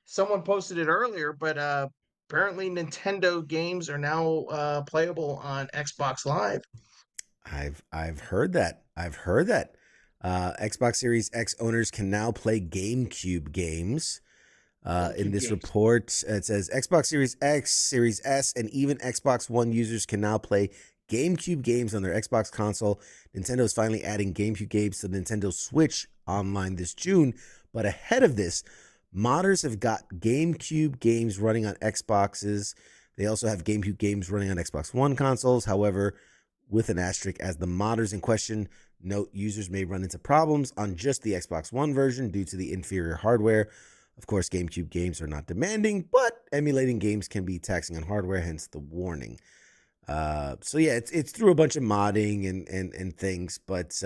someone posted it earlier, but apparently Nintendo games are now playable on Xbox Live. I've heard that. I've heard that. Xbox Series X owners can now play GameCube games. In GameCube this games. report, it says Xbox Series X, Series S, and even Xbox One users can now play GameCube games on their Xbox console. Nintendo is finally adding GameCube games to Nintendo Switch online this June. But ahead of this, modders have got GameCube games running on Xboxes. They also have GameCube games running on Xbox One consoles. However, with an asterisk, as the modders in question note, users may run into problems on just the Xbox One version due to the inferior hardware. Of course, GameCube games are not demanding, but emulating games can be taxing on hardware, hence the warning. So yeah, it's through a bunch of modding and things, but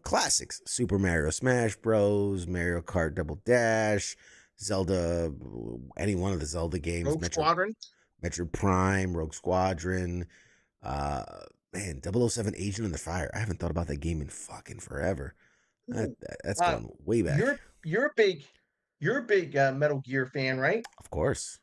classics: Super Mario Smash Bros, Mario Kart Double Dash, Zelda, any one of the Zelda games, Rogue Squadron. Metroid Prime, Rogue Squadron, uh, man, 007 Agent of the Fire. I haven't thought about that game in fucking forever. Ooh. That's Uh, going way back. you're a big Metal Gear fan, right? Of course.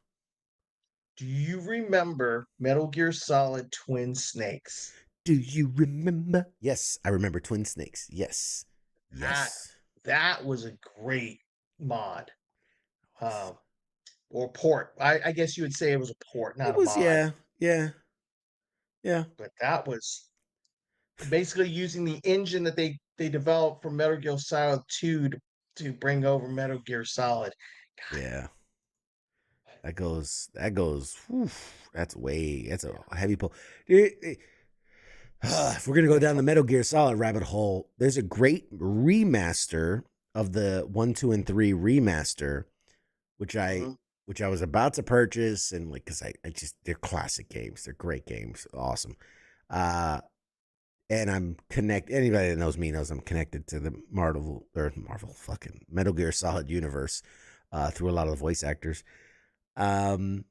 Do you remember Metal Gear Solid Twin Snakes? Do you remember? Yes, I remember Twin Snakes. Yes. That Yes. that was a great mod. Or port. I guess you would say it was a port, It not a was, mod. yeah. Yeah. Yeah. But that was basically using the engine that they developed for Metal Gear Solid 2 to bring over Metal Gear Solid. Yeah. Whew, that's a heavy pull. If we're going to go down the Metal Gear Solid rabbit hole, there's a great remaster of the 1, 2, and 3 remaster, which I Mhm. which I was about to purchase, and like, because they're classic games. They're great games. Awesome. And I'm anybody that knows me knows I'm connected to the Marvel fucking Metal Gear Solid universe through a lot of the voice actors. They're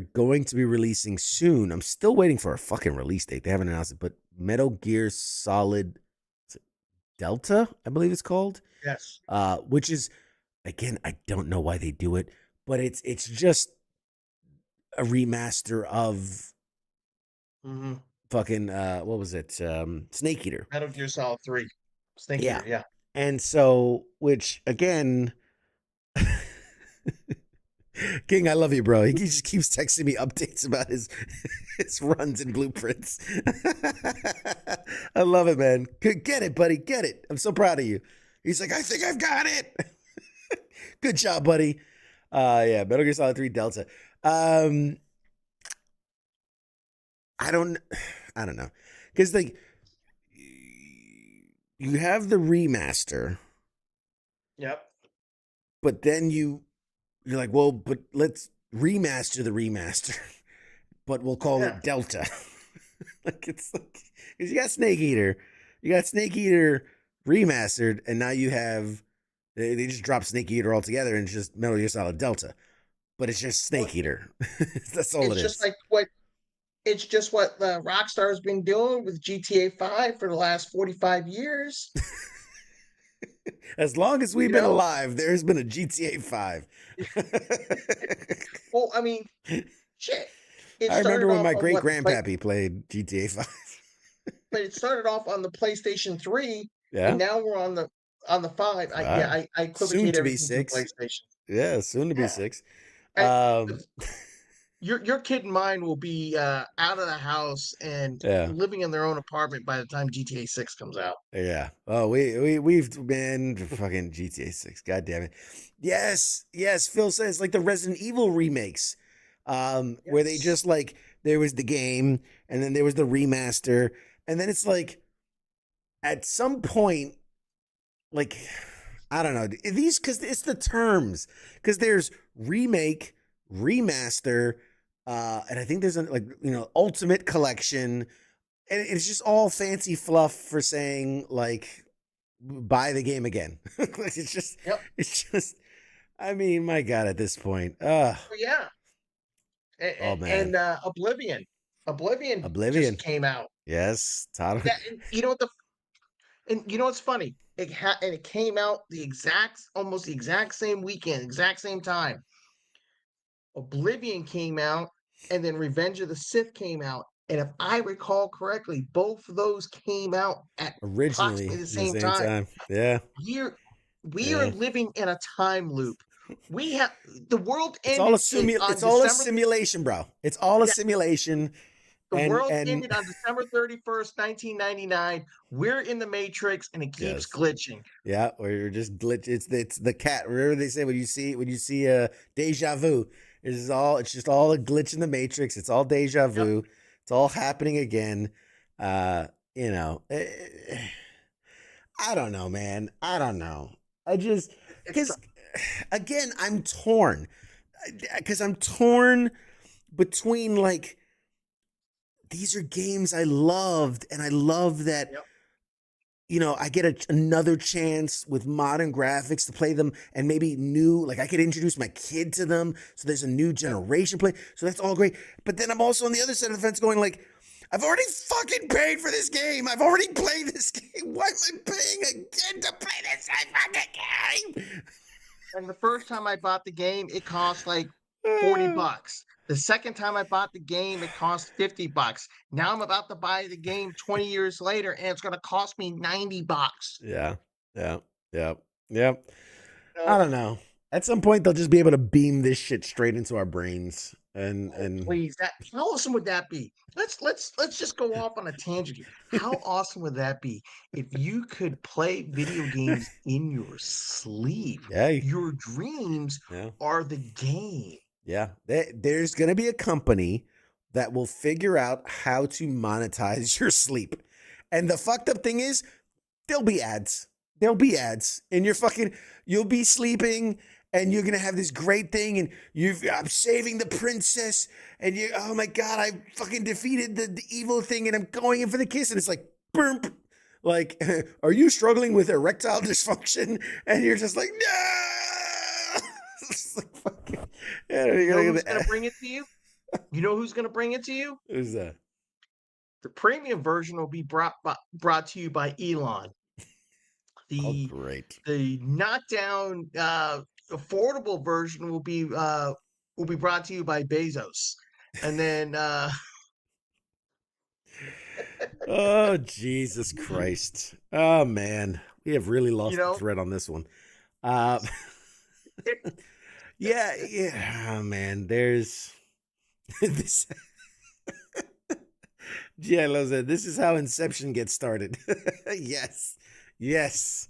going to be releasing soon. I'm still waiting for a fucking release date. They haven't announced it, but Metal Gear Solid Delta, I believe it's called. Yes. Which is, again, I don't know why they do it, but it's just a remaster of fucking what was it? Snake Eater. Metal Gear Solid 3. Snake Yeah. Eater, yeah. And so, which again, King, I love you, bro. He just keeps texting me updates about his runs and blueprints. I love it, man. Get it, buddy. Get it. I'm so proud of you. He's like, I think I've got it. Good job, buddy. Yeah, Metal Gear Solid 3 Delta. I don't know. Because like you have the remaster. Yep. But then you're like, well, but let's remaster the remaster, but we'll call it Delta. It's like, because you got Snake Eater remastered, and now you have they just dropped Snake Eater altogether, and it's just Metal Gear Solid Delta, but it's just Snake Eater. That's all It's it is. just like what it's just what Rockstar's been doing with GTA 5 for the last 45 years. As long as we've You been know, alive, there's been a GTA 5. well, I mean, shit. It I remember started when off my on great what the play, grandpappy played GTA 5. but it started off on the PlayStation 3, Yeah. and now we're on the 5. Yeah, 5. I Soon equivocate to be everything to the 6. PlayStation. Yeah, soon to be Yeah. 6. I, Um, your kid and mine will be out of the house and yeah. living in their own apartment by the time GTA 6 comes out. Yeah. Oh, we've been fucking GTA 6. God damn it. Yes. Yes. Phil says like the Resident Evil remakes, where they Yes. just like there was the game and then there was the remaster, and then it's like at some point, like I don't know these because it's the terms because there's remake, remaster, and I think there's a, like ultimate collection, and it's just all fancy fluff for saying like buy the game again. Like Yep. it's just I mean, my God, at this point. Oh, yeah. Oh And man. Oblivion just Oblivion. came out. Yes. Todd. That and you know what's funny? It came out almost the exact same weekend, exact same time. Oblivion came out, and then Revenge of the Sith came out. And if I recall correctly, both of those came out at Originally approximately the in the same same time. time. Yeah. We're we are Yeah. living in a time loop. We have the world It's all a ended on it's all a December. simulation, bro. It's all a Yeah, simulation. the And world and ended on December 31st, 1999. We're in the Matrix, and it keeps yes. glitching. Yeah, or you're just glitch. It's the cat. Remember they say when you see deja vu. It's just all a glitch in the matrix. It's all deja Yep, vu. It's all happening again. I don't know, man. I don't know. I just it's because again I'm torn because I'm torn between like these are games I loved and I love that yep, I get another chance with modern graphics to play them and maybe new, like I could introduce my kid to them. So there's a new yep. generation play. So that's all great. But then I'm also on the other side of the fence going like, I've already fucking paid for this game. I've already played this game. Why am I paying again to play this fucking game? And the first time I bought the game, it cost like $40. The second time I bought the game, it cost $50. Now I'm about to buy the game 20 years later, and it's going to cost me $90. Yeah. Yeah. Yeah. Yeah. I No, don't know. At some point they'll just be able to beam this shit straight into our brains oh, and please, that how awesome would that be? Let's just go off on a tangent here. How awesome would that be if you could play video games in your sleep? yeah. Your dreams Yeah. are the game. Yeah, there's going to be a company that will figure out how to monetize your sleep. And the fucked up thing is, there'll be ads. There'll be ads. And you'll be sleeping and you're going to have this great thing and I'm saving the princess and oh my God, I fucking defeated the evil thing and I'm going in for the kiss. And it's like, boom. Like, are you struggling with erectile dysfunction? And you're just like, no. It's like fucking, yeah, You you're know gonna who's get going to the, bring it to you? You know who's going to bring it to you? who's that? The premium version will be brought to you by Elon. Oh, The great. the knockdown affordable version will be brought to you by Bezos. And then Oh, Jesus Christ. Oh, man. We have really you lost the know, thread on this one. Uh, it, yeah, yeah. Oh, man. There's this. Giallo said, this is how Inception gets started. Yes. Yes.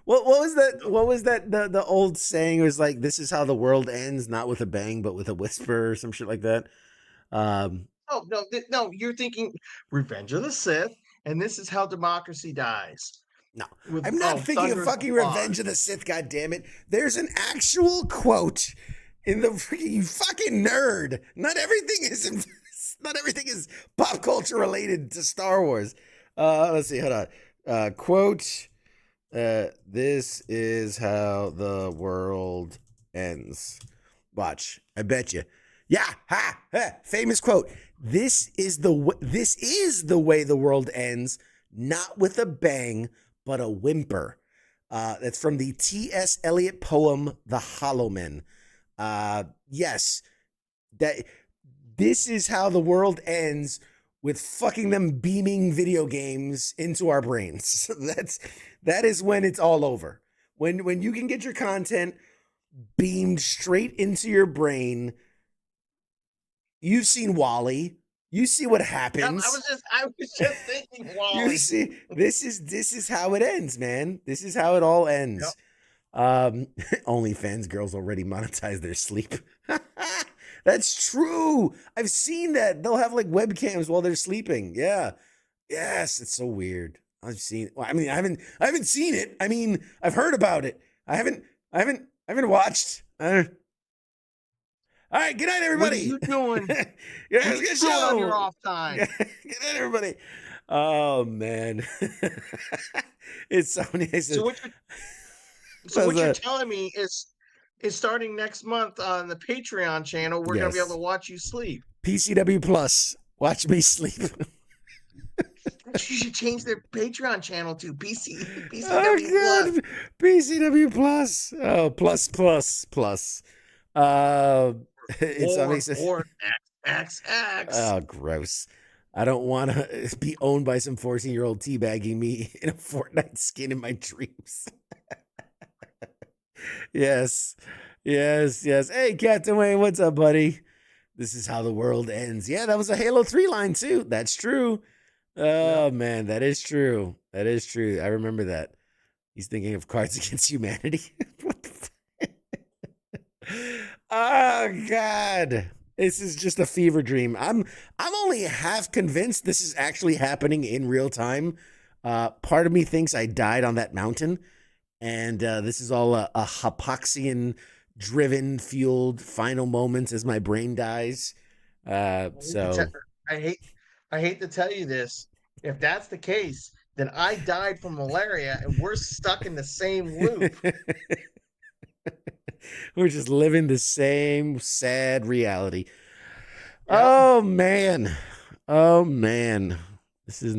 What was that? What was that? The old saying was like, this is how the world ends, not with a bang, but with a whisper or some shit like that. Um, oh no, no, you're thinking Revenge of the Sith, and this is how democracy dies No, with I'm not thinking of thunderous fucking applause. Revenge of the Sith. God damn it! There's an actual quote in the freaking you fucking nerd. Not everything is not everything is pop culture related to Star Wars. Let's see. Hold on. Quote. This is how the world ends. Watch. I bet you. Yeah, famous quote. This is the way the world ends, not with a bang, but a whimper. That's from the T.S. Eliot poem, The Hollow Men. Yes, that this is how the world ends, with fucking them beaming video games into our brains. That is when it's all over. When you can get your content beamed straight into your brain. You've seen Wally. You see what Yep, happens. I was just thinking, You Wally. see, this is how it ends, man. This is how it all ends. OnlyFans girls already monetize their sleep. That's true. I've seen that. They'll have like webcams while they're sleeping. Yeah. Yes, it's so weird. I've seen. Well, I mean, I haven't seen it. I mean, I've heard about it. I haven't watched. All right. Good night, What are everybody. you doing? Yeah, What it's a are you good doing on your show. off time? Good night, everybody. Oh man, it's so nice. So what you're telling me is starting next month on the Patreon channel, we're gonna be able Yes. to watch you sleep. PCW Plus. Watch me sleep. You should change their Patreon channel to PCW Oh Plus. god, PCW Plus. Oh, plus. It's obviously. Or XXX. Oh, gross. I don't want to be owned by some 14-year-old teabagging me in a Fortnite skin in my dreams. Yes. Hey, Captain Wayne, what's up, buddy? This is how the world ends. Yeah, that was a Halo 3 line, too. That's true. Oh, man, that is true. I remember that. He's thinking of Cards Against Humanity. What the Oh, God. This is just a fever dream. I'm only half convinced this is actually happening in real time. Part of me thinks I died on that mountain, and this is all a hypoxian driven fueled final moments as my brain dies. So I hate to tell you this. If that's the case, then I died from malaria and we're stuck in the same loop. we're just living the same sad reality. Yep. Oh man. This is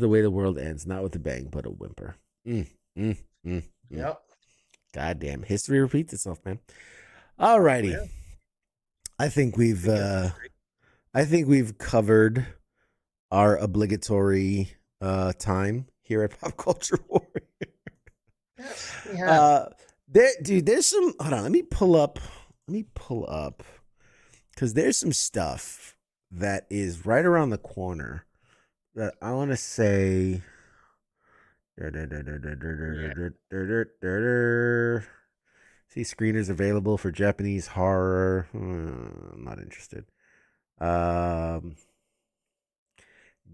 the way the world ends, not with a bang, but a whimper. Yep. Goddamn, history repeats itself, man. Alrighty. Yeah. I think we've covered our obligatory time here at Pop Culture Warrior. Yes, we have. There's some. Hold on, let me pull up because there's some stuff that is right around the corner that I want to say. See, screeners available for Japanese horror. I'm not interested.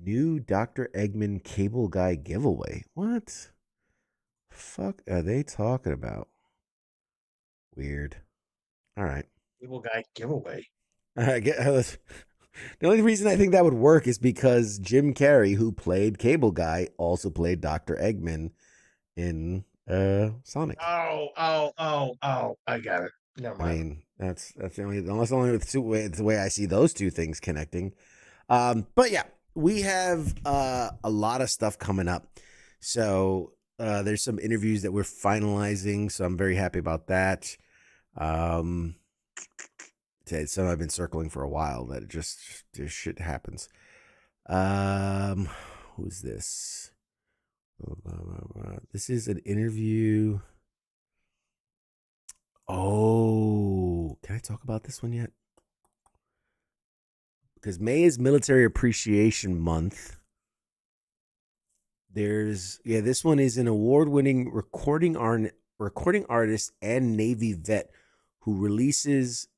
New Dr. Eggman Cable Guy giveaway. What? Fuck are they talking about? Weird. All right. Cable Guy giveaway. The only reason I think that would work is because Jim Carrey, who played Cable Guy, also played Dr. Eggman in Sonic. Oh! I got it. Never I mind. mean, that's the only the way I see those two things connecting. But yeah, we have a lot of stuff coming up. So there's some interviews that we're finalizing, so I'm very happy about that. Some I've been circling for a while that just shit happens. Who's this? This is an interview. Oh, can I talk about this one yet? Because May is Military Appreciation Month. This one is an award-winning recording artist and Navy vet who releases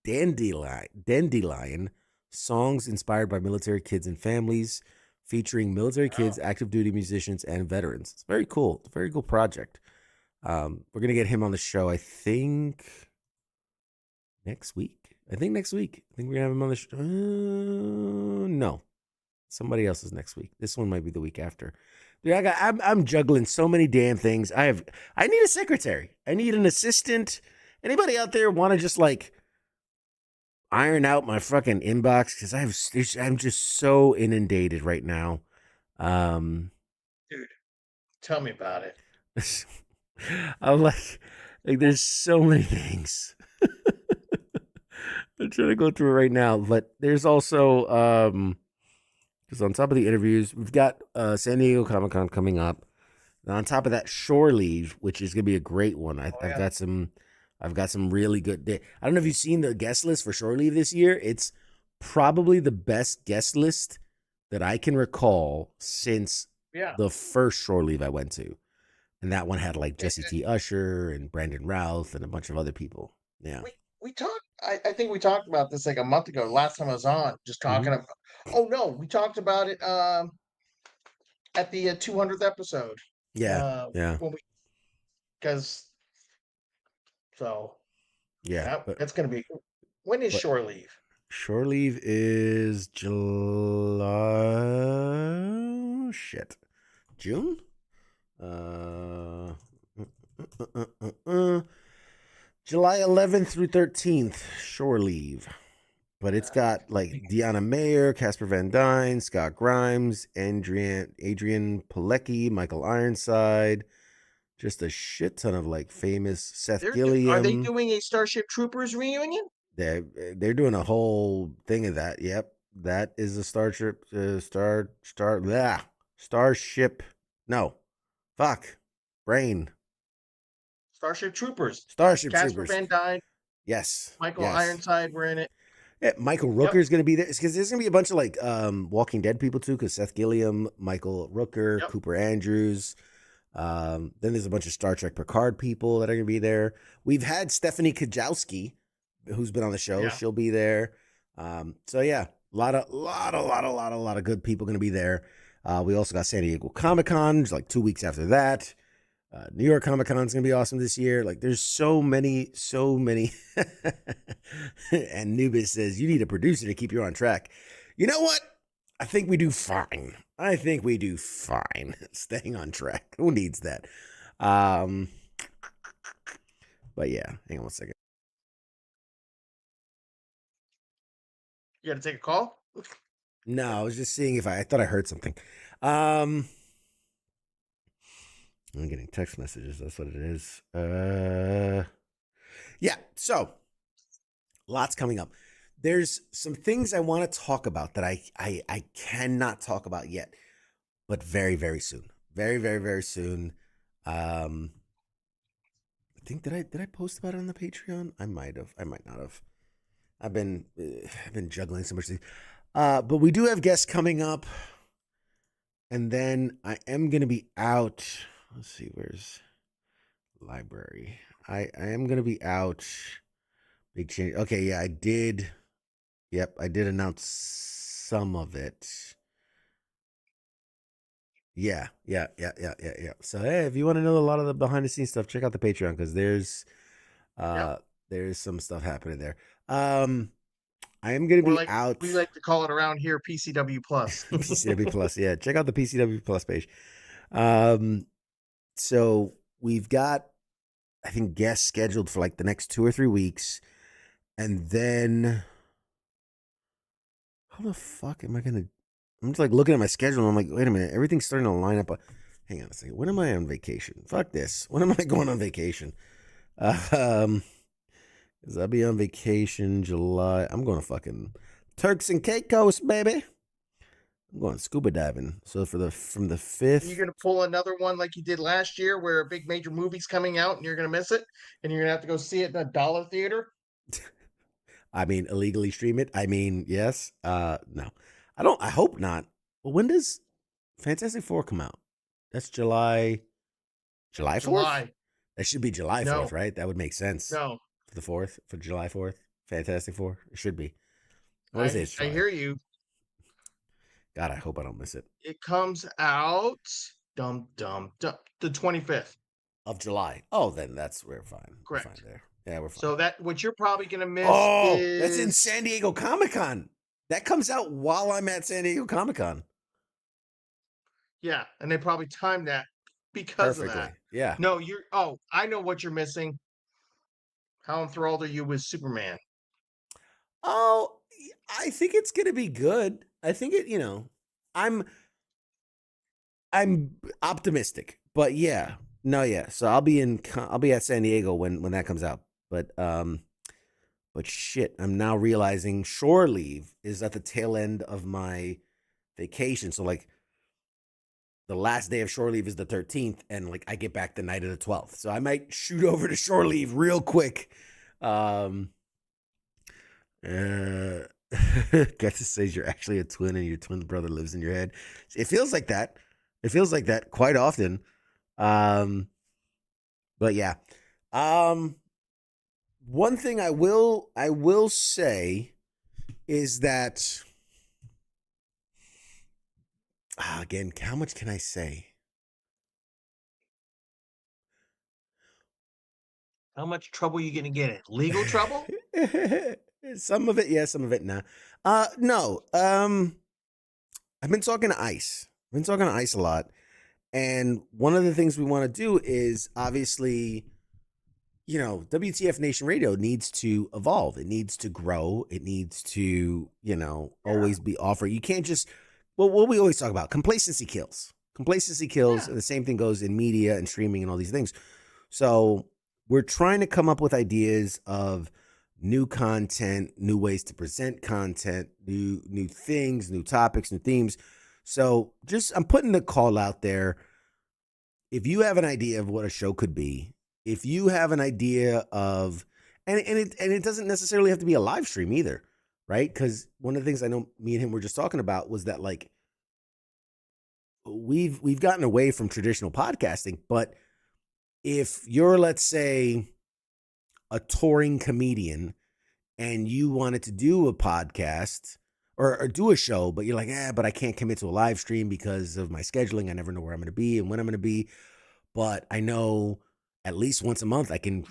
Dandelion songs inspired by military kids and families, featuring military kids, active duty musicians, and veterans. It's very cool. It's a very cool project. We're gonna get him on the show, I think next week. I think we're gonna have him on the show. No, somebody else is next week. This one might be the week after. Dude, I'm juggling so many damn things. I need a secretary. I need an assistant. Anybody out there want to just like iron out my fucking inbox because I'm just so inundated right now. Dude, tell me about it. I'm like there's so many things. I'm trying to go through it right now, but there's also because on top of the interviews, we've got San Diego Comic Con coming up. And on top of that, Shore Leave, which is gonna be a great one. Oh I've yeah. got some, I've got some really good. I don't know if you've seen the guest list for Shore Leave this year. It's probably the best guest list that I can recall since Yeah. the first Shore Leave I went to, and that one had like Eh, Jesse T. Usher and Brandon Routh and a bunch of other people. Yeah. we talked. I think we talked about this like a month ago. Last time I was on, just Mm-hmm. talking about. Oh no, we talked about it at the 200th episode. Yeah. Yeah. When we because so Yeah. yeah, that's gonna be. When is But shore leave? Shore Leave is July. Shit. June? Uh, uh, uh, uh, uh, July 11th through 13th, Shore Leave. But it's got like Deanna Mayer, Casper Van Dyne, Scott Grimes, Adrian Pilecki, Michael Ironside, just a shit ton of like famous Seth Are they Gilliam. doing a Starship Troopers reunion? They're doing a whole thing of that. Yep, that is a Starship. No, fuck, brain. Starship Troopers. Starship Casper Troopers. Van Dyne, Yes, Michael yes. Ironside were in it. Yeah, Michael Yep. Rooker is going to be there because there's going to be a bunch of like Walking Dead people too. Because Seth Gilliam, Michael Rooker, Yep. Cooper Andrews. Then there's a bunch of Star Trek Picard people that are going to be there. We've had Stephanie Kajowski, who's been on the show. Yeah. She'll be there. So yeah, a lot of good people going to be there. We also got San Diego Comic Con, like 2 weeks after that. New York Comic Con is gonna be awesome this year. Like, there's so many. And Nubis says you need a producer to keep you on track. You know what? I think we do fine. Staying on track. Who needs that? Um, but yeah, hang on one second. You got to take a call. No, I was just seeing if I thought I heard something. I'm getting text messages. That's what it is. Yeah. So lots coming up. There's some things I want to talk about that I cannot talk about yet, but very, very soon. Very soon. I think did I post about it on the Patreon? I might have. I might not have. I've been juggling so much. But we do have guests coming up, and then I am gonna be out. Let's see, where's library? I am gonna be out. Big change. Okay, yeah, I did. Yep, I did announce some of it. Yeah. So hey, if you want to know a lot of the behind the scenes stuff, check out the Patreon because Yep. there's some stuff happening there. I am gonna be out. We like to call it around here PCW Plus. PCW Plus, yeah. Check out the PCW Plus page. So we've got, I think, guests scheduled for like the next 2 or 3 weeks, and then how the fuck am I gonna? I'm just like looking at my schedule. And I'm like, wait a minute, everything's starting to line up. Hang on a second. When am I on vacation? Fuck this. When am I going on vacation? Because I'll be on vacation July. I'm going to fucking Turks and Caicos, baby. I'm going scuba diving. So from the You're 5th. gonna pull another one like you did last year, where a big major movie's coming out and you're gonna miss it, and you're gonna have to go see it in a dollar theater. I mean, illegally stream it. I mean, yes. No, I don't. I hope not. Well, when does Fantastic Four come out? That's July 4th. July. That should be July 4th, No, right? That would make sense no. for the 4th, for July 4th. Fantastic Four. It should be. I want to say it's I July. hear you. God, I hope I don't miss it. It comes out the 25th. Of July. Oh, then we're fine. We're fine Correct. there. Yeah, we're fine. So that what you're probably gonna miss Oh, is that's in San Diego Comic Con. That comes out while I'm at San Diego Comic Con. Yeah, and they probably timed that because of that. Yeah. No, I know what you're missing. How enthralled are you with Superman? Oh, I think it's gonna be good. I think it. I'm I'm optimistic, but yeah, no, yeah. So I'll be at San Diego when that comes out. But shit, I'm now realizing shore leave is at the tail end of my vacation. So like the last day of shore leave is the 13th, and like I get back the night of the 12th. So I might shoot over to shore leave real quick. Um, uh, Get to say you're actually a twin and your twin brother lives in your head. It feels like that. It feels like that quite often. Um, but yeah. Um, One thing I will say is that again, how much can I say? How much trouble you gonna get in? Legal trouble? Some of it, yeah, some of it, nah. No. I've been talking to Ice. I've been talking to Ice a lot, and one of the things we want to do is obviously, WTF Nation Radio needs to evolve. It needs to grow. It needs to, always be offered. You can't just, well, what we always talk about, complacency kills. Complacency kills, Yeah. and the same thing goes in media and streaming and all these things. So we're trying to come up with ideas of new content, new ways to present content, new things, new topics, new themes. So just I'm putting the call out there. If you have an idea of what a show could be, if you have an idea of and it doesn't necessarily have to be a live stream either, right? Because one of the things I know me and him were just talking about was that like we've gotten away from traditional podcasting, but if you're, let's say, a touring comedian and you wanted to do a podcast or do a show, but you're like, but I can't commit to a live stream because of my scheduling. I never know where I'm going to be and when I'm going to be. But I know at least once a month I can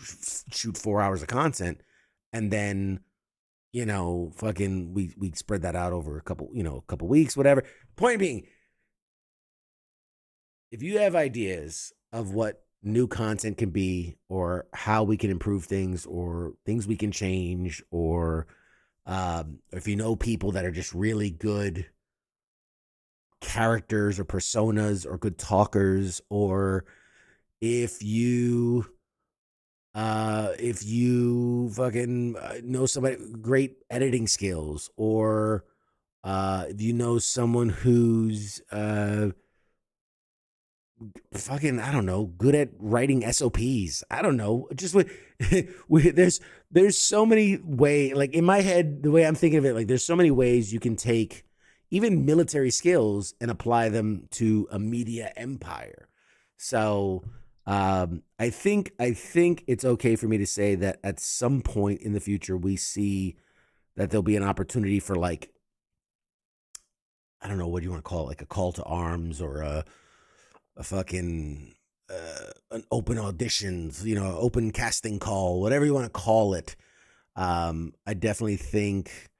shoot 4 hours of content, and then fucking we spread that out over a couple weeks, whatever. Point being, if you have ideas of what new content can be or how we can improve things or things we can change, or if you know people that are just really good characters or personas or good talkers, or if you fucking know somebody great editing skills, or if you know someone who's fucking, I don't know, good at writing SOPs. I don't know. Just there's so many ways, like in my head, the way I'm thinking of it, like there's so many ways you can take even military skills and apply them to a media empire. So I think it's okay for me to say that at some point in the future we see that there'll be an opportunity for, like, I don't know, what do you want to call it, like a call to arms or a fucking an open auditions, open casting call, whatever you want to call it. I definitely think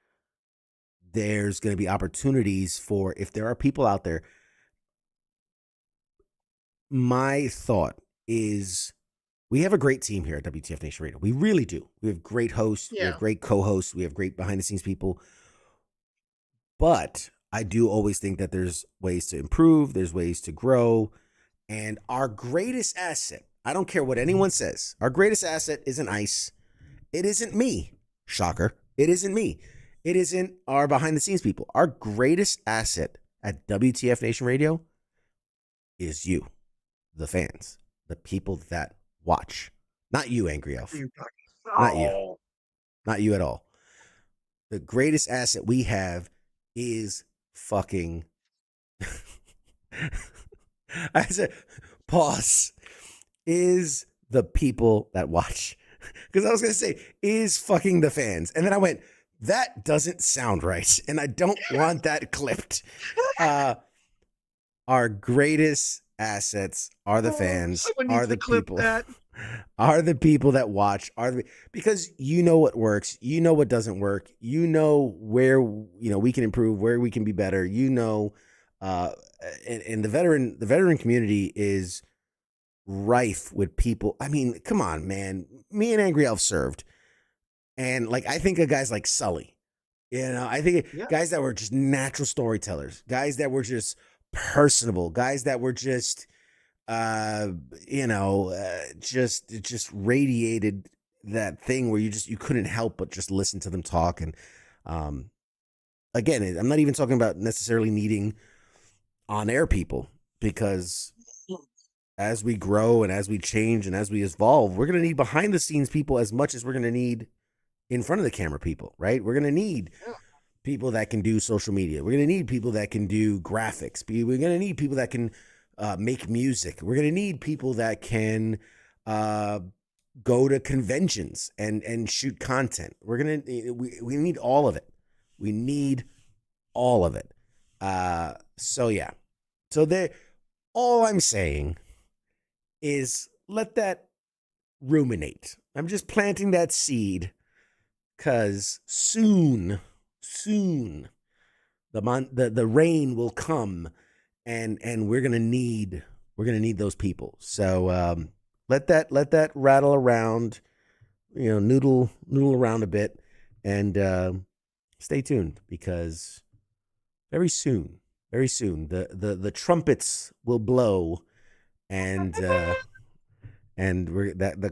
there's going to be opportunities for, if there are people out there. My thought is we have a great team here at WTF Nation Radio. We really do. We have great hosts. We have Yeah. great co-hosts. We have great behind the scenes people. But I do always think that there's ways to improve. There's ways to grow. And our greatest asset, I don't care what anyone says, our greatest asset isn't Ice. It isn't me. Shocker. It isn't me. It isn't our behind the scenes people. Our greatest asset at WTF Nation Radio is you, the fans, the people that watch. Not you, Angry Elf. Not you. Not you at all. The greatest asset we have is fucking I said, pause, is the people that watch. Because I was going to say, is fucking the fans. And then I went, that doesn't sound right. And I don't want that clipped. Our greatest assets are the fans, someone are needs the to clip people, that. are the people that watch, because you know what works, you know what doesn't work, you know where we can improve, where we can be better, and the veteran community is rife with people. I mean, come on, man. Me and Angry Elf served, and like I think of guys like Sully. I think Yeah. guys that were just natural storytellers, guys that were just personable, guys that were just, uh, just radiated that thing where you couldn't help but just listen to them talk. And um, again, I'm not even talking about necessarily needing on air people, because as we grow and as we change and as we evolve, we're going to need behind the scenes people as much as we're going to need in front of the camera people, right? We're going to need people that can do social media. We're going to need people that can do graphics. We're going to need people that can make music. We're going to need people that can go to conventions and shoot content. We need all of it. We need all of it. So yeah. So all I'm saying is let that ruminate. I'm just planting that seed, because soon the rain will come, and we're gonna need those people. So let that rattle around, noodle around a bit, and stay tuned, because very soon the trumpets will blow, and the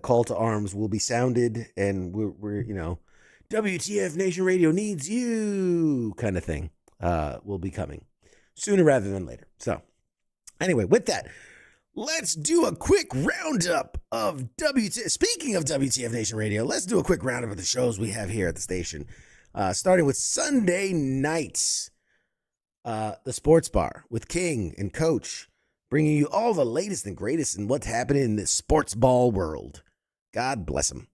call to arms will be sounded, and we're WTF Nation Radio needs you kind of thing will be coming sooner rather than later. So anyway, with that, let's do a quick roundup of Speaking of WTF Nation Radio, let's do a quick roundup of the shows we have here at the station. Starting with Sunday nights, the Sports Bar with King and Coach, bringing you all the latest and greatest in what's happening in the sports ball world. God bless him.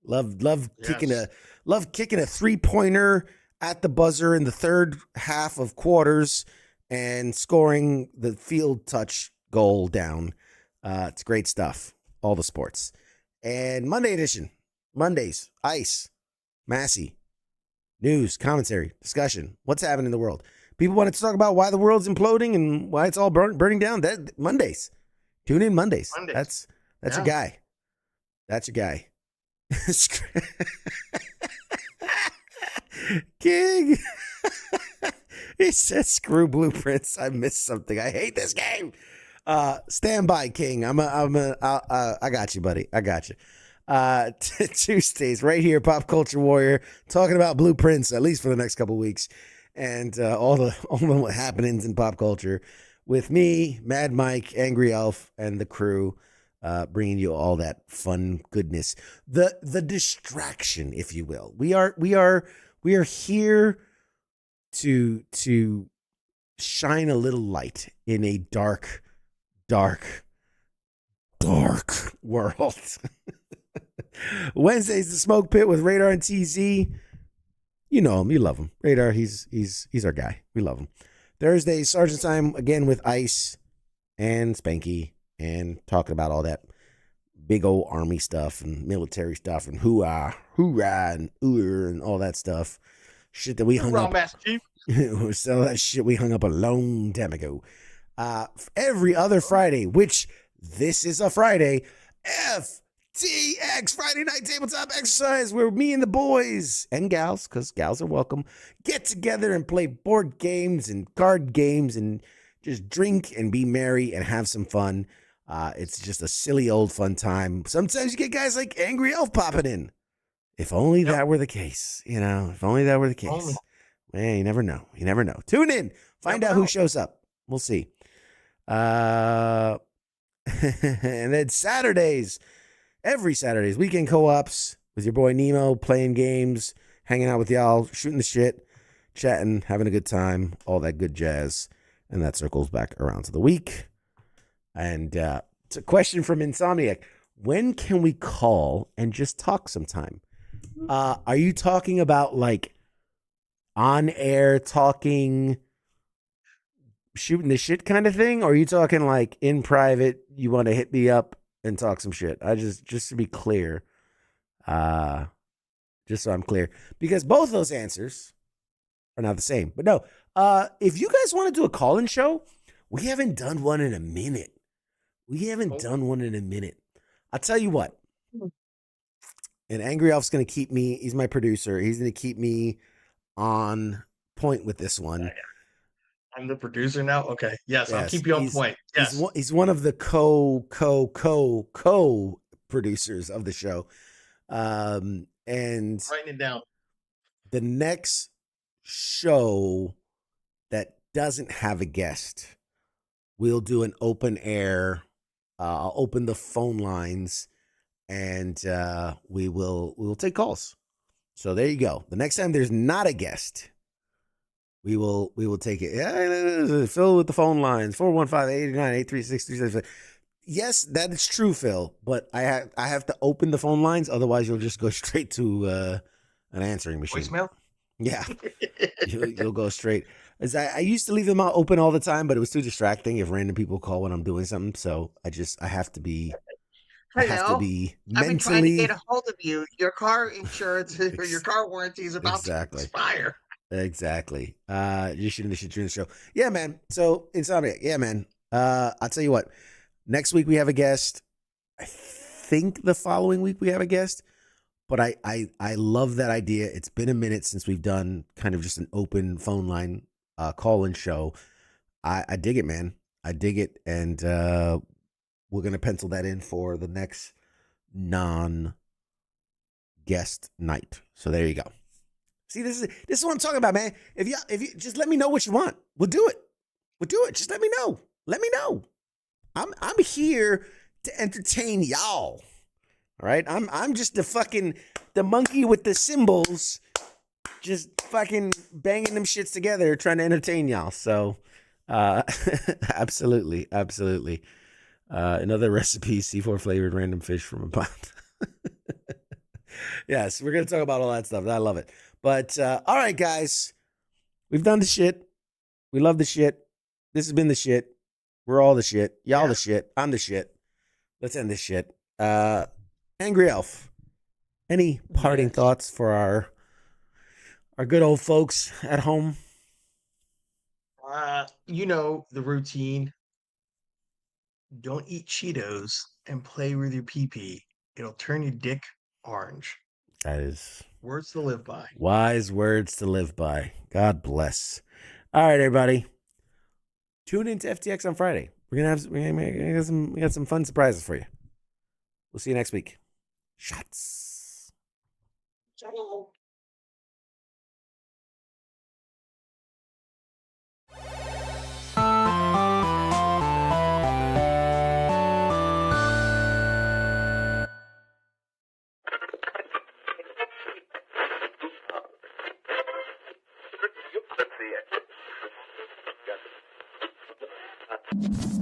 Love kicking a 3-pointer at the buzzer in the third half of quarters and scoring the field touch goal down. It's great stuff. All the sports. And Monday edition, Mondays, Ice, Massey, news, commentary, discussion. What's happening in the world? People wanted to talk about why the world's imploding and why it's all burning down. That Mondays. Tune in Mondays. That's your guy. That's your guy. King. He said, "Screw blueprints. I missed something. I hate this game." Stand by, King. I got you, buddy. I got you. Tuesdays right here, Pop Culture Warrior, talking about blueprints at least for the next couple weeks, and all the happenings in pop culture with me, Mad Mike, Angry Elf, and the crew, bringing you all that fun goodness, the distraction, if you will. We are here to shine a little light in a dark world. Wednesday's the Smoke Pit with Radar and TZ. You know him, you love him. Radar, he's our guy. We love him. Thursday, Sergeant Time again with Ice and Spanky, and talking about all that big old army stuff and military stuff and hoorah and and all that stuff. Shit that we hung up. So that shit we hung up a long time ago. Every other Friday, which this is a Friday, FTX, Friday Night Tabletop Exercise, where me and the boys and gals, because gals are welcome, get together and play board games and card games and just drink and be merry and have some fun. It's just a silly old fun time. Sometimes you get guys like Angry Elf popping in. If only that were the case, if only that were the case. Man, you never know. You never know. Tune in. Find out who shows up. We'll see. And then Saturdays, every Saturdays, weekend co-ops with your boy Nemo, playing games, hanging out with y'all, shooting the shit, chatting, having a good time, all that good jazz. And that circles back around to the week. And it's a question from Insomniac. When can we call and just talk sometime? Are you talking about like on air talking, shooting the shit kind of thing? Or are you talking like in private, you want to hit me up and talk some shit? Just to be clear, just so I'm clear, because both those answers are not the same. But no, if you guys want to do a call-in show, we haven't done one in a minute. I'll tell you what. And Angry Elf's going to keep me, he's my producer. He's going to keep me on point with this one. I'm the producer now. Okay. Yes, I'll Yes, keep you on point. Yes. he's one of the co producers of the show. And Writing it down. the next show that doesn't have a guest, we'll do an open air. I'll open the phone lines, and we will take calls. So there you go. The next time there's not a guest, we will take it. Yeah, Phil with the phone lines 415-889-836-375. Yes, that is true, Phil. But I have to open the phone lines, otherwise you'll just go straight to an answering machine. Voicemail? Yeah, you'll go straight. As I used to leave them out open all the time, but it was too distracting if random people call when I'm doing something. So I have to be Hello. I've been trying to mentally get a hold of you. Your car insurance or your car warranty is about exactly. to expire. Exactly. You shouldn't during the show. Yeah, man. So Insomniac. Yeah, man. I'll tell you what. Next week we have a guest. I think the following week we have a guest. But I love that idea. It's been a minute since we've done kind of just an open phone line call-in show. I dig it, man. I dig it. And we're gonna pencil that in for the next non-guest night. So there you go. See, this is what I'm talking about, man. If you just let me know what you want, we'll do it. We'll do it. Just let me know. Let me know. I'm here to entertain y'all. All right. I'm just the monkey with the cymbals, just fucking banging them shits together, trying to entertain y'all. So, absolutely. Another recipe: C4 flavored random fish from a pond. Yes, we're gonna talk about all that stuff. I love it. But all right, guys, we've done the shit. We love the shit. This has been the shit. We're all the shit. Y'all the shit. I'm the shit. Let's end this shit. Angry Elf, any parting thoughts for our good old folks at home? You know the routine. Don't eat Cheetos and play with your pee-pee. It'll turn your dick orange. That is Words to live by. wise words to live by. God bless. All right, everybody. Tune into FTX on Friday. We got some fun surprises for you. We'll see you next week. Shots. Ciao. Let's see it.